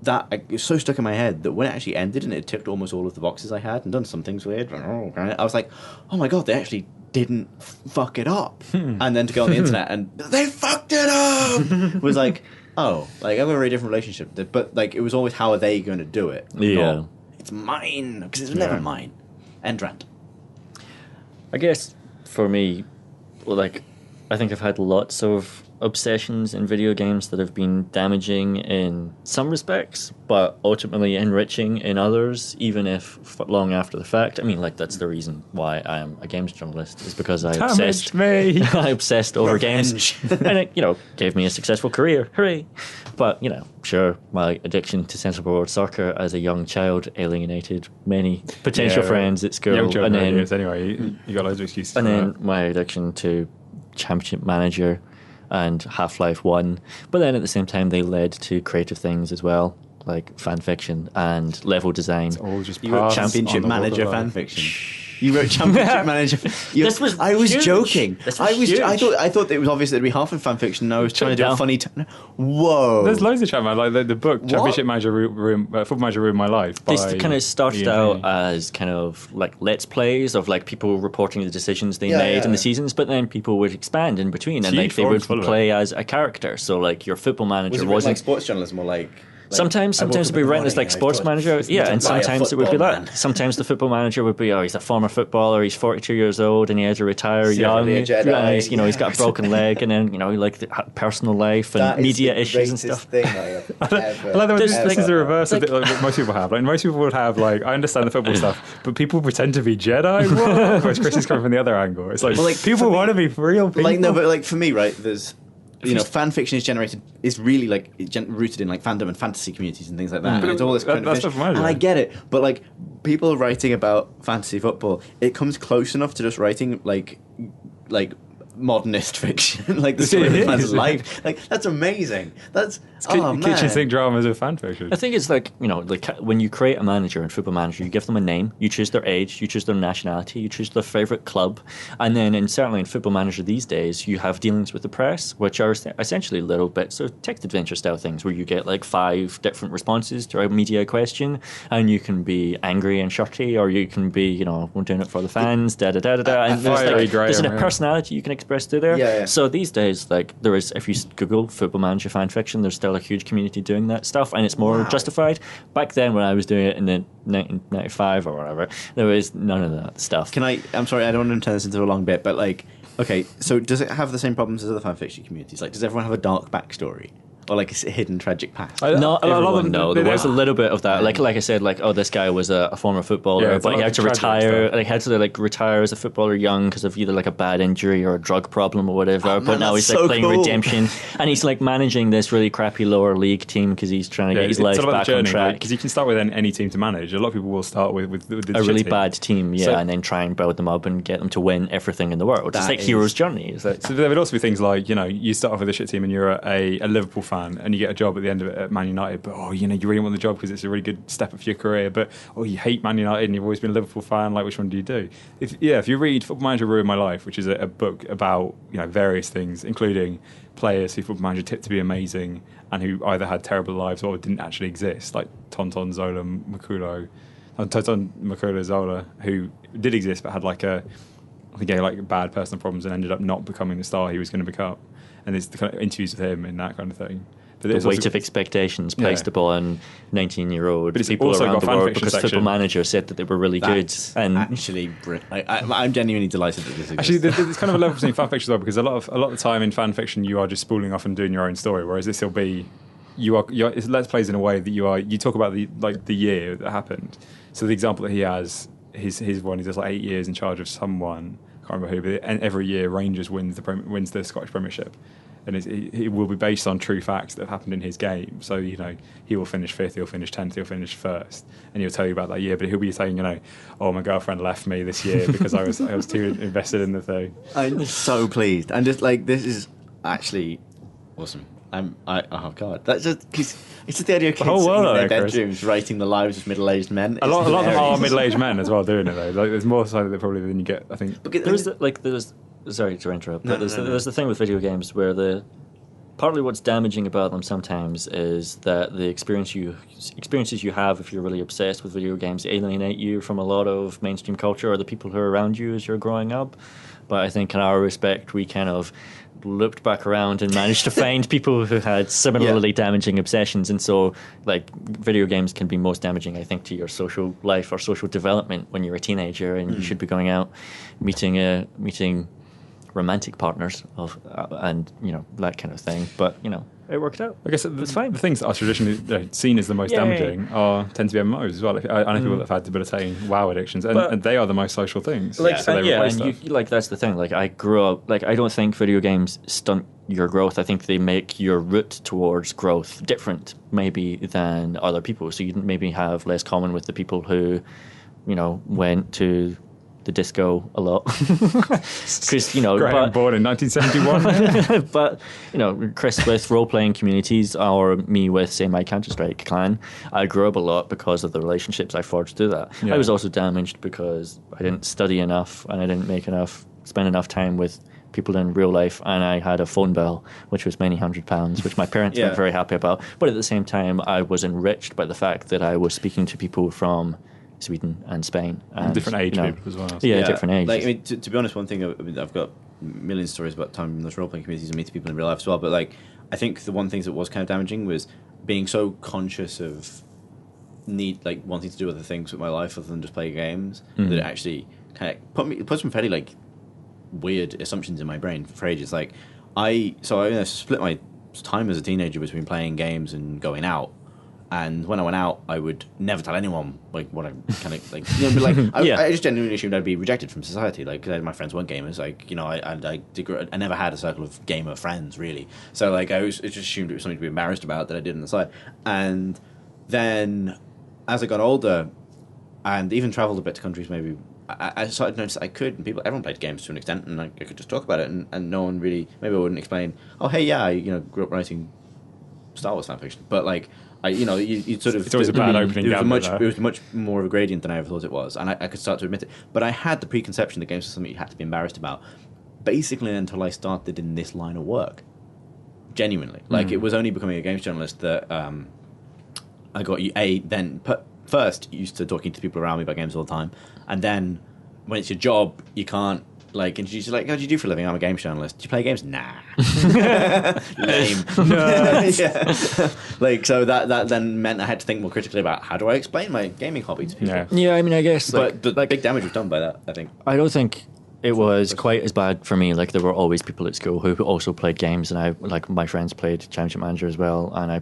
that it was so stuck in my head that when it actually ended and it ticked almost all of the boxes I had and done some things weird, I was like, oh my god, they actually didn't fuck it up. And then to go on the internet and they fucked it up was like, oh, like I have a very different relationship. But like it was always, how are they going to do it? Yeah, not, it's mine, because it's never mine. End rant. I guess for me, well, like I think I've had lots of obsessions in video games that have been damaging in some respects, but ultimately enriching in others, even if long after the fact. I mean, like, that's the reason why I am a games journalist, is because I obsessed I obsessed over games, and it, gave me a successful career. Hooray! But, sure, my addiction to sensible world soccer as a young child alienated many potential friends at school. Young children, and then, anyway, you got loads of excuses. And for then that. my addiction to Championship Manager and Half-Life 1, but then at the same time they led to creative things as well, like fan fiction and level design. It's all just You wrote passed Championship on the Manager water. fan fiction. You wrote Championship Manager. I was huge. joking. This was huge. I thought it was obvious there'd be half in fan fiction. And I was trying to do a funny. Whoa! There's loads of Championship, like the book Championship Manager Football Manager Ruined My Life. They by kind of started Ian out Payne. as kind of like let's plays of like people reporting the decisions they Yeah, made yeah, in the yeah. seasons, but then people would expand in between, and Huge like they would forums full of play as a character. So like your Football Manager Was it written wasn't. like sports journalism or like? Sometimes it'd be written as like sports manager, yeah, and sometimes it would be that. Sometimes the football manager would be, he's a former footballer, he's 42 years old, and he had to retire young, a Jedi. and he's got a broken leg, and then like the personal life and media issues and stuff. Thing I have ever. I like that There's, this is the reverse like- of what most people have. Like most people would have like, I understand the football stuff, but people pretend to be Jedi. What? Whereas Chris is coming from the other angle. It's like, Well, like, people for me- want to be real people. Like no, but like for me, right? There's fan fiction is really like rooted in like fandom and fantasy communities and things like that. But And it's all this kind that's of not mine, and I right? get it, but like people writing about fantasy football, it comes close enough to just writing like modernist fiction, like the story of a man's life. Like that's amazing. That's kitchen sink dramas of fan fiction. I think it's like, like when you create a manager in Football Manager, you give them a name, you choose their age, you choose their nationality, you choose their favourite club, and then certainly in Football Manager these days, you have dealings with the press, which are essentially little bits of text adventure style things where you get like 5 different responses to a media question, and you can be angry and shirty, or you can be, we're doing it for the fans, da-da-da-da-da, and there's a personality you can express through there. Yeah. So these days, like there is, if you Google Football Manager fan fiction, there's still a huge community doing that stuff, and it's more justified. Back then, when I was doing it in the 1995 or whatever, there was none of that stuff. I'm sorry, I don't want to turn this into a long bit, but like, okay, so does it have the same problems as other fan fiction communities? Like, does everyone have a dark backstory? Or like a hidden tragic past? Not everyone, no. There was a little. little bit of that. Like I said, like, this guy was a former footballer, Yeah, it's a but he lot had of to tragic retire. stuff. He had to retire as a footballer young because of either like a bad injury or a drug problem or whatever. Oh, but man, now he's that's like so playing cool. redemption, and he's like managing this really crappy lower league team because he's trying to get his life back on track. Because you can start with any team to manage. A lot of people will start with the A shit really team. bad team, So- and then try and build them up and get them to win everything in the world. It's That like is- hero's journey. It's like, So there would also be things like, you start off with a shit team and you're a Liverpool fan and you get a job at the end of it at Man United, but you really want the job because it's a really good step up for your career, but you hate Man United and you've always been a Liverpool fan, like which one do you do? If you read Football Manager Ruined My Life, which is a book about various things, including players who Football Manager tipped to be amazing and who either had terrible lives or didn't actually exist, like Tonton Makula Zola, who did exist but had like bad personal problems and ended up not becoming the star he was going to become. And there's the kind of interviews with him and that kind of thing. But the it's weight also- of expectations placed Yeah. upon 19-year-old But it's people also around got the fan world fiction because section. Football Manager said that they were really That's good. And actually brilliant. I'm genuinely delighted that this exists. Actually, there's kind of a level between fan fiction as well, because a lot of the time in fan fiction you are just spooling off and doing your own story, whereas this will be it's Let's Plays in a way that you talk about the year that happened. So the example that he has, his one, he does 8 years in charge of someone, I can't remember who, but every year Rangers wins the Scottish Premiership. and it will be based on true facts that have happened in his game. So he will finish 5th, he'll finish 10th, he'll finish 1st, and he'll tell you about that year. But he'll be saying, oh, my girlfriend left me this year because I was too invested in the thing. I'm so pleased. I'm just like, this is actually awesome. Oh god, that's just it's just the idea of kids sitting in their bedrooms writing the lives of middle-aged men. A lot of them are middle-aged men as well doing it though. Like, there's more side of it probably than you get, I think. Sorry to interrupt, but there's the thing with video games where partly what's damaging about them sometimes is that the experiences you have if you're really obsessed with video games alienate you from a lot of mainstream culture or the people who are around you as you're growing up. But I think in our respect, we kind of looped back around and managed to find people who had similarly damaging obsessions. And so, like, video games can be most damaging, I think, to your social life or social development when you're a teenager and you should be going out meeting romantic partners and that kind of thing. But it worked out. I guess it's fine. The things that are traditionally seen as the most damaging tend to be MMOs as well. I know people that have had debilitating WoW addictions, and they are the most social things. And that's the thing. Like, I grew up. Like, I don't think video games stunt your growth. I think they make your route towards growth different, maybe, than other people. So you maybe have less common with the people who, went to the disco a lot because Graham born in 1971 but Chris with role-playing communities or me with, say, my Counter-Strike clan, I grew up a lot because of the relationships I forged through that. I was also damaged because I didn't study enough and I didn't spend enough time with people in real life, and I had a phone bill which was many £100s, which my parents weren't very happy about, but at the same time I was enriched by the fact that I was speaking to people from Sweden and Spain, and different age group as well. Different ages. Like, I mean, to be honest, one thing I've got million stories about time in those role playing communities and meeting people in real life as well. But like, I think the one thing that was kind of damaging was being so conscious of wanting to do other things with my life other than just play games that it actually kind of put some fairly like weird assumptions in my brain for ages. Like, I split my time as a teenager between playing games and going out. And when I went out, I would never tell anyone like what I kind of like. I just genuinely assumed I'd be rejected from society. Like, my friends weren't gamers. Like, I never had a circle of gamer friends really. So like, I just assumed it was something to be embarrassed about that I did on the side. And then as I got older, and even travelled a bit to countries, maybe I started to notice I could, and everyone played games to an extent, and I could just talk about it, and no one really, maybe I wouldn't explain. Oh, hey, yeah, I grew up writing Star Wars fan fiction, but like. You sort of... It's always a bad opening gambit. It was much more of a gradient than I ever thought it was, and I could start to admit it. But I had the preconception that games were something you had to be embarrassed about, basically until I started in this line of work. Genuinely. Like, it was only becoming a games journalist that I got first used to talking to people around me about games all the time, and then when it's your job, you can't introduce you like, how do you do for a living? I'm a games journalist. Do you play games? Nah. Lame. No. Like, so that then meant I had to think more critically about how do I explain my gaming hobby to people. Yeah, I mean, I guess. But the big damage was done by that, I think. I don't think it was quite as bad for me. Like, there were always people at school who also played games, and my friends played Championship Manager as well, and I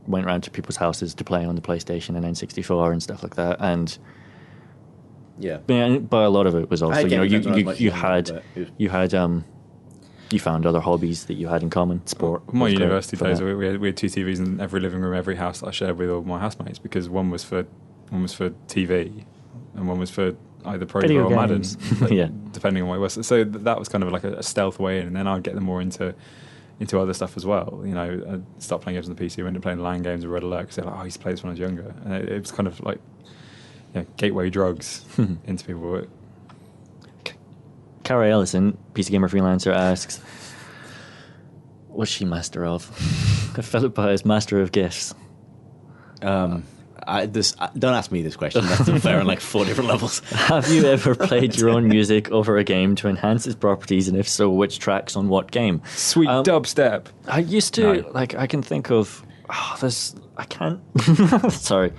went around to people's houses to play on the PlayStation and N64 and stuff like that, and... Yeah, but a lot of it was also you found other hobbies that you had in common. Sport. My university days, we had two TVs in every living room, every house that I shared with all my housemates, because one was for TV, and one was for either Pro Evo or Madden, depending on what it was. So that was kind of like a stealth way in, and then I'd get them more into other stuff as well. I'd start playing games on the PC. I ended up playing LAN games with Red Alert because they're like, I used to play this when I was younger, and it was kind of like. Gateway drugs into people. Cara Ellison, PC Gamer Freelancer, asks, what's she master of? Philippa is master of gifts. Don't ask me this question. That's unfair on like 4 different levels. Have you ever played your own music over a game to enhance its properties, and if so, which tracks on what game? Sweet dubstep. I used to, I can think of, I can't, sorry.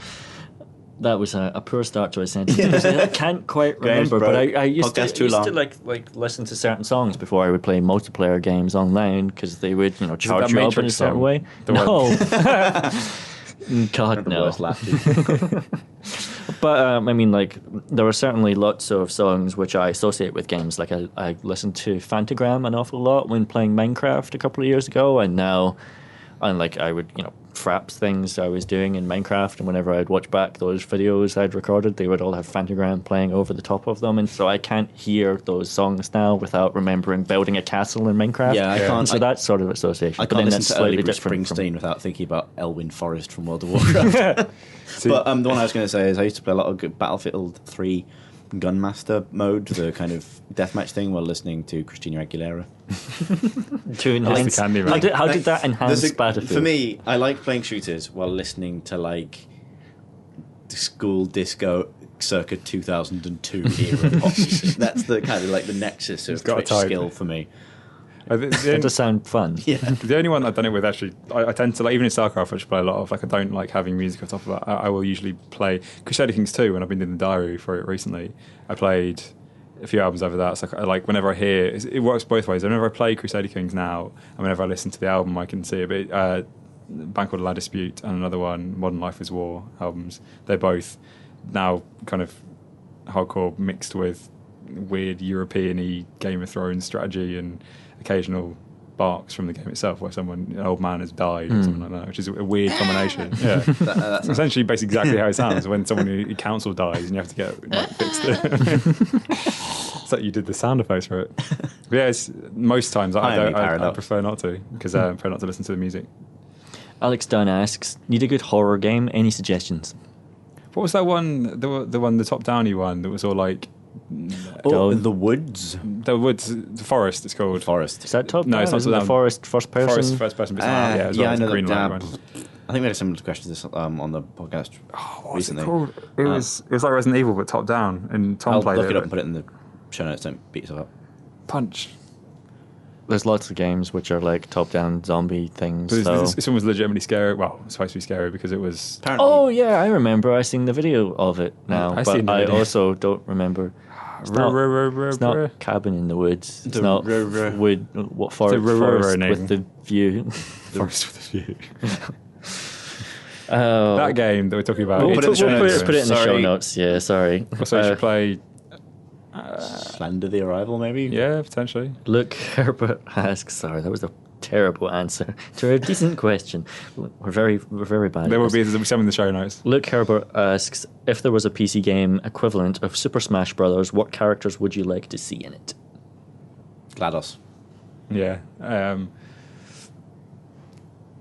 That was a poor start to a sentence. I can't quite remember, but I used to like listen to certain songs before I would play multiplayer games online because they would charge you up in a certain way. God, The no. worst laugh. But I mean, like, there were certainly lots of songs which I associate with games. Like, I listened to Fantagram an awful lot when playing Minecraft a couple of years ago, and now, and like, I would, fraps things I was doing in Minecraft, and whenever I'd watch back those videos I'd recorded, they would all have Fantagram playing over the top of them, and so I can't hear those songs now without remembering building a castle in Minecraft. Yeah, I can't. So that's sort of association. I but can't then listen that's to slightly early Bruce different Springsteen from. without thinking about Elwyn Forest from World of Warcraft. But the one I was going to say is I used to play a lot of good Battlefield 3 Gunmaster mode, the kind of deathmatch thing, while listening to Christina Aguilera. To enhance, Candy Man. how did that enhance Battlefield? For me, I like playing shooters while listening to like school disco circa 2002 era pop. That's the kind of like the nexus of got a Twitch type. skill for me. That does sound fun. Yeah. The only one I've done it with, actually, I tend to, like, even in StarCraft, which I play a lot of, like, I don't like having music on top of that. I will usually play Crusader Kings 2, when I've been doing the diary for it recently. I played a few albums over that. So, like, whenever I hear, it works both ways. Whenever I play Crusader Kings now, and whenever I listen to the album, I can see a bit. A band called La Dispute and another one, Modern Life is War albums. They're both now kind of hardcore mixed with weird European-y Game of Thrones strategy and occasional barks from the game itself, where an old man has died or something like that, which is a weird combination. Yeah, that's essentially basically exactly how it sounds when someone in council dies and you have to get like, fixed it. It's like you did the sound effects for it. But yeah, most times I prefer not to, because I prefer not to listen to the music. Alex Dunn asks, need a good horror game? Any suggestions? What was that one? The top downy one that was all like The Woods. the woods, the forest. It's called Forest. Is that top No, down? it's not Isn't top the down. forest first person? Forest first person. Yeah, as well, I it's know the green that. light one. I think we had a similar question to this on the podcast recently. It was like Resident Evil but top down, and Tom I'll played look it up and put it in the show notes. Don't beat yourself up. Punch. There's lots of games which are like top-down zombie things. But So. this one was legitimately scary. Well, it's supposed to be scary because it was. Apparently, Oh yeah, I remember. I seen the video of it now, I but seen the I video. also don't remember. It's not Cabin in the Woods. It's The not wood. What forest name. with the view? Forest with a View. Oh, That game that we're talking about. We'll put it in the show notes. put it in the show Sorry. notes. Yeah, sorry. Also, you should play. Slender the Arrival, maybe. Yeah, potentially. Luke Herbert asks. Sorry, that was a terrible answer to a decent question. We're very bad. There at will this. be some in the show notes. Luke Herbert asks, if there was a PC game equivalent of Super Smash Brothers, what characters would you like to see in it? GLaDOS. Yeah.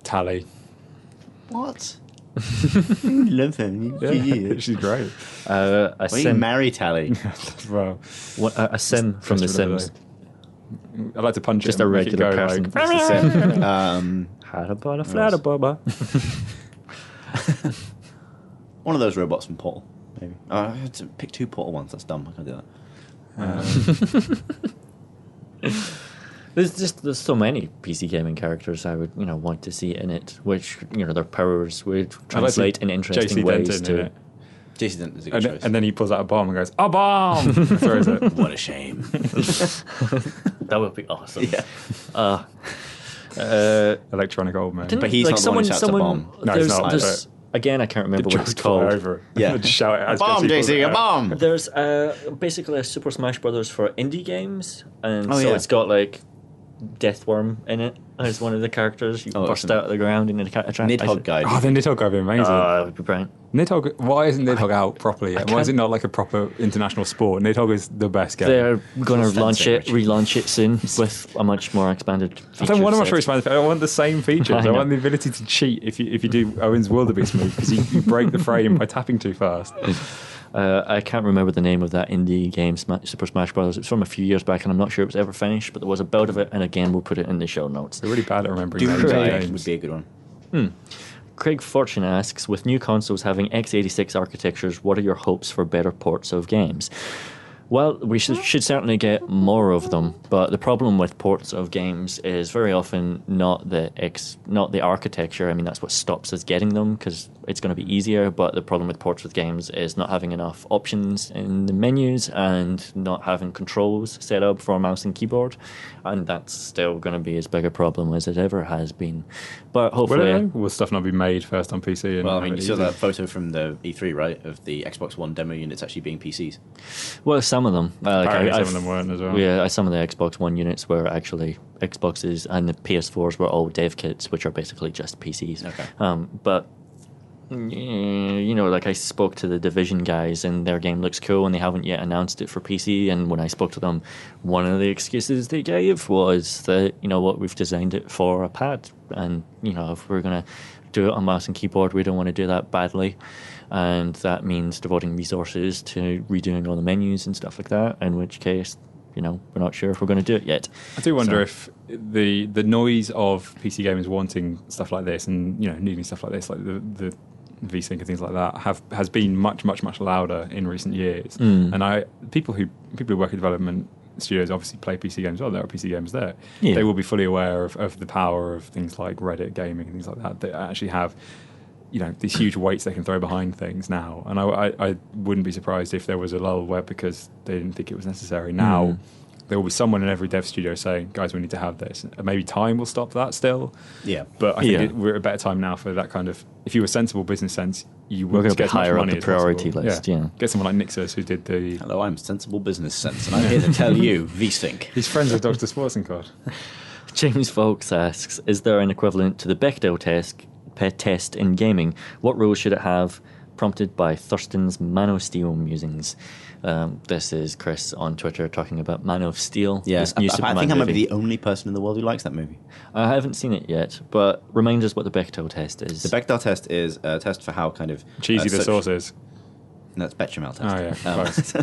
Tally. What? Love him. Yeah, she's great. A Why do you sim, marry Tally? Well, a sim from The Sims. I'd like to punch Just it a and make it regular go person. like, That's the sim. Hadabada fladababa. One of those robots from Portal, maybe. I had to pick two Portal ones. That's dumb. I can't do that. There's so many PC gaming characters I would want to see in it, which their powers would translate in interesting JC ways Denton in to. it. Jason Denton is a good choice. And then he pulls out a bomb and goes, "A bomb!" and throws it. What a shame. That would be awesome. Yeah. Electronic old man. But he's not the one who shouts a bomb. No, he's not, There's, again, I can't remember what it's Just fly called. over. Yeah. Just shout it. A as bomb, he pulls it JC, a out. bomb! There's basically a Super Smash Brothers for indie games, and Oh, so yeah. it's got like Deathworm in it as one of the characters. You burst awesome. out of the ground and attract. Nidhogg guy. Oh, the Nidhogg would be amazing. That would be brilliant. Nidhogg. Why isn't Nidhogg out properly yet? Why is it can't- not like a proper international sport? Nidhogg is the best game. They're going to Fencing, relaunch it soon with a much more expanded. I don't want a much feature more set. I want the same features. I I, know. want the ability to cheat if you do Owen's Wildebeest move because you break the frame by tapping too fast. I can't remember the name of that indie game, Super Smash Brothers. It was from a few years back, and I'm not sure it was ever finished, but there was a build of it, and again, we'll put it in the show notes. They're really bad at remembering Doom names of Guy games. would be a good one. Craig Fortune asks, with new consoles having x86 architectures, what are your hopes for better ports of games? Well, we should certainly get more of them, but the problem with ports of games is very often not the architecture. I mean, that's what stops us getting them because it's going to be easier. But the problem with ports of games is not having enough options in the menus and not having controls set up for mouse and keyboard, and that's still going to be as big a problem as it ever has been. But hopefully, will stuff not be made first on PC? And Well, I mean, you saw that photo from the E3, right, of the Xbox One demo units actually being PCs. well, some of them. Apparently some of them weren't as well. Yeah, some of the Xbox One units were actually Xboxes, and the PS4s were all dev kits, which are basically just PCs. Okay. But like I spoke to the Division guys, and their game looks cool, and they haven't yet announced it for PC. And when I spoke to them, one of the excuses they gave was that we've designed it for a pad, and if we're gonna do it on mouse and keyboard, we don't want to do that badly. And that means devoting resources to redoing all the menus and stuff like that, in which case, we're not sure if we're going to do it yet. I do wonder if the noise of PC gamers wanting stuff like this and needing stuff like this, like the VSync and things like that, has been much louder in recent years. And people who work in development studios obviously play PC games. There are PC games there. Yeah. They will be fully aware of the power of things like Reddit gaming and things like that actually have these huge weights they can throw behind things now. And I wouldn't be surprised if there was a lull where, because they didn't think it was necessary. Now there will be someone in every dev studio saying, guys, we need to have this. And maybe time will stop that still. Yeah. But I think we're at a better time now for that kind of... If you were sensible business sense, you We're would going to get be as much higher up money the as priority possible. list, yeah. Get someone like Nixus who did the... Hello, I'm Sensible Business Sense, and I'm here to tell you, VSync. He's friends with Dr. Sportsencod. James Folks asks, is there an equivalent to the Bechdel test in gaming? What rules should it have? Prompted by Thurston's Man of Steel musings. This is Chris on Twitter talking about Man of Steel. Yes, this new I Superman think I might be movie. the only person in the world who likes that movie. I haven't seen it yet, but remind us what the Bechdel test is. The Bechdel test is a test for how kind of... Cheesy the sauce is. That's Bechamel test. Oh, yeah. Close.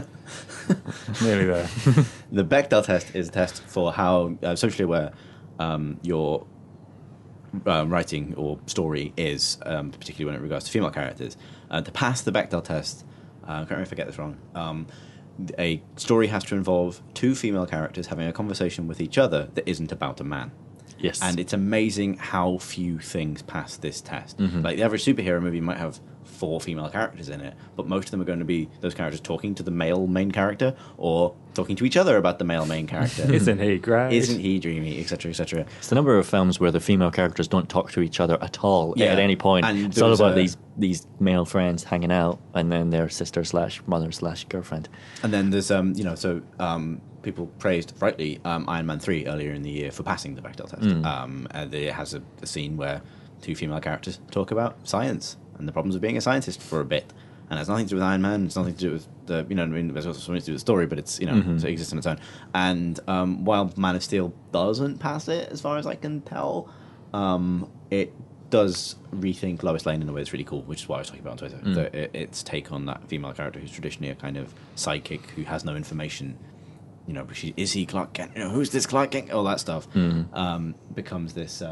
Nearly there. The Bechdel test is a test for how socially aware your writing or story is, particularly when it regards to female characters. To pass the Bechdel test, correct me if I get this wrong, a story has to involve two female characters having a conversation with each other that isn't about a man. Yes. And it's amazing how few things pass this test. Like the average superhero movie might have 4 female characters in it, but most of them are going to be those characters talking to the male main character or talking to each other about the male main character. Isn't he great? Isn't he dreamy, etc., etc. It's the number of films where the female characters don't talk to each other at all Yeah. at any point. And It's all there's about a- these male friends hanging out, and then their sister/mother/girlfriend. And then there's, people praised, rightly, Iron Man 3 earlier in the year for passing the Bechdel test. And it has a scene where 2 female characters talk about science and the problems of being a scientist for a bit. And it has nothing to do with Iron Man, it's nothing to do with the, there's also something to do with the story, but it's, so it exists on its own. And while Man of Steel doesn't pass it, as far as I can tell, it does rethink Lois Lane in a way that's really cool, which is why I was talking about on Twitter. Its take on that female character who's traditionally a kind of sidekick who has no information. Is he Clark Kent? Who's this Clark Kent? All that stuff becomes this.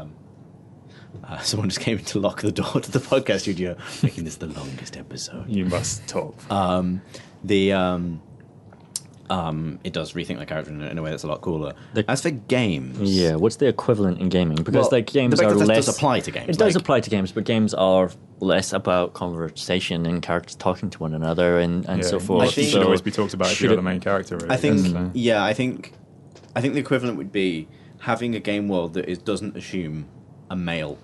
Someone just came to lock the door to the podcast studio, making this the longest episode. You must talk. It does rethink the character in a way that's a lot cooler. The- As for games, Yeah, what's the equivalent in gaming? Because games the are Bechdel test less... does apply to games. It does apply to games, but games are less about conversation and characters talking to one another and so forth. I think- It should always be talked about if you're the main character. Really. I think, So- I think the equivalent would be having a game world that doesn't assume a male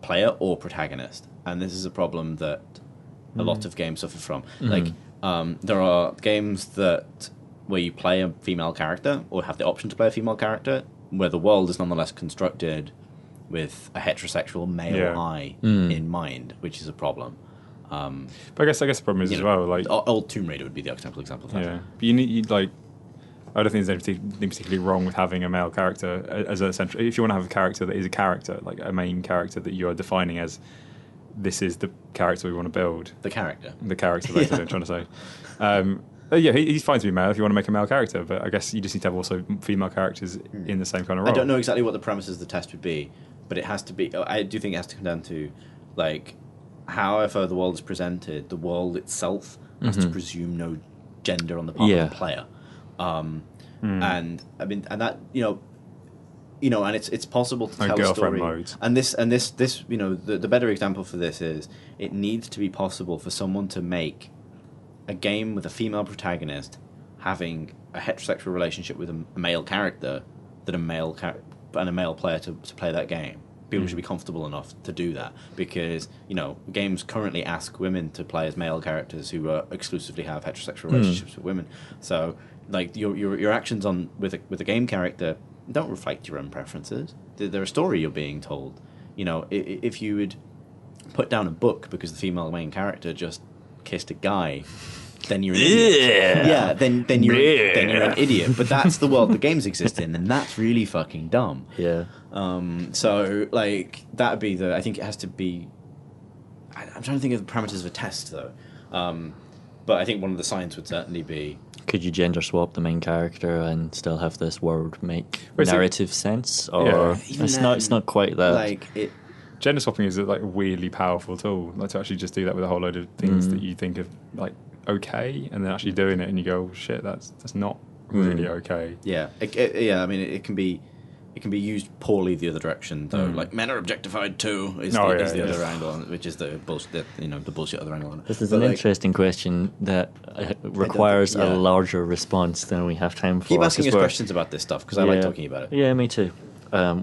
player or protagonist, and this is a problem that a lot of games suffer from. Like, there are games where you play a female character or have the option to play a female character, where the world is nonetheless constructed with a heterosexual male eye in mind, which is a problem. But I guess the problem is as well, like old Tomb Raider would be the example of that. yeah. But I don't think there's anything particularly wrong with having a male character as a central. If you want to have a character that is a character, like a main character that you are defining as, this is the character we want to build. The character, basically, I'm trying to say. He's fine to be male if you want to make a male character, but I guess you just need to have also female characters in the same kind of role. I don't know exactly what the premises of the test would be, but it has to be. I do think it has to come down to, like, however the world is presented, the world itself has to presume no gender on the part of the player. And I mean, and that and it's possible to tell a story. Modes. And this, the better example for this is it needs to be possible for someone to make a game with a female protagonist having a heterosexual relationship with a male character and a male player to play that game. People should be comfortable enough to do that because games currently ask women to play as male characters who exclusively have heterosexual relationships with women. So like your actions with a game character don't reflect your own preferences. They're a story you're being told. If you would put down a book because the female main character just kissed a guy, then you're an idiot. Yeah, then you're an idiot. But that's the world the games exist in, and that's really fucking dumb. Yeah. So like that'd be I think it has to be. I'm trying to think of the parameters of a test though. But I think one of the signs would certainly be. Could you gender swap the main character and still have this world make narrative sense, or it's not quite that. Like it. Gender swapping is a weirdly powerful tool. Like to actually just do that with a whole load of things that you think of okay, and then actually doing it, and you go, oh, shit, that's not really okay. Yeah. I mean, it can be used poorly the other direction though. Like men are objectified too is the other angle, which is the bullshit. The bullshit other angle on it. This is an interesting question that requires a larger response than we have time for. Keep asking us questions about this stuff because I like talking about it. Yeah, me too.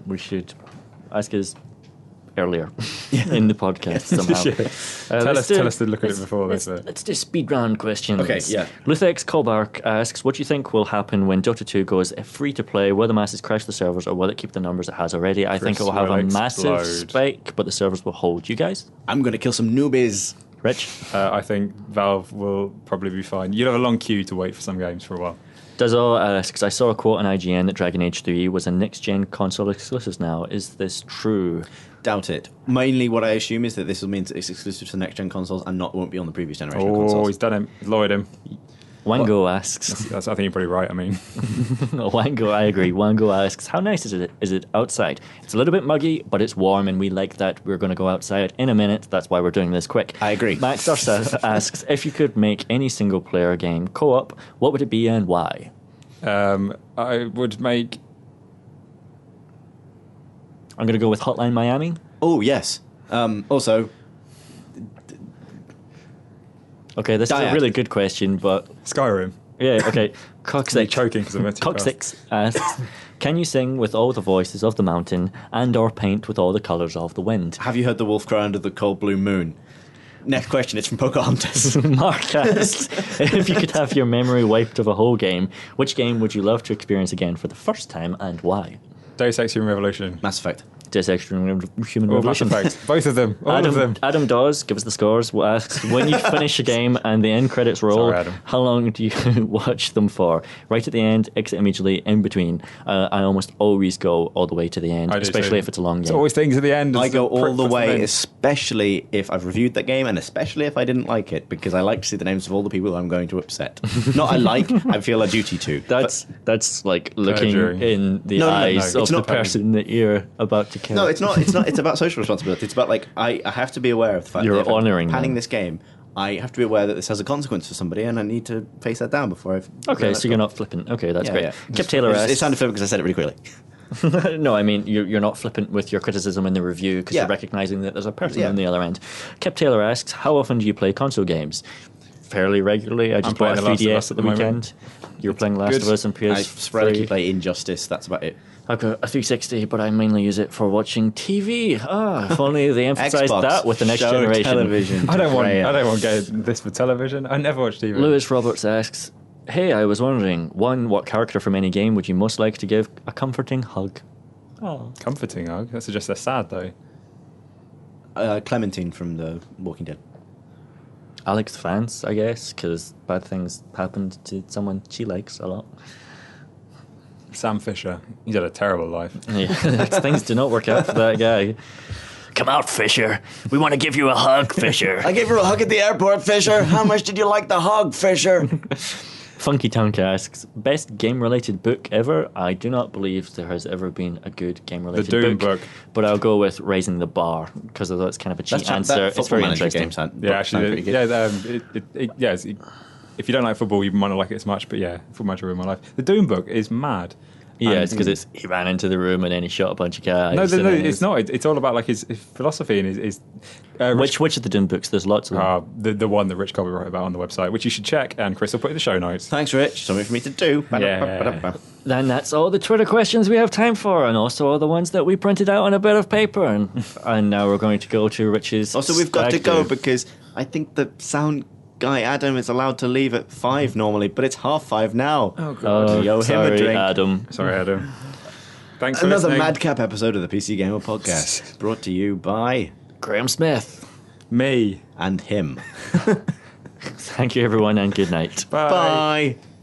We should ask us earlier in the podcast somehow. Tell us to look at it before this. Let's do speed round questions. Okay, yeah. Luthex Kolbark asks, what do you think will happen when Dota 2 goes free to play? Will the masses crash the servers, or will it keep the numbers it has already? I think it will have a massive spike, but the servers will hold. You guys? I'm going to kill some newbies. Rich? I think Valve will probably be fine. You'll have a long queue to wait for some games for a while. Dazzo asks, I saw a quote on IGN that Dragon Age 3 was a next-gen console exclusive now. Is this true? Doubt it. Mainly what I assume is that this will mean it's exclusive to the next-gen consoles and won't be on the previous generation of consoles. Oh, he's done him. He's lawyered him. Wango asks... I think you're probably right, I mean. Wango, I agree. Wango asks, how nice is it? Is it outside? It's a little bit muggy, but it's warm, and we like that. We're going to go outside in a minute. That's why we're doing this quick. I agree. Max Dursa asks, if you could make any single-player game co-op, what would it be and why? I would make... I'm going to go with Hotline Miami. Oh, yes. Also... Okay, this is a really good question, but... Skyrim. Yeah, okay. Coxix. Choking because I'm Coxix asks, can you sing with all the voices of the mountain and or paint with all the colours of the wind? Have you heard the wolf cry under the cold blue moon? Next question, it's from Pocahontas. Mark asks, if you could have your memory wiped of a whole game, which game would you love to experience again for the first time and why? Deus Ex Human Revolution. Mass Effect. Deus Ex Human Revolution. Both of them. All of them. Adam Dawes, give us the scores, asks, when you finish a game and the end credits roll, Sorry, Adam. how long do you watch them for? Right at the end, exit immediately, in between. I almost always go all the way to the end, especially if it's a long game. It's always things at the end. I go all the way, especially if I've reviewed that game and especially if I didn't like it, because I like to see the names of all the people I'm going to upset. Not I feel a duty to. That's like looking in the eyes of the person that you're about to kill. No, it's not. It's about social responsibility. It's about I have to be aware of the fact that if I'm panning this game, I have to be aware that this has a consequence for somebody, and I need to face that down before I've. Okay, so you're not flippant. Okay, that's great. Yeah. Kip Taylor asks. It sounded flippant because I said it really quickly. No, I mean you're not flippant with your criticism in the review because you're recognizing that there's a person on the other end. Kip Taylor asks, how often do you play console games? Fairly regularly. I just bought a 3DS at the weekend. You're playing Last of Us and PS3. I sporadically play Injustice. That's about it. I've got a 360, but I mainly use it for watching TV. If only they emphasised that with the next generation. Television. I don't want to get this for television. I never watch TV. Lewis Roberts asks, hey, I was wondering, one, what character from any game would you most like to give a comforting hug? Oh, comforting hug? That suggests they're sad, though. Clementine from The Walking Dead. Alex Vance, I guess, because bad things happened to someone she likes a lot. Sam Fisher. He's had a terrible life. Yeah, things do not work out for that guy. Come out, Fisher. We want to give you a hug, Fisher. I gave her a hug at the airport, Fisher. How much did you like the hug, Fisher? Funky Townk asks, best game-related book ever? I do not believe there has ever been a good game-related book. The Doom book. But I'll go with Raising the Bar, because although it's kind of a cheap answer, it's very interesting. Yeah, actually, if you don't like football, you might not like it as much. But yeah, Football Manager ruined my life. The Doom book is mad. Yeah, it's because he ran into the room and then he shot a bunch of guys. No, it's not. It's all about like his philosophy and his which of the Doom books? There's lots of them. The one that Rich Colby wrote about on the website, which you should check, and Chris will put in the show notes. Thanks, Rich. Something for me to do. Yeah. Then that's all the Twitter questions we have time for, and also all the ones that we printed out on a bit of paper. And now we're going to go to Rich's. Also, we've got to stag go do. because I think the sound guy Adam is allowed to leave at 5 normally, but it's 5:30 now. Oh god. Oh, Yo, him a sorry, drink. Adam. Sorry, Adam. Thanks for Another listening. madcap episode of the PC Gamer Podcast, brought to you by Graham Smith. Me. and him. Thank you, everyone, and good night. Bye. Bye.